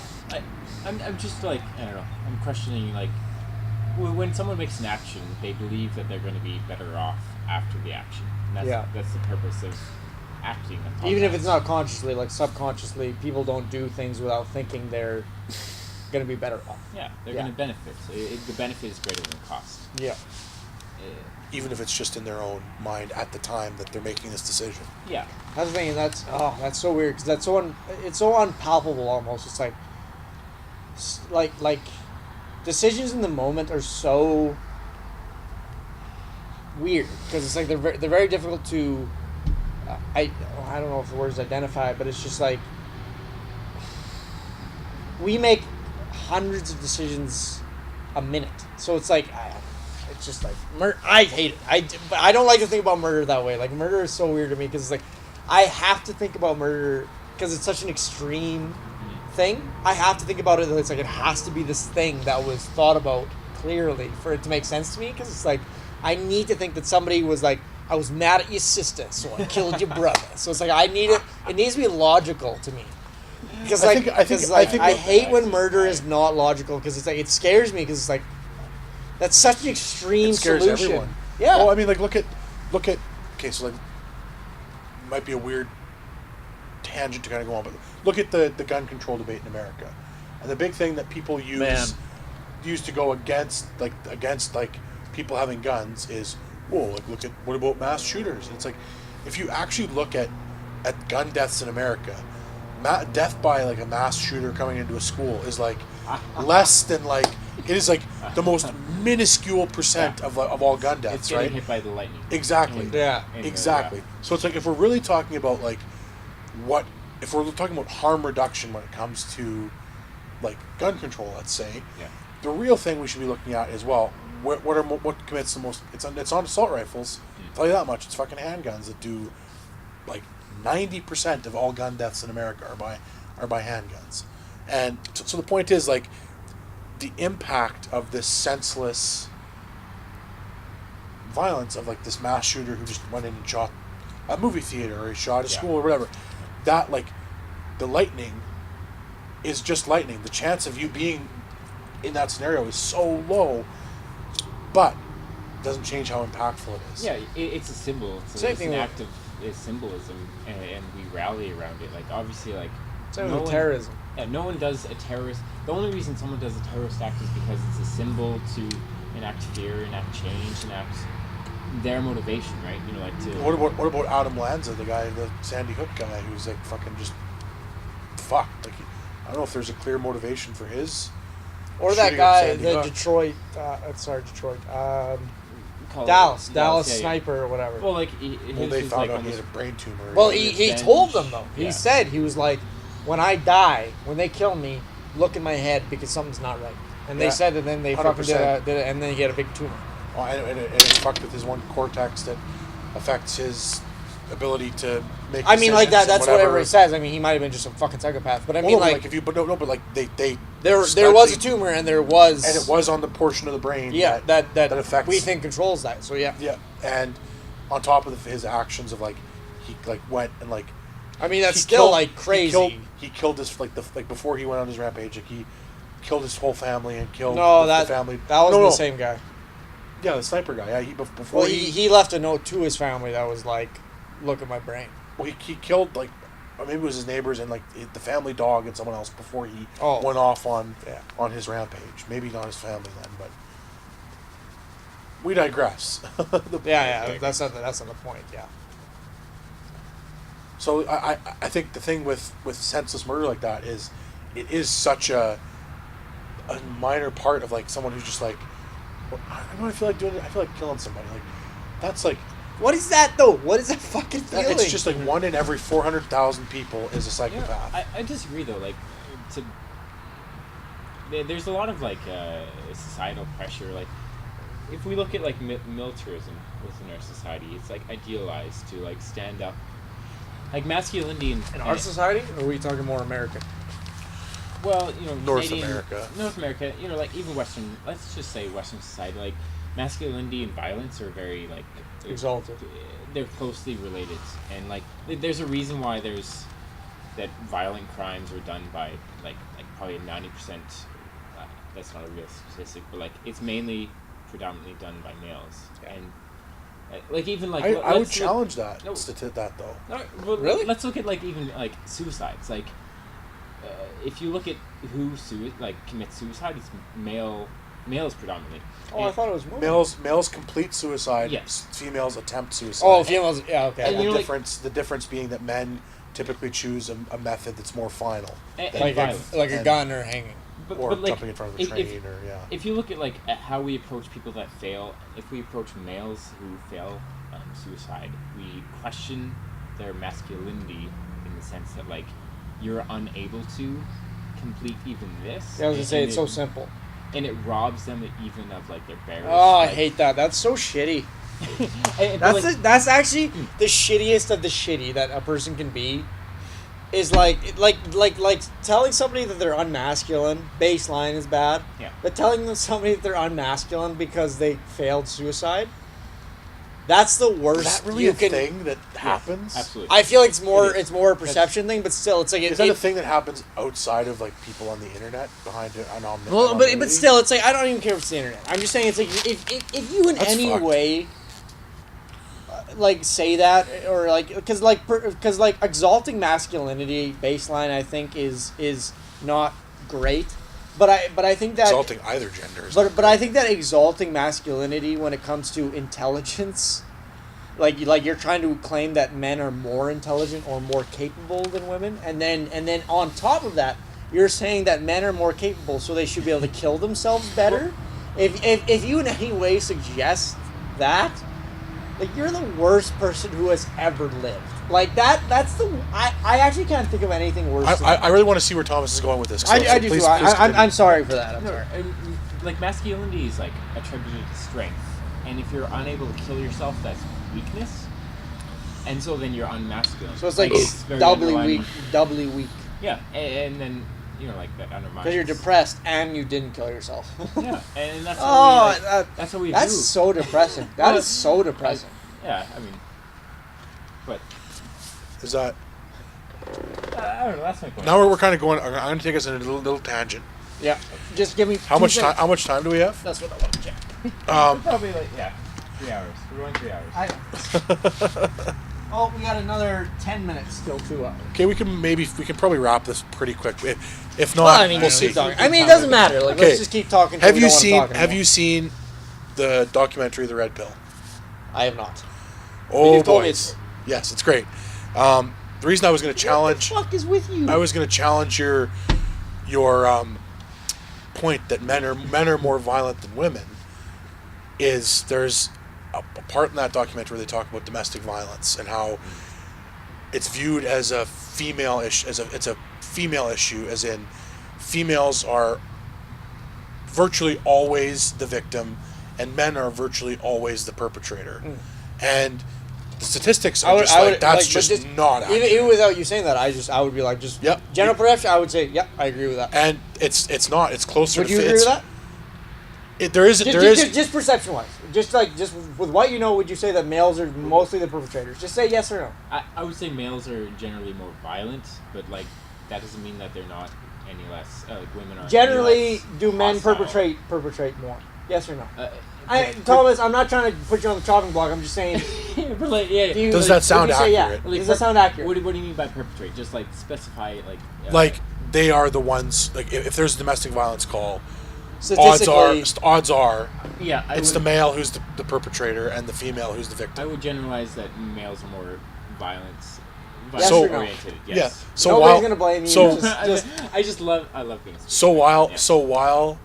I'm just like, I don't know, I'm questioning, like, when someone makes an action, they believe that they're going to be better off after the action. And that's the purpose of acting. Even if it's not consciously, like subconsciously, people don't do things without thinking they're going to be better off. Yeah, they're Yeah. going to benefit. So the benefit is greater than the cost. Yeah. Even if it's just in their own mind at the time that they're making this decision. Yeah. That's the thing, and that's so weird because that's it's so unpalpable almost. It's like decisions in the moment are so weird because it's like they're very difficult to. I don't know if the word is identify, but it's just like we make hundreds of decisions a minute, so it's like. It's just like murder. I hate it. But I don't like to think about murder that way. Like murder is so weird to me because it's like I have to think about murder because it's such an extreme thing. I have to think about it. It's like it has to be this thing that was thought about clearly for it to make sense to me. Because it's like I need to think that somebody was like, I was mad at your sister, so I killed your brother. So it's like I need it. It needs to be logical to me. Because I like think I hate when murder is not logical because it's like it scares me because it's like. That's such an extreme It scares solution. everyone. Yeah. Well, I mean, like look at. Okay, so like, might be a weird tangent to kind of go on, but look at the gun control debate in America, and the big thing that people use to go against people having guns is, like look at what about mass shooters? And it's like, if you actually look at gun deaths in America, death by like a mass shooter coming into a school is like less than like, it is like the most minuscule percent of all gun deaths, it's getting right? hit by the lightning. Exactly. Exactly. So it's like, if we're really talking about like if we're talking about harm reduction when it comes to like gun control, let's say, the real thing we should be looking at is, well, what commits the most? It's not assault rifles. I'll tell you that much. It's fucking handguns that do like 90% of all gun deaths in America are by handguns. And so the point is, like, the impact of this senseless violence of like this mass shooter who just went in and shot a movie theater, or he shot a school or whatever, that like the lightning is just lightning. The chance of you being in that scenario is so low, but it doesn't change how impactful it is. Yeah, it's a symbol. It's an act of symbolism, and we rally around it. Like, obviously, like, terrorism. Yeah, no one does a terrorist. The only reason someone does a terrorist act is because it's a symbol to enact fear, enact change, enact their motivation, right? You know, like to. What about Adam Lanza, the guy, the Sandy Hook guy, who's like fucking just fucked? Like, I don't know if there's a clear motivation for his. Or that guy, the Detroit. Dallas sniper or whatever. Well, like, they found out he had a brain tumor. Well, he told them though. He said, he was like, when I die, when they kill me, look in my head because something's not right. And they said that, then they fucking did it, and then he had a big tumor. Oh, and it fucked with his one cortex that affects his ability to make. I mean, like that. That's what everybody says. I mean, he might have been just a fucking psychopath. But I mean, like if you, but like there was a tumor, and it was on the portion of the brain. Yeah, that affects. We think controls that. So yeah. Yeah, and on top of his actions of like, he like went and like. I mean, that's still like crazy. He killed his before he went on his rampage. Like, he killed his whole family and killed the family. That wasn't the same guy. Yeah, the sniper guy. Yeah, he left a note to his family that was like, "Look at my brain." Well, he killed like, or maybe it was his neighbors and like the family dog and someone else before he went off on his rampage. Maybe not his family then, but we digress. That's not the point. Yeah. So I think the thing with senseless murder like that is, it is such a minor part of like someone who's just like, well, I don't know, I feel like doing it. I feel like killing somebody. Like, that's like. What is that though? What is that fucking feeling? It's just like 1 in every 400,000 people is a psychopath. Yeah, I disagree though. Like, there's a lot of like societal pressure. Like, if we look at like militarism within our society, it's like idealized to like stand up. Like masculinity in our society, or are we talking more American? Well, you know, North America, you know, like even Western. Let's just say Western society, like masculinity and violence are very like exalted. They're closely related, and like there's a reason why that violent crimes are done by like probably 90%. That's not a real statistic, but like it's predominantly done by males, and. Like even like I would challenge that though. No, but really? Let's look at like even like suicides. Like if you look at who commits suicide, it's males predominantly. Oh, I thought it was women. Males complete suicide. Yes. Females attempt suicide. Oh, females. Yeah, okay. And the difference being that men typically choose a method that's more final, like a gun or hanging. But jumping in front of a train, If you look at like at how we approach people that fail, if we approach males who fail suicide, we question their masculinity in the sense that like you're unable to complete even this. Yeah, I was gonna say it's so simple, and it robs them even of like their barriers. Oh, I hate that. That's so shitty. That's actually the shittiest of the shitty that a person can be. Is like telling somebody that they're unmasculine, baseline is bad. Yeah. But telling somebody that they're unmasculine because they failed suicide, that's the worst. Is that really thing that happens? Absolutely. I feel like it's more a perception thing, but still, it's like is that a thing that happens outside of like people on the internet behind it? But still, it's like I don't even care if it's the internet. I'm just saying it's like if you in any way. like say that or like because like exalting masculinity baseline I think is not great, but I think that Exalting either gender. but I think that exalting masculinity when it comes to intelligence, like you're trying to claim that men are more intelligent or more capable than women, and then on top of that, you're saying that men are more capable, so they should be able to kill themselves better. If you in any way suggest that, like you're the worst person who has ever lived. Like that's the I actually can't think of anything worse. I really want to see where Thomas is going with this. I do too. I'm sorry for that. I'm sorry. Like masculinity is like attributed to strength, and if you're unable to kill yourself, that's weakness, and so then you're unmasculine. So it's like very doubly weak. Yeah, and then like that undermines. Because you're depressed and you didn't kill yourself. Yeah, and that's how that's how we. That's do. so depressing. That is so depressing. Yeah, I mean, but Is that I don't know. That's my point. now we're kind of going? I'm going to take us in a little tangent. Yeah. Just give me. How much time? How much time do we have? That's what I want to check. Probably 3 hours. We're going 3 hours. Oh, we got another 10 minutes till 2 hours. Okay, we can probably wrap this pretty quick. If not, Well, I mean, we'll just see. keep talking. I mean, it doesn't matter. Like, Okay. let's just keep talking. Have you seen the documentary The Red Pill? I have not. Oh you've told me boys, yes, it's great. The reason I was going to challenge, What the fuck is with you? I was going to challenge your point that men are more violent than women. Is there's a part in that documentary where they talk about domestic violence and how it's viewed as a female issue, it's a female issue, as in females are virtually always the victim and men are virtually always the perpetrator. And the statistics are just not accurate. Even without you saying that, I would be like, Yep. General perception, I would say, yep, I agree with that. And it's not. It's closer Would to you agree with that? There is Just perception-wise. Just with what you know, would you say that males are mostly the perpetrators? Just say yes or no. I would say males are generally more violent, but like that doesn't mean that they're not any less. Like women are. Generally, any less do men hostile. perpetrate more? Yes or no? Thomas, I'm not trying to put you on the chopping block. I'm just saying. but like, yeah. Does that sound would you say accurate? Yeah? Like, Does that sound accurate? What do you mean by perpetrate? Just like specify like. Like they are the ones. Like if there's a domestic violence call, Statistically, odds are Yeah, it's the male who's the perpetrator and the female who's the victim. I would generalize that males are more violent Yes or no? oriented. Yes. Yeah. So nobody's gonna blame you. So I love being. so while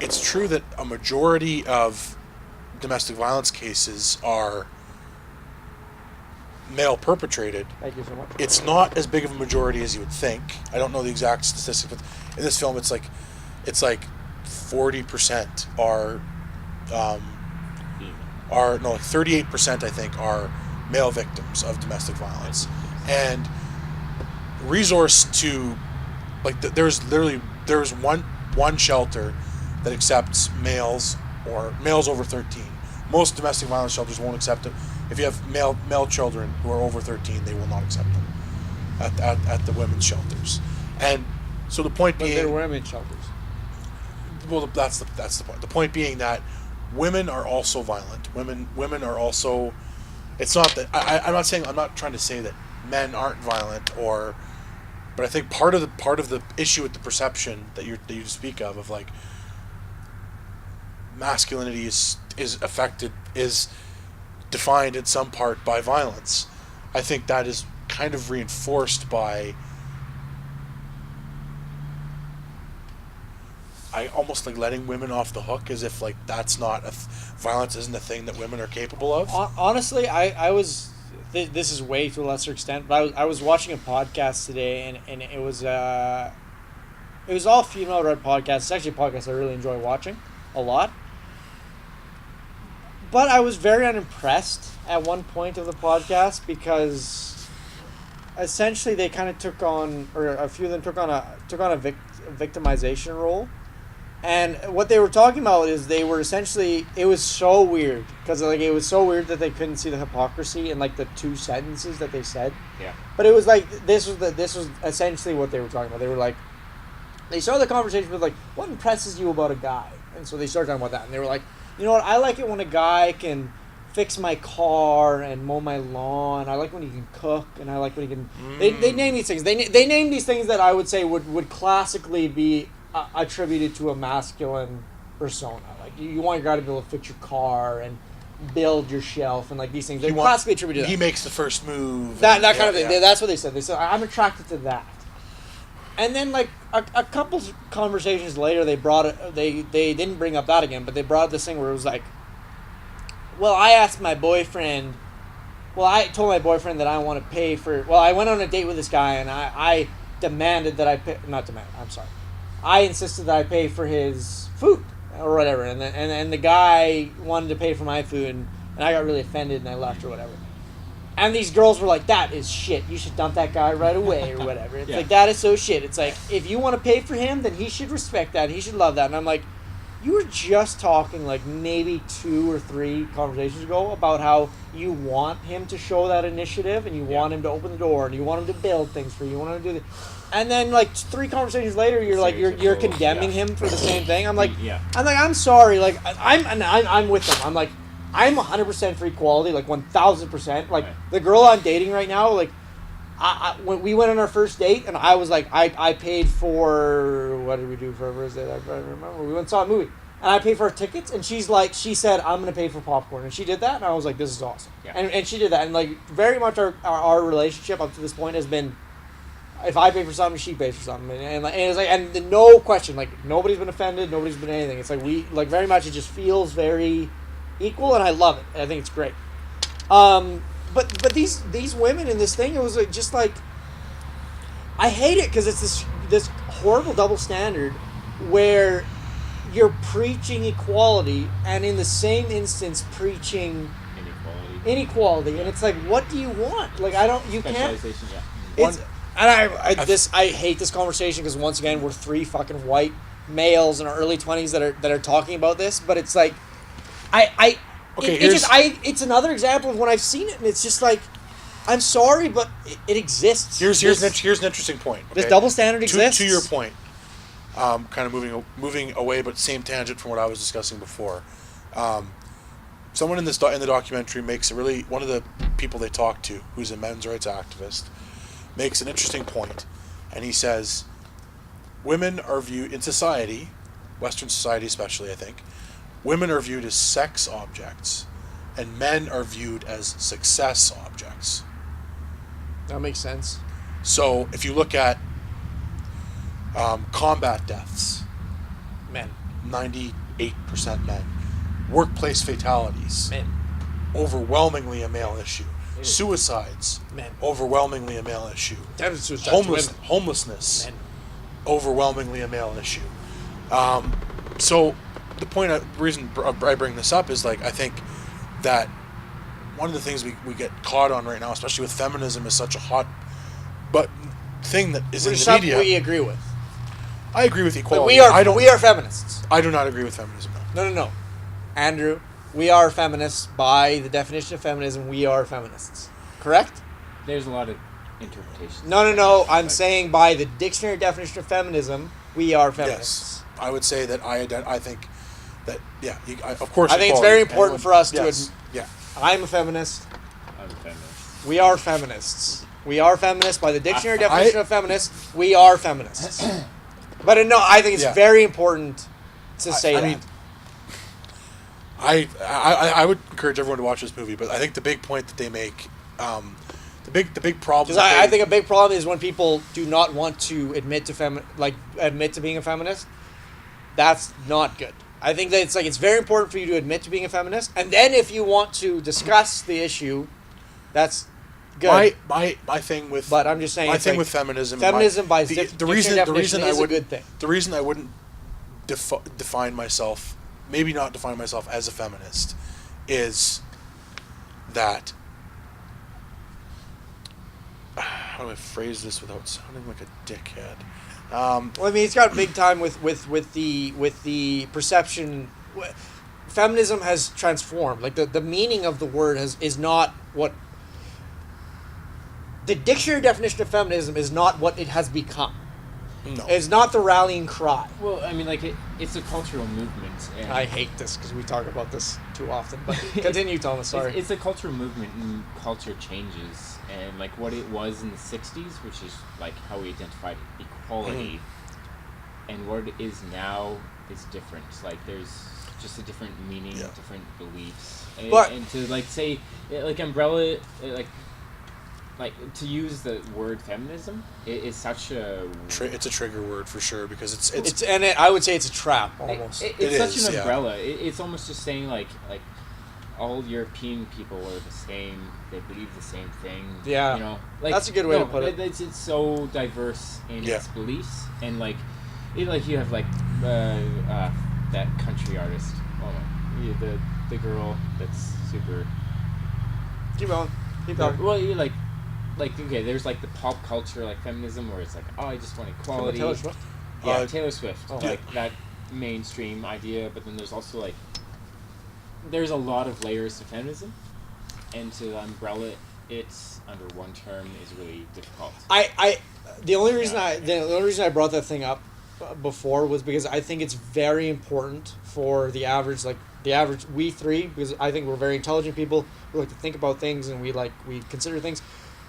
it's true that a majority of domestic violence cases are male perpetrated, Thank you so much. it's not as big of a majority as you would think. I don't know the exact statistic, but in this film, it's like 40% are 38% I think are male victims of domestic violence, and resource to like there's one shelter that accepts males or males over 13. Most domestic violence shelters won't accept it. If you have male children who are over 13, they will not accept them at the women's shelters. And so the point being, they're women's shelters. well, that's the point. The point being that women are also violent. Women are also. It's not that I'm not trying to say that men aren't violent but I think part of the issue with the perception that you speak of like masculinity is defined in some part by violence. I think that is kind of reinforced by almost like letting women off the hook, as if like that's not violence isn't a thing that women are capable of. Honestly, I was. This is way to a lesser extent, but I was watching a podcast today, and it was all female-led podcast. It's actually a podcast I really enjoy watching a lot. But I was very unimpressed at one point of the podcast because essentially they kind of took on, or a few of them took on a victimization role. And what they were talking about is they were essentially, it was so weird because like it was so weird that they couldn't see the hypocrisy in like the two sentences that they said. Yeah. But it was like this was essentially what they were talking about. They were like, they started the conversation with like, what impresses you about a guy? And so they started talking about that, and they were like, you know what? I like it when a guy can fix my car and mow my lawn. I like when he can cook, and I like when he can. They name these things. They name these things that I would say would classically be attributed to a masculine persona. Like you want your guy to be able to fix your car and build your shelf and like these things. They're classically attributed to that. He makes the first move. That kind of thing. Yeah. That's what they said. They said I'm attracted to that. And then like a couple conversations later, they brought it. They didn't bring up that again, but they brought up this thing where it was like, well, I asked my boyfriend. Well, I told my boyfriend that I want to pay for. Well, I went on a date with this guy, and I demanded that I pay. Not demand. I'm sorry. I insisted that I pay for his food or whatever, and the guy wanted to pay for my food, and I got really offended, and I left or whatever. And these girls were like, that is shit. You should dump that guy right away or whatever. It's like, that is so shit. It's like, if you want to pay for him, then he should respect that. He should love that. And I'm like, you were just talking like maybe 2 or 3 conversations ago about how you want him to show that initiative and you want him to open the door and you want him to build things for you. You want him to do and then like 3 conversations later, you're like you're condemning him for the same thing. I'm like, I'm sorry. Like I'm with them. I'm like, I'm 100% for equality, like 1,000%. Like the girl I'm dating right now, like when we went on our first date, and I was like, I paid for, what did we do for our first date? I don't remember. We went and saw a movie, and I paid for our tickets, and she said, I'm going to pay for popcorn, and she did that, and I was like, this is awesome. Yeah. And she did that, and like very much our relationship up to this point has been, if I pay for something, she pays for something, and it's like, and no question, like nobody's been offended, nobody's been anything. It's like we like very much, it just feels very equal, and I love it. And I think it's great. But these women in this thing, it was like, just like, I hate it because it's this horrible double standard where you're preaching equality and in the same instance preaching inequality, and it's like, what do you want? Like, you can't. It's, and I hate this conversation because once again we're 3 fucking white males in our early 20s that are talking about this, but it's like, it's another example of when I've seen it, and it's just like, I'm sorry, but it exists. Here's an interesting point. Okay? This double standard exists. To your point, kind of moving away, but same tangent from what I was discussing before. Someone in the documentary makes one of the people they talk to, who's a men's rights activist, makes an interesting point, and he says, women are viewed in society, Western society especially, I think. Women are viewed as sex objects, and men are viewed as success objects. That makes sense. So if you look at combat deaths, men, 98% men. Workplace fatalities, men, overwhelmingly a male issue. Suicides, men, overwhelmingly a male issue. Homelessness, men, overwhelmingly a male issue. So the reason I bring this up is, like, I think that one of the things we get caught on right now, especially with feminism, is such a hot thing that is in the media. We agree with. I agree with equality. But we are feminists. I do not agree with feminism. No. Andrew, we are feminists by the definition of feminism. We are feminists. Correct? There's a lot of interpretations. No. I'm saying by the dictionary definition of feminism, we are feminists. Yes. I would say that I think that, of course. I think it's very important for us to admit. Yeah. I'm a feminist. I'm a feminist. We are feminists. We are feminists by the dictionary definition of feminists. We are feminists. But no, I think it's very important to say that. I mean, I would encourage everyone to watch this movie, but I think the big point that they make, the big problem. I think a big problem is when people do not want to admit to being a feminist. That's not good. I think that it's very important for you to admit to being a feminist, and then if you want to discuss the issue, that's good. My thing with. But I'm just saying. My thing with feminism. The reason I would. Good thing. The reason I wouldn't define myself. Maybe not define myself as a feminist, is that, how do I phrase this without sounding like a dickhead? Well, I mean, it's got big time with the perception. Feminism has transformed. Like the meaning of the word is not what the dictionary definition of feminism is not what it has become. No. It's not the rallying cry. Well, I mean, like it's a cultural movement. And I hate this because we talk about this too often. But continue, Thomas. Sorry. It's a cultural movement, and culture changes. And like what it was in the '60s, which is like how we identified equality, and what it is now is different. Like there's just a different meaning, different beliefs. And to like say, like umbrella, like to use the word feminism is such a it's a trigger word for sure because I would say it's a trap almost. It's such an umbrella. It's almost just saying like all European people are the same. They believe the same thing. Yeah, you know, like that's a good way to put it. It's so diverse in its beliefs, and like you have like that country artist. The girl that's super. Keep going. Keep going. Well, you like okay, there's like the pop culture like feminism where it's like, oh, I just want equality. Taylor Swift. Yeah, Taylor Swift. Oh. Like that mainstream idea, but then there's also like there's a lot of layers to feminism, and to umbrella it under one term is really difficult. The only reason I brought that thing up before was because I think it's very important for the average we three, because I think we're very intelligent people who like to think about things and we consider things.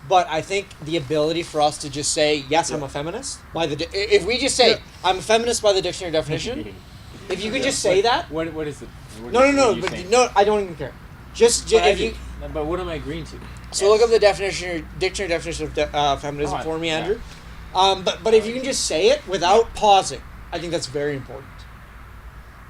But I think the ability for us to just say, yes, I'm a feminist, if we just say, I'm a feminist by the dictionary definition, if you could just say that. What is it? No, I don't even care. But what am I agreeing to? So look up the dictionary definition of feminism for me, Andrew. But if you can just say it without pausing, I think that's very important.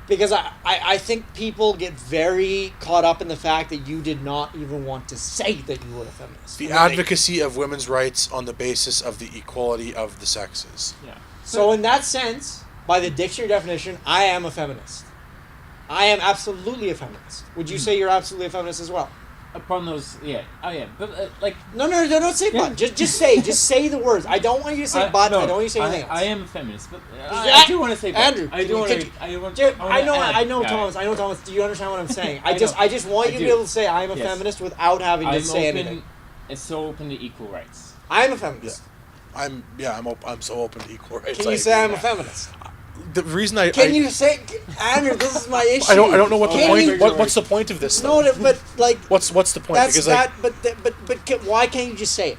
Because I think people get very caught up in the fact that you did not even want to say that you were a feminist. The advocacy of women's rights on the basis of the equality of the sexes. Yeah. So in that sense, by the dictionary definition, I am a feminist. I am absolutely a feminist. Would you say you're absolutely a feminist as well? Upon those, yeah, I am. But no, don't say but. Just say the words. I don't want you to say but. No, I don't want you to say anything else. I am a feminist, but I do want to say but. Andrew, I know, Thomas. Do you understand what I'm saying? I just want you to be able to say I am a feminist without having to say anything. It's so open to equal rights. I am a feminist. Yeah. I'm so open to equal rights. Can you say I'm a feminist? The reason you say, Andrew? This is my issue. I don't know what the point. What's the point of this? Though? No, but like, what's the point? That's that. But why can't you just say it?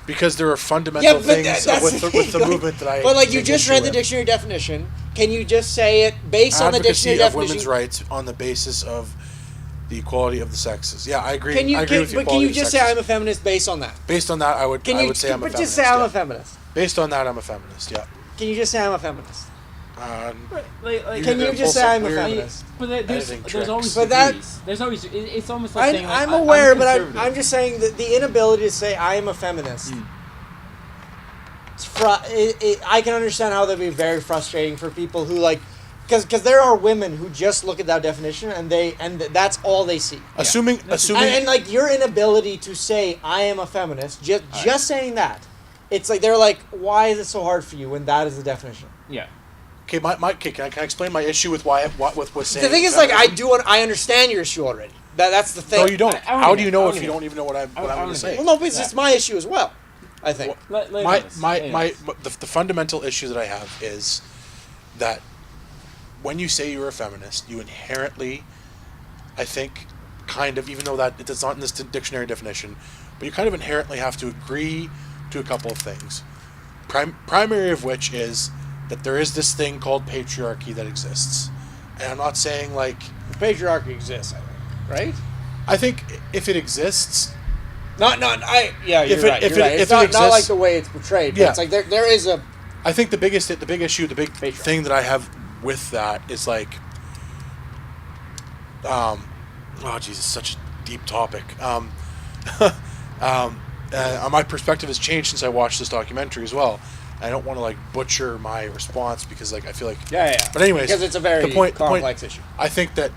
Because there are fundamental things with the movement that I. But like you just read the dictionary definition. Can you just say it based on the dictionary definition? Of women's rights on the basis of the equality of the sexes. Yeah, I agree. I agree with you. But can you just say I'm a feminist based on that? Based on that, I would say I'm a feminist. But just say I'm a feminist. Based on that, I'm a feminist. Yeah. Can you just say I'm a feminist? Can you just say I'm a feminist? But there's always degrees. There's always it's almost like saying I'm aware, but I'm just saying that the inability to say I am a feminist. I can understand how that'd be very frustrating for people who because there are women who just look at that definition and that's all they see. Assuming and like your inability to say I am a feminist, just saying that. It's like they're like, why is it so hard for you when that is the definition? Yeah. Okay, can I explain my issue with with saying? The thing is, like, I understand your issue already. That's the thing. No, you don't. How do you know if you don't even know what I'm going to say? Well, no, because it's my issue as well. I think. The fundamental issue that I have is that when you say you're a feminist, you inherently, I think, kind of, even though that it's not in this dictionary definition, but you kind of inherently have to agree to a couple of things. Primary of which is that there is this thing called patriarchy that exists. And I'm not saying like... Patriarchy exists, I think. Right? I think if it exists... You're right. It's not like the way it's portrayed, but it's like there is a... I think the big issue, the big thing that I have with that is like... it's such a deep topic. My perspective has changed since I watched this documentary as well. I don't want to butcher my response because I feel like But anyways, because it's a very complex issue. I think that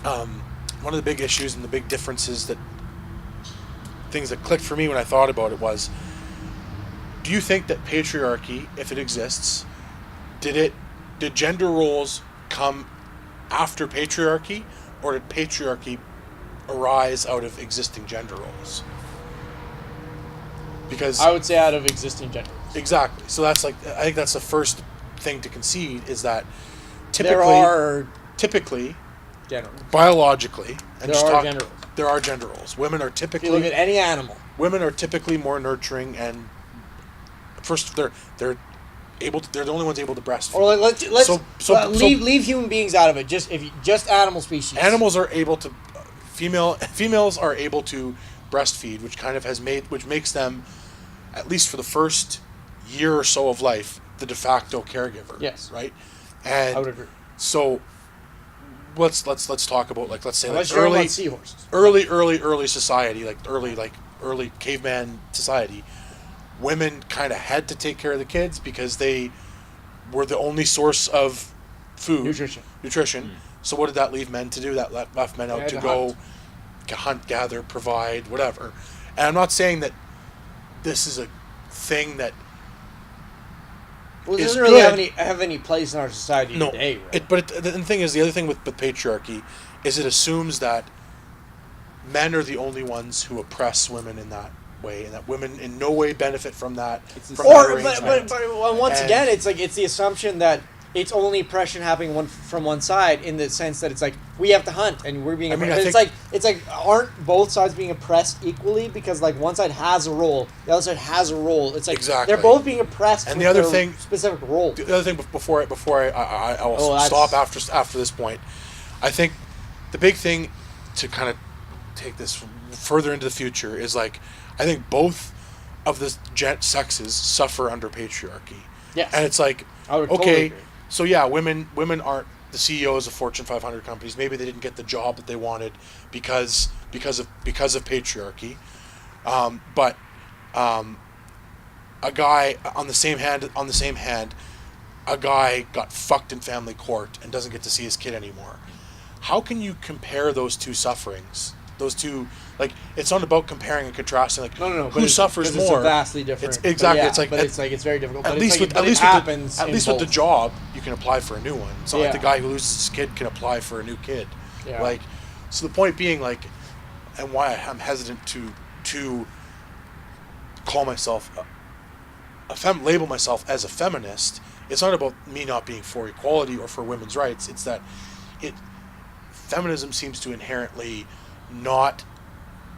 one of the big issues and the big differences things that clicked for me when I thought about it was: do you think that patriarchy, if it exists, did gender roles come after patriarchy, or did patriarchy arise out of existing gender roles? Because I would say out of existing gender roles. Exactly. So that's like, I think that's the first thing to concede is that typically, typically, generals. biologically, and Generals. there are gender roles. Women are If typically, you look at any animal. women are typically more nurturing and first they're able to, they're the only ones able to breastfeed. Or let's leave human beings out of it. Just animal species. Animals are able to females are able to breastfeed, which makes them, at least for the first year or so of life, the de facto caregiver. Yes. Right? And I would agree. so let's talk about let's say Unless like you're early about seahorses. early society, like early caveman society. Women kind of had to take care of the kids because they were the only source of food, nutrition. So what did that leave men to do? That left men out to go hunt, gather, provide, whatever. And I'm not saying that this is a thing that it is doesn't really good. have any place in our society today. Right? The thing is, the other thing with patriarchy is it assumes that men are the only ones who oppress women in that way, and that women in no way benefit from that. But once again, it's the assumption that it's only oppression happening from one side, in the sense that it's like we have to hunt and we're being oppressed. It's like aren't both sides being oppressed equally, because like one side has a role, the other side has a role. It's like exactly. They're both being oppressed. And the other thing, specific role. The other thing before I will stop after this point, I think the big thing to kind of take this further into the future is like, I think both of the sexes suffer under patriarchy. Yes. And it's like, I would totally agree. So yeah, women aren't the CEOs of Fortune 500 companies. Maybe they didn't get the job that they wanted because of patriarchy. But a guy on the same hand, a guy got fucked in family court and doesn't get to see his kid anymore. How can you compare those two sufferings? Those two, like, it's not about comparing and contrasting. Like, who suffers more? It's vastly different. It's exactly. Yeah, it's very difficult. At least with the job, you can apply for a new one. It's not like the guy who loses his kid can apply for a new kid. Yeah. Like, so the point being, like, and why I'm hesitant to call myself label myself as a feminist. It's not about me not being for equality or for women's rights. It's that feminism seems to inherently not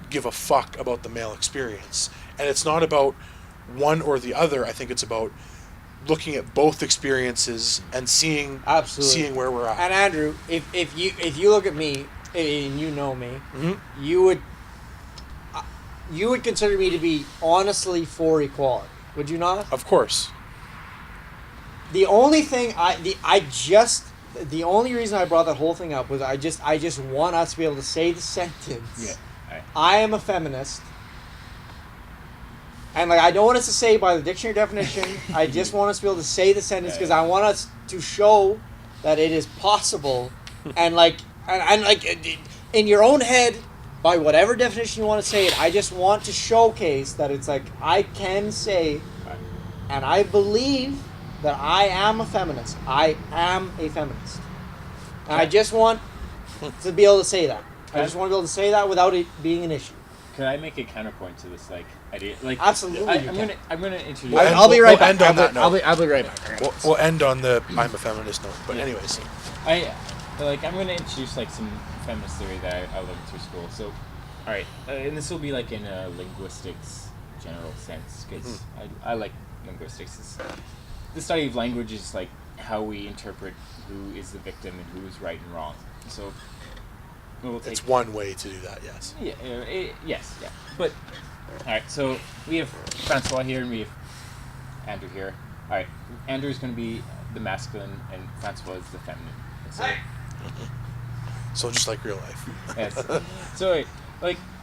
give a fuck about the male experience, and it's not about one or the other. I think it's about looking at both experiences and seeing where we're at. And Andrew, if you look at me and you know me, mm-hmm. you would consider me to be honestly for equality, would you not? Of course. The only thing the only reason I brought that whole thing up was I just want us to be able to say the sentence. Yeah. I am a feminist. And like, I don't want us to say by the dictionary definition. I just want us to be able to say the sentence because I want us to show that it is possible. And like in your own head, by whatever definition you want to say it, I just want to showcase that it's like I can say, and I believe that I am a feminist. I am a feminist. And I just want to be able to say that. I just want to be able to say that without it being an issue. Can I make a counterpoint to this idea? Absolutely. I'm gonna introduce. I'll be right back. End on that note. I'll be right back. We'll end on the I'm a feminist note. But anyways, I'm gonna introduce some feminist theory that I learned through school. So, all right, and this will be in a linguistics general sense because I like linguistics. It's, the study of language is how we interpret who is the victim and who is right and wrong. So it's one way to do that. Yes. Yeah. Yes. Yeah. But all right. So we have Francois here and we have Andrew here. All right. Andrew is going to be the masculine and Francois is the feminine. So just like real life. Yes. So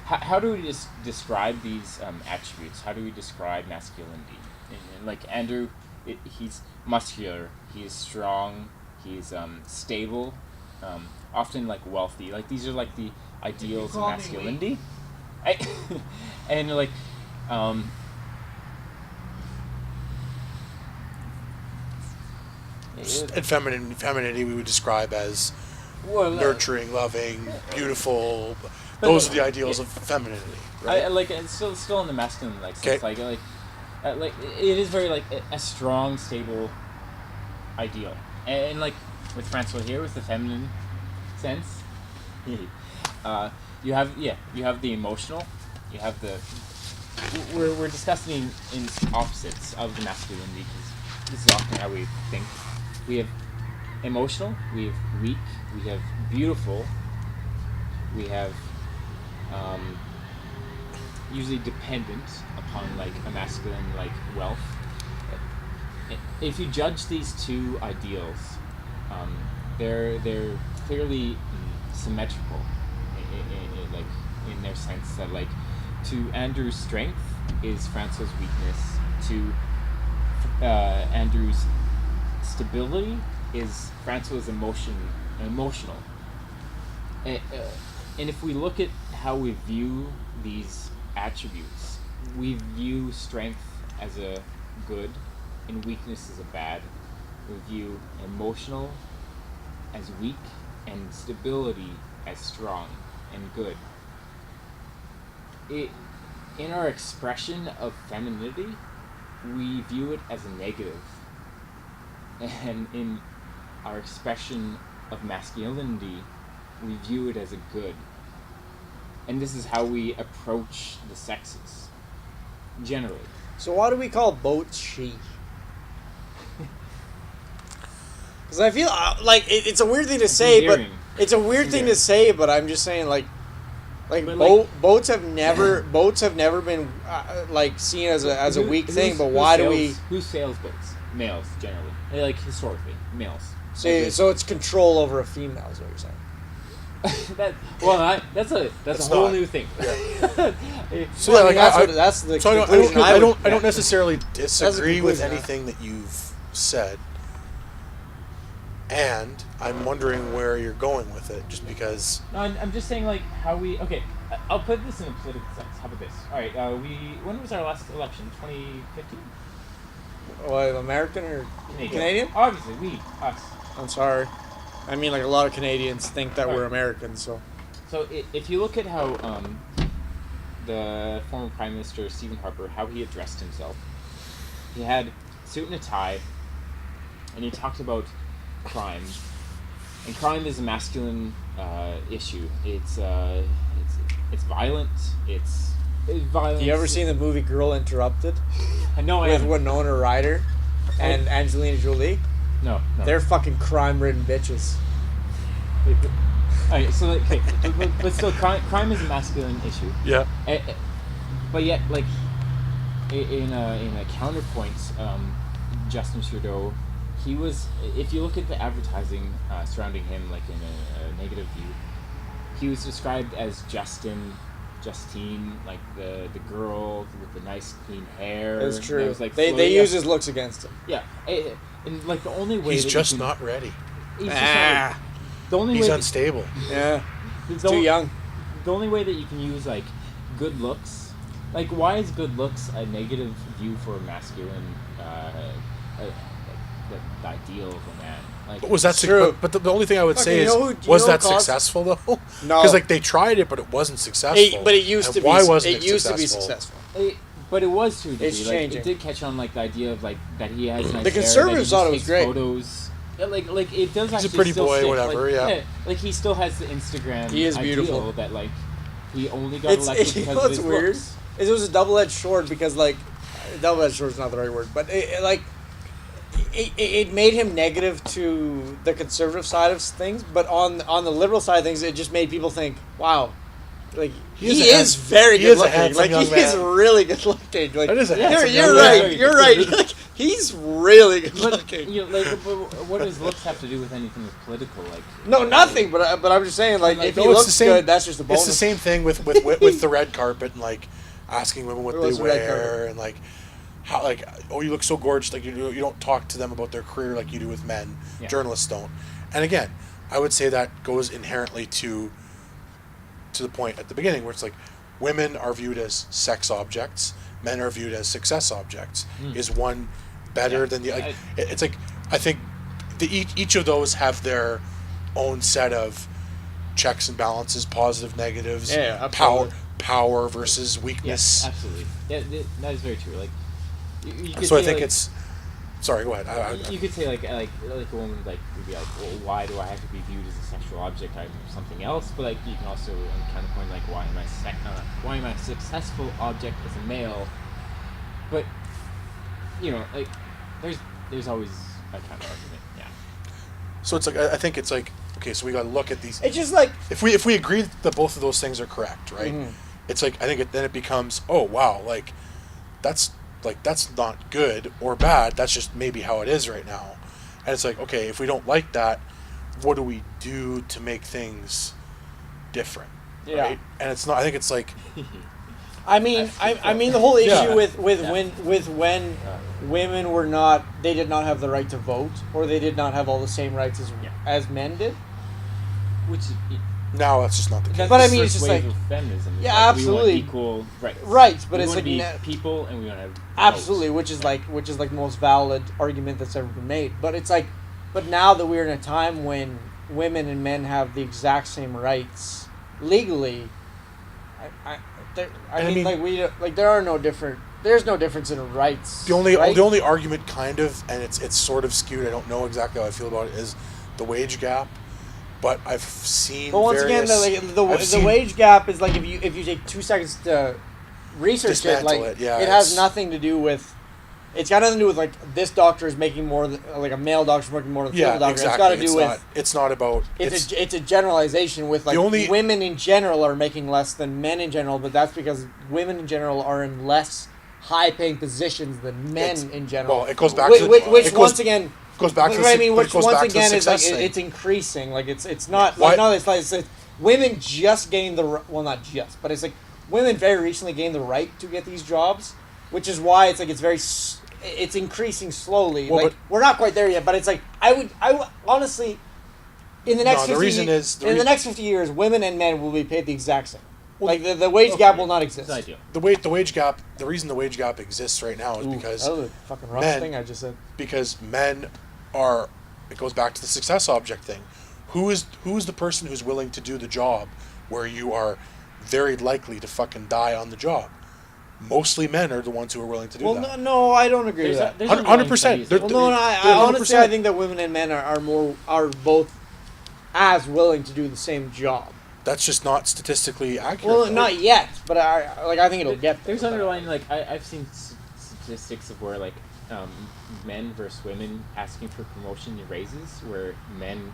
how do we describe these attributes? How do we describe masculinity? And Andrew. He's muscular, he's strong, he's stable, often wealthy. These are the ideals of masculinity. And and femininity we would describe as nurturing, loving, beautiful. Those are the ideals of femininity, right? It's still in the masculine sense. like it is very like a strong, stable ideal, and like with Francois here with the feminine sense, you have the emotional, you have the we're discussing in opposites of the masculinity because this is often how we think. We have emotional, we have weak, we have beautiful, we have usually dependent upon like a masculine like wealth. If you judge these two ideals, they're clearly symmetrical like in their sense that like to Andrew's strength is Francois' weakness, to Andrew's stability is Francois' emotional. And if we look at how we view these attributes, we view strength as a good and weakness as a bad. We view emotional as weak and stability as strong and good. In our expression of femininity, we view it as a negative. And in our expression of masculinity, we view it as a good. And this is how we approach the sexes, generally. So why do we call boats she? Because I feel like it's a weird thing to say, but it's a weird thing to say. But I'm just saying, boats have never been like seen as a weak thing. But why do we? Who sails boats? Males generally, like historically, males. So it's control over a female, is what you're saying. That's a whole new thing. Yeah. So that's the conclusion. I don't necessarily disagree with anything that you've said, and I'm wondering where you're going with it, just because. No, I'm just saying like how we. Okay, I'll put this in a political sense. How about this? All right, when was our last election? 2015. What, American or Canadian? Obviously, us. I'm sorry. I mean, like a lot of Canadians think that we're Americans, so. So if you look at how the former Prime Minister Stephen Harper, how he addressed himself, he had a suit and a tie, and he talked about crime. And crime is a masculine issue. It's violent. It's violent. You ever seen the movie Girl Interrupted? No, with Winona Ryder and Angelina Jolie? No. They're fucking crime-ridden bitches. Alright, so but still, crime is a masculine issue. Yeah. But yet, like, in a counterpoint, Justin Trudeau, he was. If you look at the advertising surrounding him, like in a negative view, he was described as Justine, like the girl with the nice clean hair. That's true. That was, like, they use his looks against him. Yeah, and like the only way he's just not ready. He's unstable. Yeah, he's too young. The only way that you can use like good looks, like why is good looks a negative view for a masculine, the ideal of a man? Like, was that true? But the only thing I would say is, was that successful though? No, because like they tried it, but it wasn't successful. But it used to be. Why wasn't it used to be successful? But it was true. It's changing. It did catch on, like the idea of like that he has nice the conservatives thought it was great. Photos. Yeah, like it does. He's actually a pretty still boy, stick. whatever. Like, like he still has the Instagram. He is beautiful. That like he only got elected because of his weird? looks. It was a double-edged sword because like double-edged sword is not the right word, but it made him negative to the conservative side of things, but on the liberal side of things, it just made people think, wow. Like he is very good looking. Like he is really good looking. Like you're right. You're right. Like he's really good looking. You know, like, what does looks have to do with anything with political? Like no, nothing. But I'm just saying, like if he looks good, that's just a bonus. It's the same thing with the red carpet and like asking women what they wear and like how like you look so gorgeous. Like you don't talk to them about their career like you do with men. Yeah. Journalists don't. And again, I would say that goes inherently to the point at the beginning where it's like women are viewed as sex objects, men are viewed as success objects. Is one better than the like? It's like I think each of those have their own set of checks and balances, positive, negatives, yeah, power versus weakness. Yeah, absolutely. Yeah, that is very true. Like You could So I say, think like, it's. Sorry, go ahead. you could say like a woman like would be like, well, why do I have to be viewed as a sexual object? I'm something else. But like you can also counterpoint like, why am I a successful object as a male? But like there's always a counter argument. Yeah. So it's like I think it's like, okay, so we got to look at these. It's just like If we agree that both of those things are correct, right? Mhm. It's like I think then it becomes, oh wow, that's not good or bad. That's just maybe how it is right now. And it's like, okay, if we don't like that, what do we do to make things different? Yeah. Right? And it's not. I think it's like, I mean the whole issue Yeah. with when women were not, they did not have the right to vote, or they did not have all the same rights as men did. Which now that's just not the case. But I the mean, it's first just wave like- of feminism. It's Yeah, like, absolutely. We want equal rights. Right, but we it's want like to be na- people, and we want to have Absolutely, votes. which is like the most valid argument that's ever been made. But it's like, but now that we're in a time when women and men have the exact same rights legally, I mean, there are no different. There's no difference in rights. The only right? the only argument, kind of, and it's sort of skewed. I don't know exactly how I feel about it. Is the wage gap, but I've seen. But once various, again, the I've seen- wage gap is like if you take 2 seconds to research it, Dismantle like it, yeah, it has it's- nothing to do with. It's got nothing to do with like this doctor is making more than, like a male doctor is making more than a Yeah, female doctor. exactly. It's got to do with. not. It's not about. It's a generalization with like women in general are making less than men in general, but that's because women in general are in less high-paying positions than men in general. Well, it goes back which, to which it goes, once again goes back to the, I mean, but it which goes once back to the again is like success thing. it's increasing. Like it's not Why- like no, it's like it's women just gained well, not just, but it's like women very recently gained the right to get these jobs, which is why it's like it's increasing slowly. Well, like but- we're not quite there yet, but it's like I would honestly in the next No, the 50 reason is- the in the reason- next 50 years, women and men will be paid the exact same. Like the wage gap will not exist. It's ideal. the wage gap. The reason the wage gap exists right now is because that was a fucking rough men- thing I just said. men are. It goes back to the success object thing. Who is the person who's willing to do the job where you are very likely to fucking die on the job? Mostly men are the ones who are willing to do Well, that. no, I don't agree with that. 100%. Well, no, I 100%. honestly, I think that women and men are both as willing to do the same job. That's just not statistically accurate. Well, though. not yet, but I think it'll get there. There's underlying I've seen statistics of where men versus women asking for promotion and raises, where men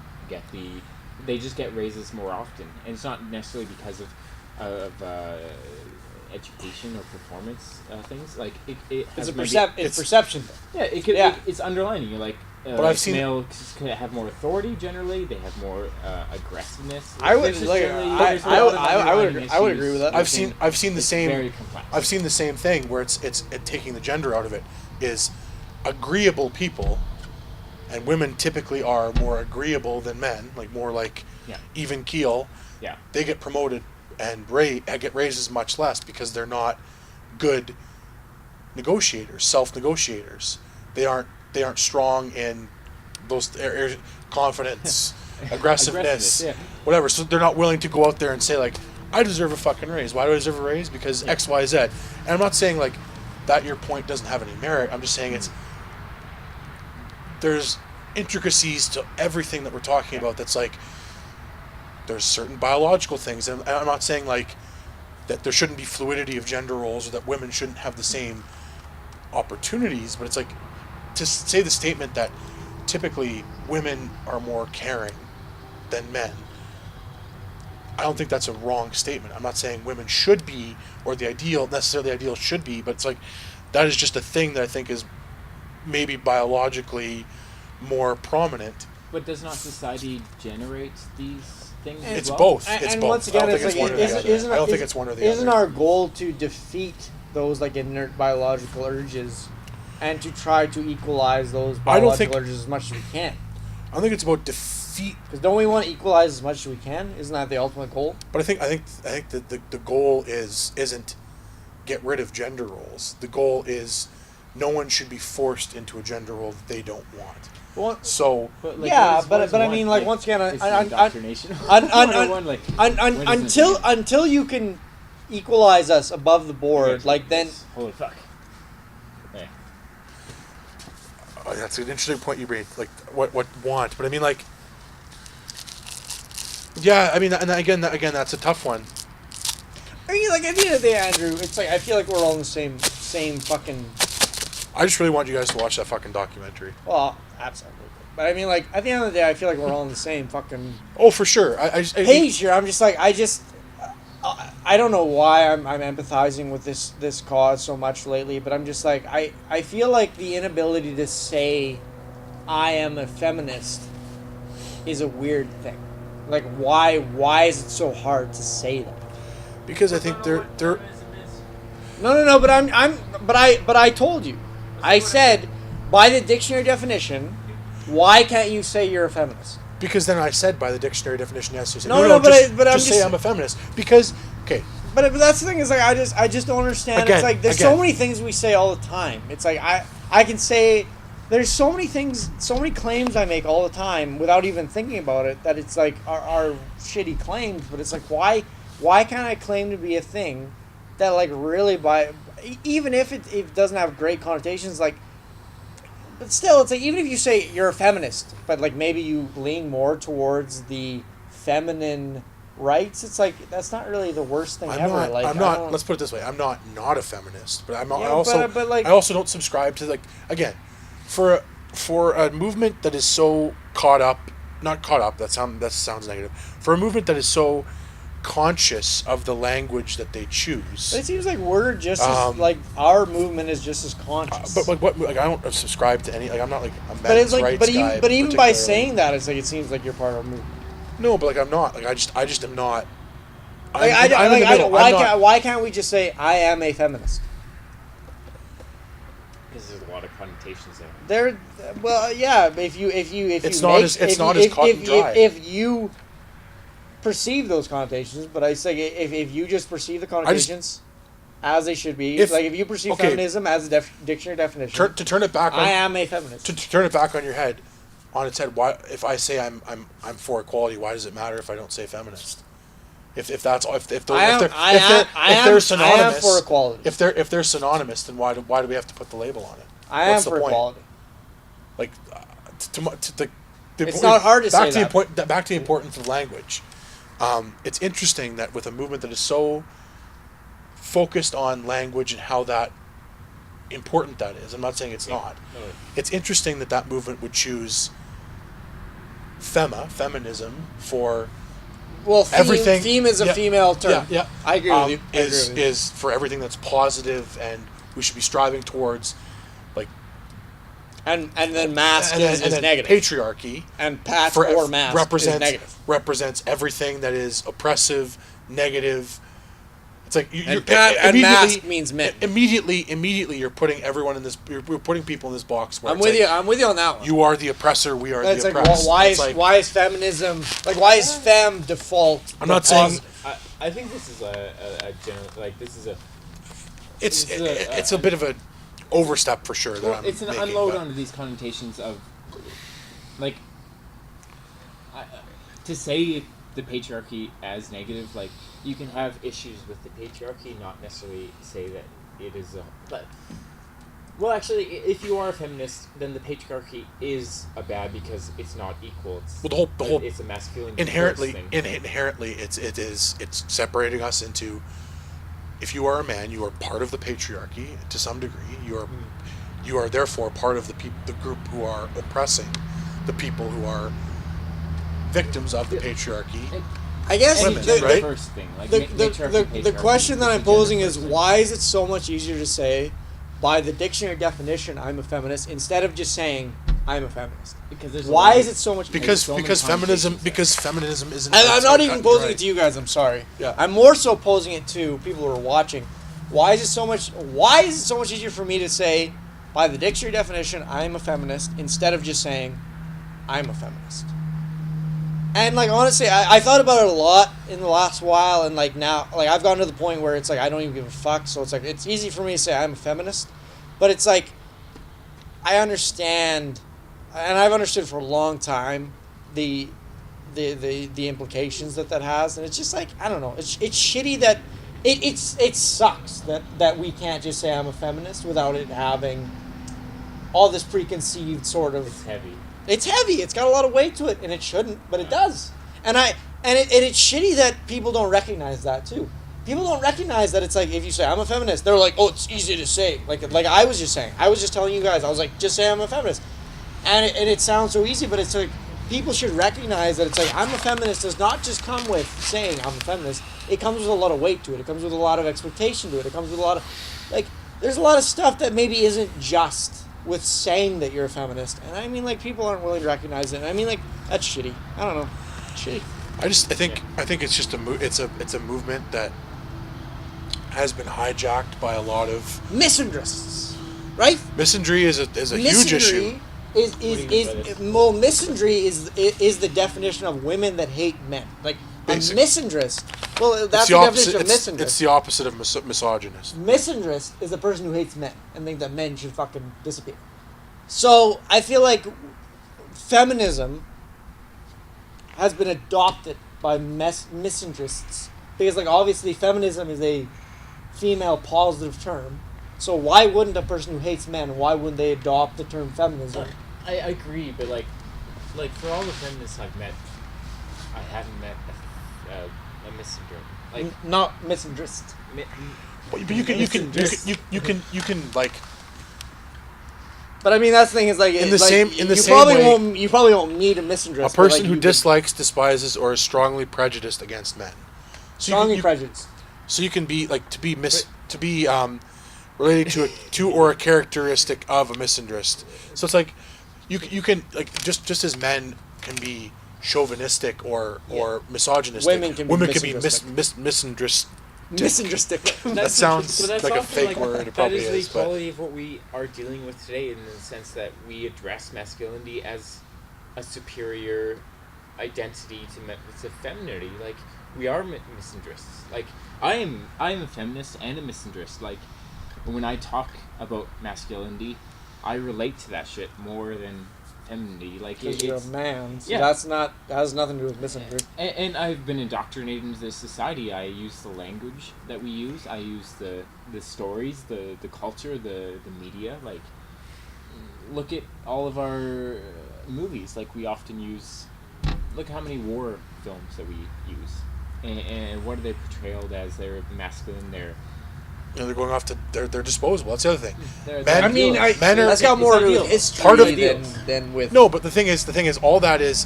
they just get raises more often, and it's not necessarily because of education or performance things. Like it has It's it's- perception thing. Yeah, it could. Yeah. It's underlining. You're like, But I've seen- males could have more authority generally. They have more aggressiveness. I would There's just like. generally- I there's a lot of would underlying I would issues. agree with that. I've seen the It's same. very complex. I've seen the same thing where it's taking the gender out of it is agreeable people, and women typically are more agreeable than men, like more like Yeah. even keel. Yeah. They get promoted and get raises much less because they're not good negotiators, self-negotiators. They aren't strong in those confidence, aggressiveness, yeah. whatever. So they're not willing to go out there and say like, I deserve a fucking raise. Why do I deserve a raise? Because X, Y, Z. And I'm not saying like that your point doesn't have any merit. I'm just saying there's intricacies to everything that we're talking about that's like there's certain biological things, and I'm not saying like that there shouldn't be fluidity of gender roles or that women shouldn't have the same opportunities, but it's like to say the statement that typically women are more caring than men. I don't think that's a wrong statement. I'm not saying women should be, or necessarily the ideal should be, but it's like that is just a thing that I think is maybe biologically more prominent. But does not society generate these things? as It's well? both. And, It's and both. once I don't again, think it's it's like, one or the other. I don't think it's one or the Isn't other. our goal to defeat those like inert biological urges, and to try to equalize those I don't biological think- urges as much as we can? I don't think it's about defeat, Because don't we want to equalize as much as we can? Isn't that the ultimate goal? but I think that the goal isn't get rid of gender roles. The goal is no one should be forced into a gender role that they don't want. Well, So But, Yeah, what but is I one? mean, like, once again, is I- indoctrination. un- 101, like, when does it begin? until you can equalize us above the board, Okay, like then holy fuck. Yeah. That's an interesting point you made. Like, what want? But I mean, like, yeah. I mean, and again, that's a tough one. I mean, like, at the end of the day, Andrew, it's like I feel like we're all in the same fucking. I just really want you guys to watch that fucking documentary. Well, absolutely. But I mean, like, at the end of the day, I feel like we're all in the same fucking. Oh, for sure. I page here. I'm just like, I don't know why I'm empathizing with this cause so much lately, but I'm just like, I feel like the inability to say I am a feminist is a weird thing. Like, why is it so hard to say that? Because I think they're No, but I told you. I said, by the dictionary definition, why can't you say you're a feminist? Because then I said by the dictionary definition, yes. You said, but just say I'm a feminist. Because, okay. But that's the thing is, like, I just don't understand. Again, it's like, there's so many things we say all the time. It's like, I can say, there's so many things, so many claims I make all the time without even thinking about it, that it's like, are shitty claims, but it's like, why can't I claim to be a thing that, like, really, even if it doesn't have great connotations, like, but still, it's like, even if you say you're a feminist, but, like, maybe you lean more towards the feminine rights, it's like, that's not really the worst thing ever. Let's put it this way, I'm not a feminist, but I also don't subscribe to, like, again, for a movement that is so not caught up, that sounds negative, for a movement that is so conscious of the language that they choose. But it seems like we're just as, like, our movement is just as conscious. But what, like, I don't subscribe to any, like, I'm not like a but it's like, rights guy. But even by saying that, it's like, it seems like you're part of a movement. No, but, like, I'm not. Like, I just am not. Why can't we just say I am a feminist? Because there's a lot of connotations there. Well, yeah. If you it's not as cut and dry. If you perceive those connotations, but I say if you just perceive the connotations as they should be, if you perceive feminism as a dictionary definition, to turn it back, I am a feminist. To turn it back on its head. Why, if I say I'm for equality, why does it matter if I don't say feminist? If they're synonymous, I am for equality. If they're synonymous, then why do we have to put the label on it? What's the point? Equality. Like, it's not hard to say that. Back to the importance of language. It's interesting that with a movement that is so focused on language and how that important that is, I'm not saying it's not. No. It's interesting that movement would choose feminism for everything. Femme is a female term. Yeah. I agree with you. Is for everything that's positive and we should be striving towards, like. And then mask is negative. Patriarchy and or mask is negative. Represents everything that is oppressive, negative. It's like and mask means men. Immediately, you're putting everyone in this. You're putting people in this box. Where I'm with you. I'm with you on that one. You are the oppressor. We are the oppressed. Well, why is feminism why is femme default? I'm not saying. I think this is a general, like, this is a. It's a bit of a overstep for sure. It's an unload onto these connotations of, like, to say the patriarchy as negative, like, you can have issues with the patriarchy, not necessarily say that it is a. But, well, actually, if you are a feminist, then the patriarchy is a bad because it's not equal. It's a masculine inherently thing. Inherently, it's separating us into. If you are a man, you are part of the patriarchy to some degree. You are therefore part of the group who are oppressing the people who are victims of the patriarchy. I guess the first thing, like, the question that I'm posing is, why is it so much easier to say, by the dictionary definition, I'm a feminist, instead of just saying I'm a feminist? Why is it so much? Because feminism isn't. And I'm not even posing it to you guys. I'm sorry. Yeah. I'm more so posing it to people who are watching. Why is it so much easier for me to say, by the dictionary definition, I'm a feminist, instead of just saying I'm a feminist? And, like, honestly, I thought about it a lot in the last while, and, like, now, like, I've gotten to the point where it's like I don't even give a fuck. So it's like it's easy for me to say I'm a feminist, but it's like I understand, and I've understood for a long time the implications that has, and it's just like, I don't know. It's shitty that it sucks that we can't just say I'm a feminist without it having all this preconceived sort of. It's heavy. It's heavy. It's got a lot of weight to it, and it shouldn't, but it does. And it's shitty that people don't recognize that too. People don't recognize that it's like if you say I'm a feminist, they're like, oh, it's easy to say. Like I was just saying. I was just telling you guys. I was like, just say I'm a feminist, and it sounds so easy, but it's like people should recognize that it's like I'm a feminist does not just come with saying I'm a feminist. It comes with a lot of weight to it. It comes with a lot of expectation to it. It comes with a lot of like there's a lot of stuff that maybe isn't just with saying that you're a feminist. And I mean like people aren't willing to recognize it. And I mean like that's shitty. I don't know. It's shitty. I think it's just it's a movement that has been hijacked by a lot of misandrists, right? misandry is a huge issue. Misandry is the definition of women that hate men. Like Basic. a misandrist. Well, that's the definition of misandrist. It's the opposite of misogynist. Misandrist is the person who hates men and think that men should fucking disappear. So I feel like feminism has been adopted by misandrists because, like, obviously feminism is a female positive term. So why wouldn't a person who hates men? Why wouldn't they adopt the term feminism? I agree, but like for all the feminists I've met, I haven't met a misandrist. Like not misandrist. But you can like. But I mean, that's the thing is like in the same way, you probably won't need a misandrist. A person who dislikes, despises, or is strongly prejudiced against men. Strongly prejudiced. So you can be like to be related to or a characteristic of a misandrist. So it's like you can like just as men can be chauvinistic or misogynistic, women can be misandrist. Misandristic. That sounds that's like a fake word. It probably that is is. the quality of what we are dealing with today, in the sense that we address masculinity as a superior identity to femininity. Like we are misandrists. Like I am a feminist and a misandrist. Like when I talk about masculinity, I relate to that shit more than femininity. Like because you're a man, so yeah. that has nothing to do with misandry. And I've been indoctrinated into this society. I use the language that we use. I use the stories, the culture, the media. Like look at all of our movies. Like we often use. Look how many war films that we use, and what are they portrayed as? They're masculine. They're going off to they're disposable. That's the other thing. Men are that's got more to do with history part of than with. No, but the thing is, all that is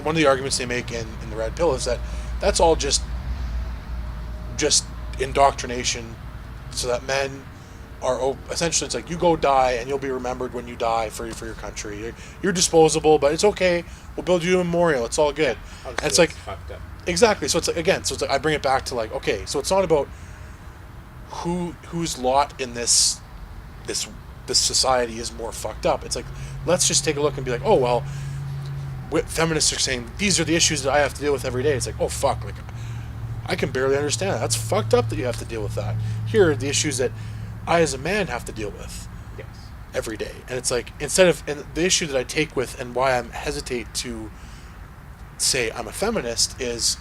one of the arguments they make in the Red Pill is that that's all just indoctrination, so that men are essentially it's like you go die and you'll be remembered when you die for your country. You're disposable, but it's okay. We'll build you a memorial. It's all good. And it's like fucked up. Exactly. So it's like, again. So it's like I bring it back to like okay. So it's not about whose lot in this society is more fucked up. It's like let's just take a look and be like, oh well, feminists are saying these are the issues that I have to deal with every day. It's like, oh fuck, like I can barely understand that. That's fucked up that you have to deal with that. Here are the issues that I as a man have to deal with every day. And it's like and the issue that I take with and why I hesitate to say I'm a feminist is,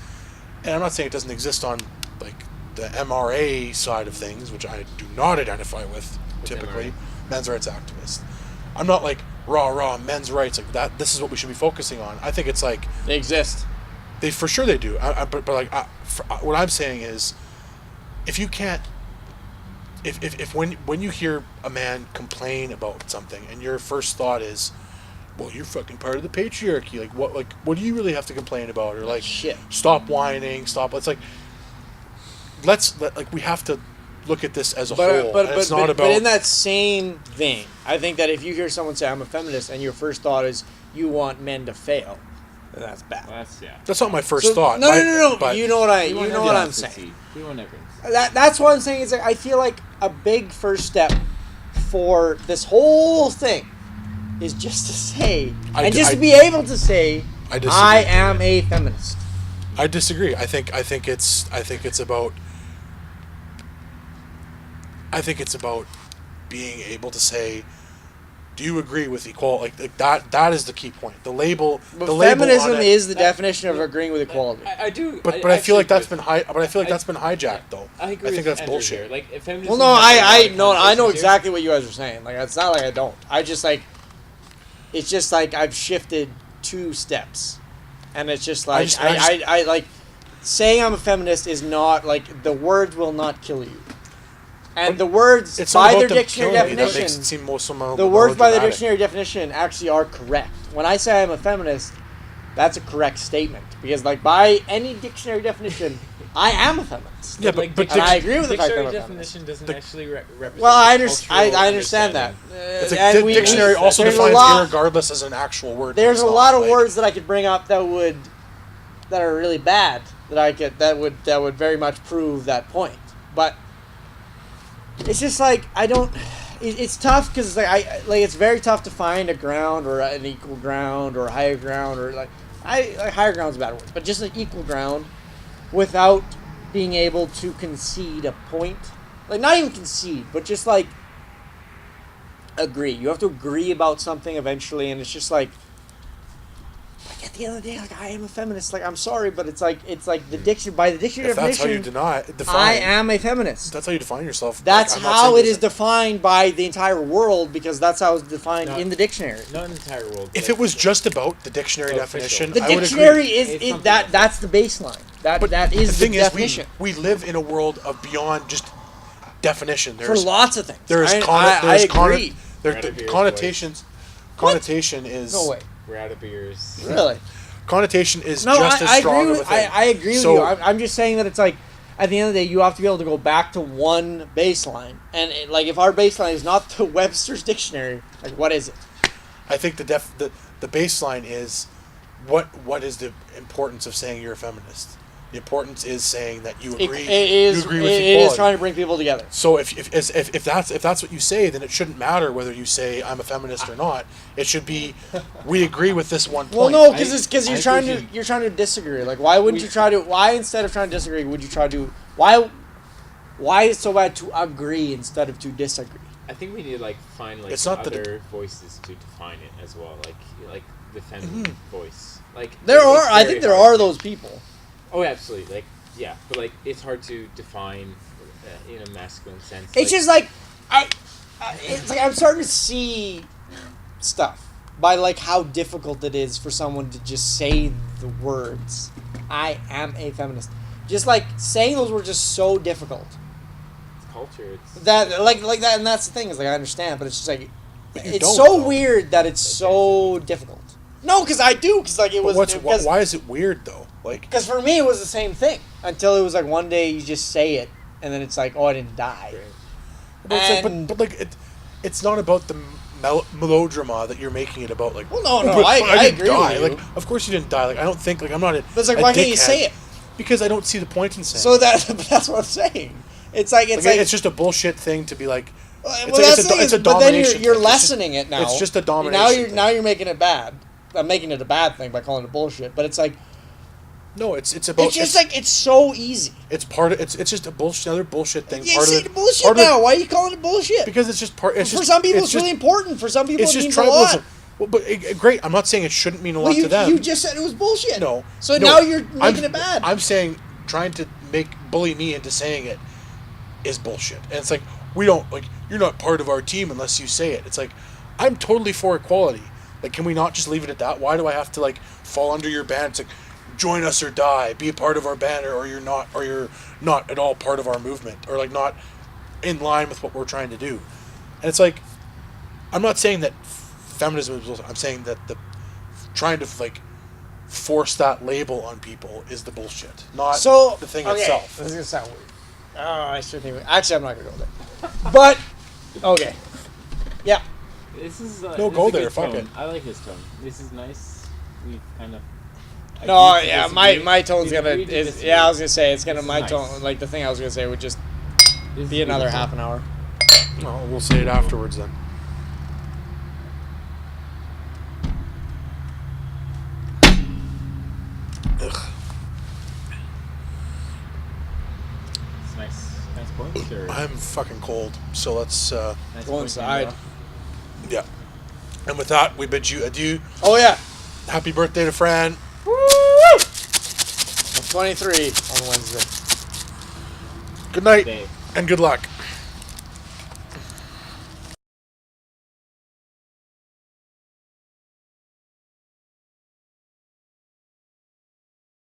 and I'm not saying it doesn't exist on like the MRA side of things, which I do not identify with typically, MRA? Men's rights activist. I'm not like raw men's rights like that. This is what we should be focusing on. I think it's like they exist. They for sure they do. But like what I'm saying is, if you can't, if when you hear a man complain about something and your first thought is, well, you're fucking part of the patriarchy. Like what do you really have to complain about? Or like shit. Stop whining. Stop. It's like. We have to look at this as a whole. But in that same vein, I think that if you hear someone say I'm a feminist and your first thought is you want men to fail, then that's bad. Well, that's not my first thought. No. But you know what I'm saying. We want everything. That's what I'm saying. Is like, I feel like a big first step for this whole thing is just to say to be able to say I am a feminist. I disagree. I think it's about being able to say, do you agree with equality? Like that is the key point. The label. Feminism is the definition of agreeing with equality. I do. But I feel like that's been that's been hijacked though. I agree. I think that's bullshit. Here. Like feminism. Well, no, I know exactly what you guys are saying. Like it's not like I don't. I just like It's just like I've shifted 2 steps, and it's just like I like saying I'm a feminist is not like the words will not kill you, and the words It's by not their about them dictionary killing you. That definition, makes it seem somehow the words by the melodramatic. dictionary definition actually are correct. When I say I'm a feminist, that's a correct statement because like by any dictionary definition, I am a feminist. Yeah, but and I agree with the fact that I'm dictionary a feminist. definition doesn't actually represent. Well, I cultural understand that. understanding. It's And like dictionary also there's a defines lot- irregardless as an actual word. There's It's a not, lot of like- words that I could bring up that are really bad that would very much prove that point. But it's just like I don't. It's tough because it's very tough to find a ground or an equal ground or a higher ground or higher ground is a bad word, but just an equal ground without being able to concede a point. Like not even concede, but just like agree. You have to agree about something eventually, and it's just like at the end of the day, like I am a feminist. Like I'm sorry, but it's like the dictionary by the dictionary If that's how you definition. define, I am a feminist. That's how you define yourself. That's Like, I'm not how saying it this- is defined by the entire world because that's how it's defined No. in the dictionary. Not an entire world. If but it was just about the dictionary Official. definition, The I would dictionary agree. is It's it, something that else. that's the baseline. That But that is the thing is, definition we live in a world of beyond just definition. for There's lots of things. there's I there's agree. there, Right the up yours, connotations. Connotation is No way. we're out of beers. Really? connotation is No, just as I strong agree of a with thing. I agree So- with you. I'm just saying that it's like at the end of the day, you have to be able to go back to one baseline, and like if our baseline is not the Webster's dictionary, like what is it? I think the baseline is what is the importance of saying you're a feminist? The importance is saying that you agree. you agree with it equality. is trying to bring people together. So if that's what you say, then it shouldn't matter whether you say I'm a feminist or not. It should be we agree with this one Well, point. no, because you're I trying to appreciate- you're trying to disagree. Like, why wouldn't you try to? Why instead of trying to disagree, would you try to? Why is it so bad to agree instead of to disagree? I think we need to find It's not that other voices to define it as well, like the feminine voice. Like There it's are, I very think there hard are to- those people. Oh, absolutely. Yeah, but it's hard to define in a masculine sense. It's just it's like I'm starting to see stuff by how difficult it is for someone to just say the words "I am a feminist." Just saying those words is so difficult it's culture. It's that like that, and that's the thing is I understand, but it's just But you it's don't, so though. weird that it's so difficult. No, because I do, because it But was why is it weird though? because for me it was the same thing until it was one day you just say it and then it's oh I didn't die. But it's And- it's not about the melodrama that you're making it about. Well, no, but I didn't agree die. with you. Of course you didn't die. I don't think I'm not. But it's why can't you say it? Because I don't see the point in saying. So it. that's what I'm saying. It's it's just a bullshit thing to be well, it's that's a the thing it's a is, but then domination you're thing. It's just- lessening it now. it's just a domination Now thing. you're making it bad. I'm making it a bad thing by calling it bullshit. But it's No, it's about. it's just it's so easy. It's part of. It's just a bullshit. Another bullshit thing. You part say of the it, bullshit part of it- now. Why are you calling it bullshit? Because it's just part. It's for just, some people, it's it's just, really important. For some people, It's it just means a lot. tribalism. Well, but great. I'm not saying it shouldn't mean a lot Well, to them. you just said it was bullshit. No. So No, now you're making I'm- it bad. I'm saying trying to bully me into saying it is bullshit. And it's we don't you're not part of our team unless you say it. It's I'm totally for equality. Can we not just leave it at that? Why do I have to fall under your ban? It's join us or die, be a part of our banner, or you're not at all part of our movement, or not in line with what we're trying to do. And it's I'm not saying that feminism is bullshit. I'm saying that the trying to force that label on people is the bullshit, not the thing itself. This is gonna sound weird. Oh, I shouldn't even. Actually, I'm not gonna go there. But okay, yeah. This is No, this go is a there, good fuck tone. it. I like his tone. This is nice. We kind of. No, agree to yeah, disagree. my tone's We gonna. agree to disagree. Yeah, I was gonna say it's gonna. This is My nice. tone, the thing I was gonna say, would just This be is another beautiful. half an hour. Well, we'll say it afterwards then. Ugh. It's nice points. Or I'm fucking cold, so let's nice Go points, inside. Nora? yeah. And with that, we bid you adieu. Oh yeah, Happy birthday to Fran. I'm 23 on Wednesday. Good night Day. and good luck.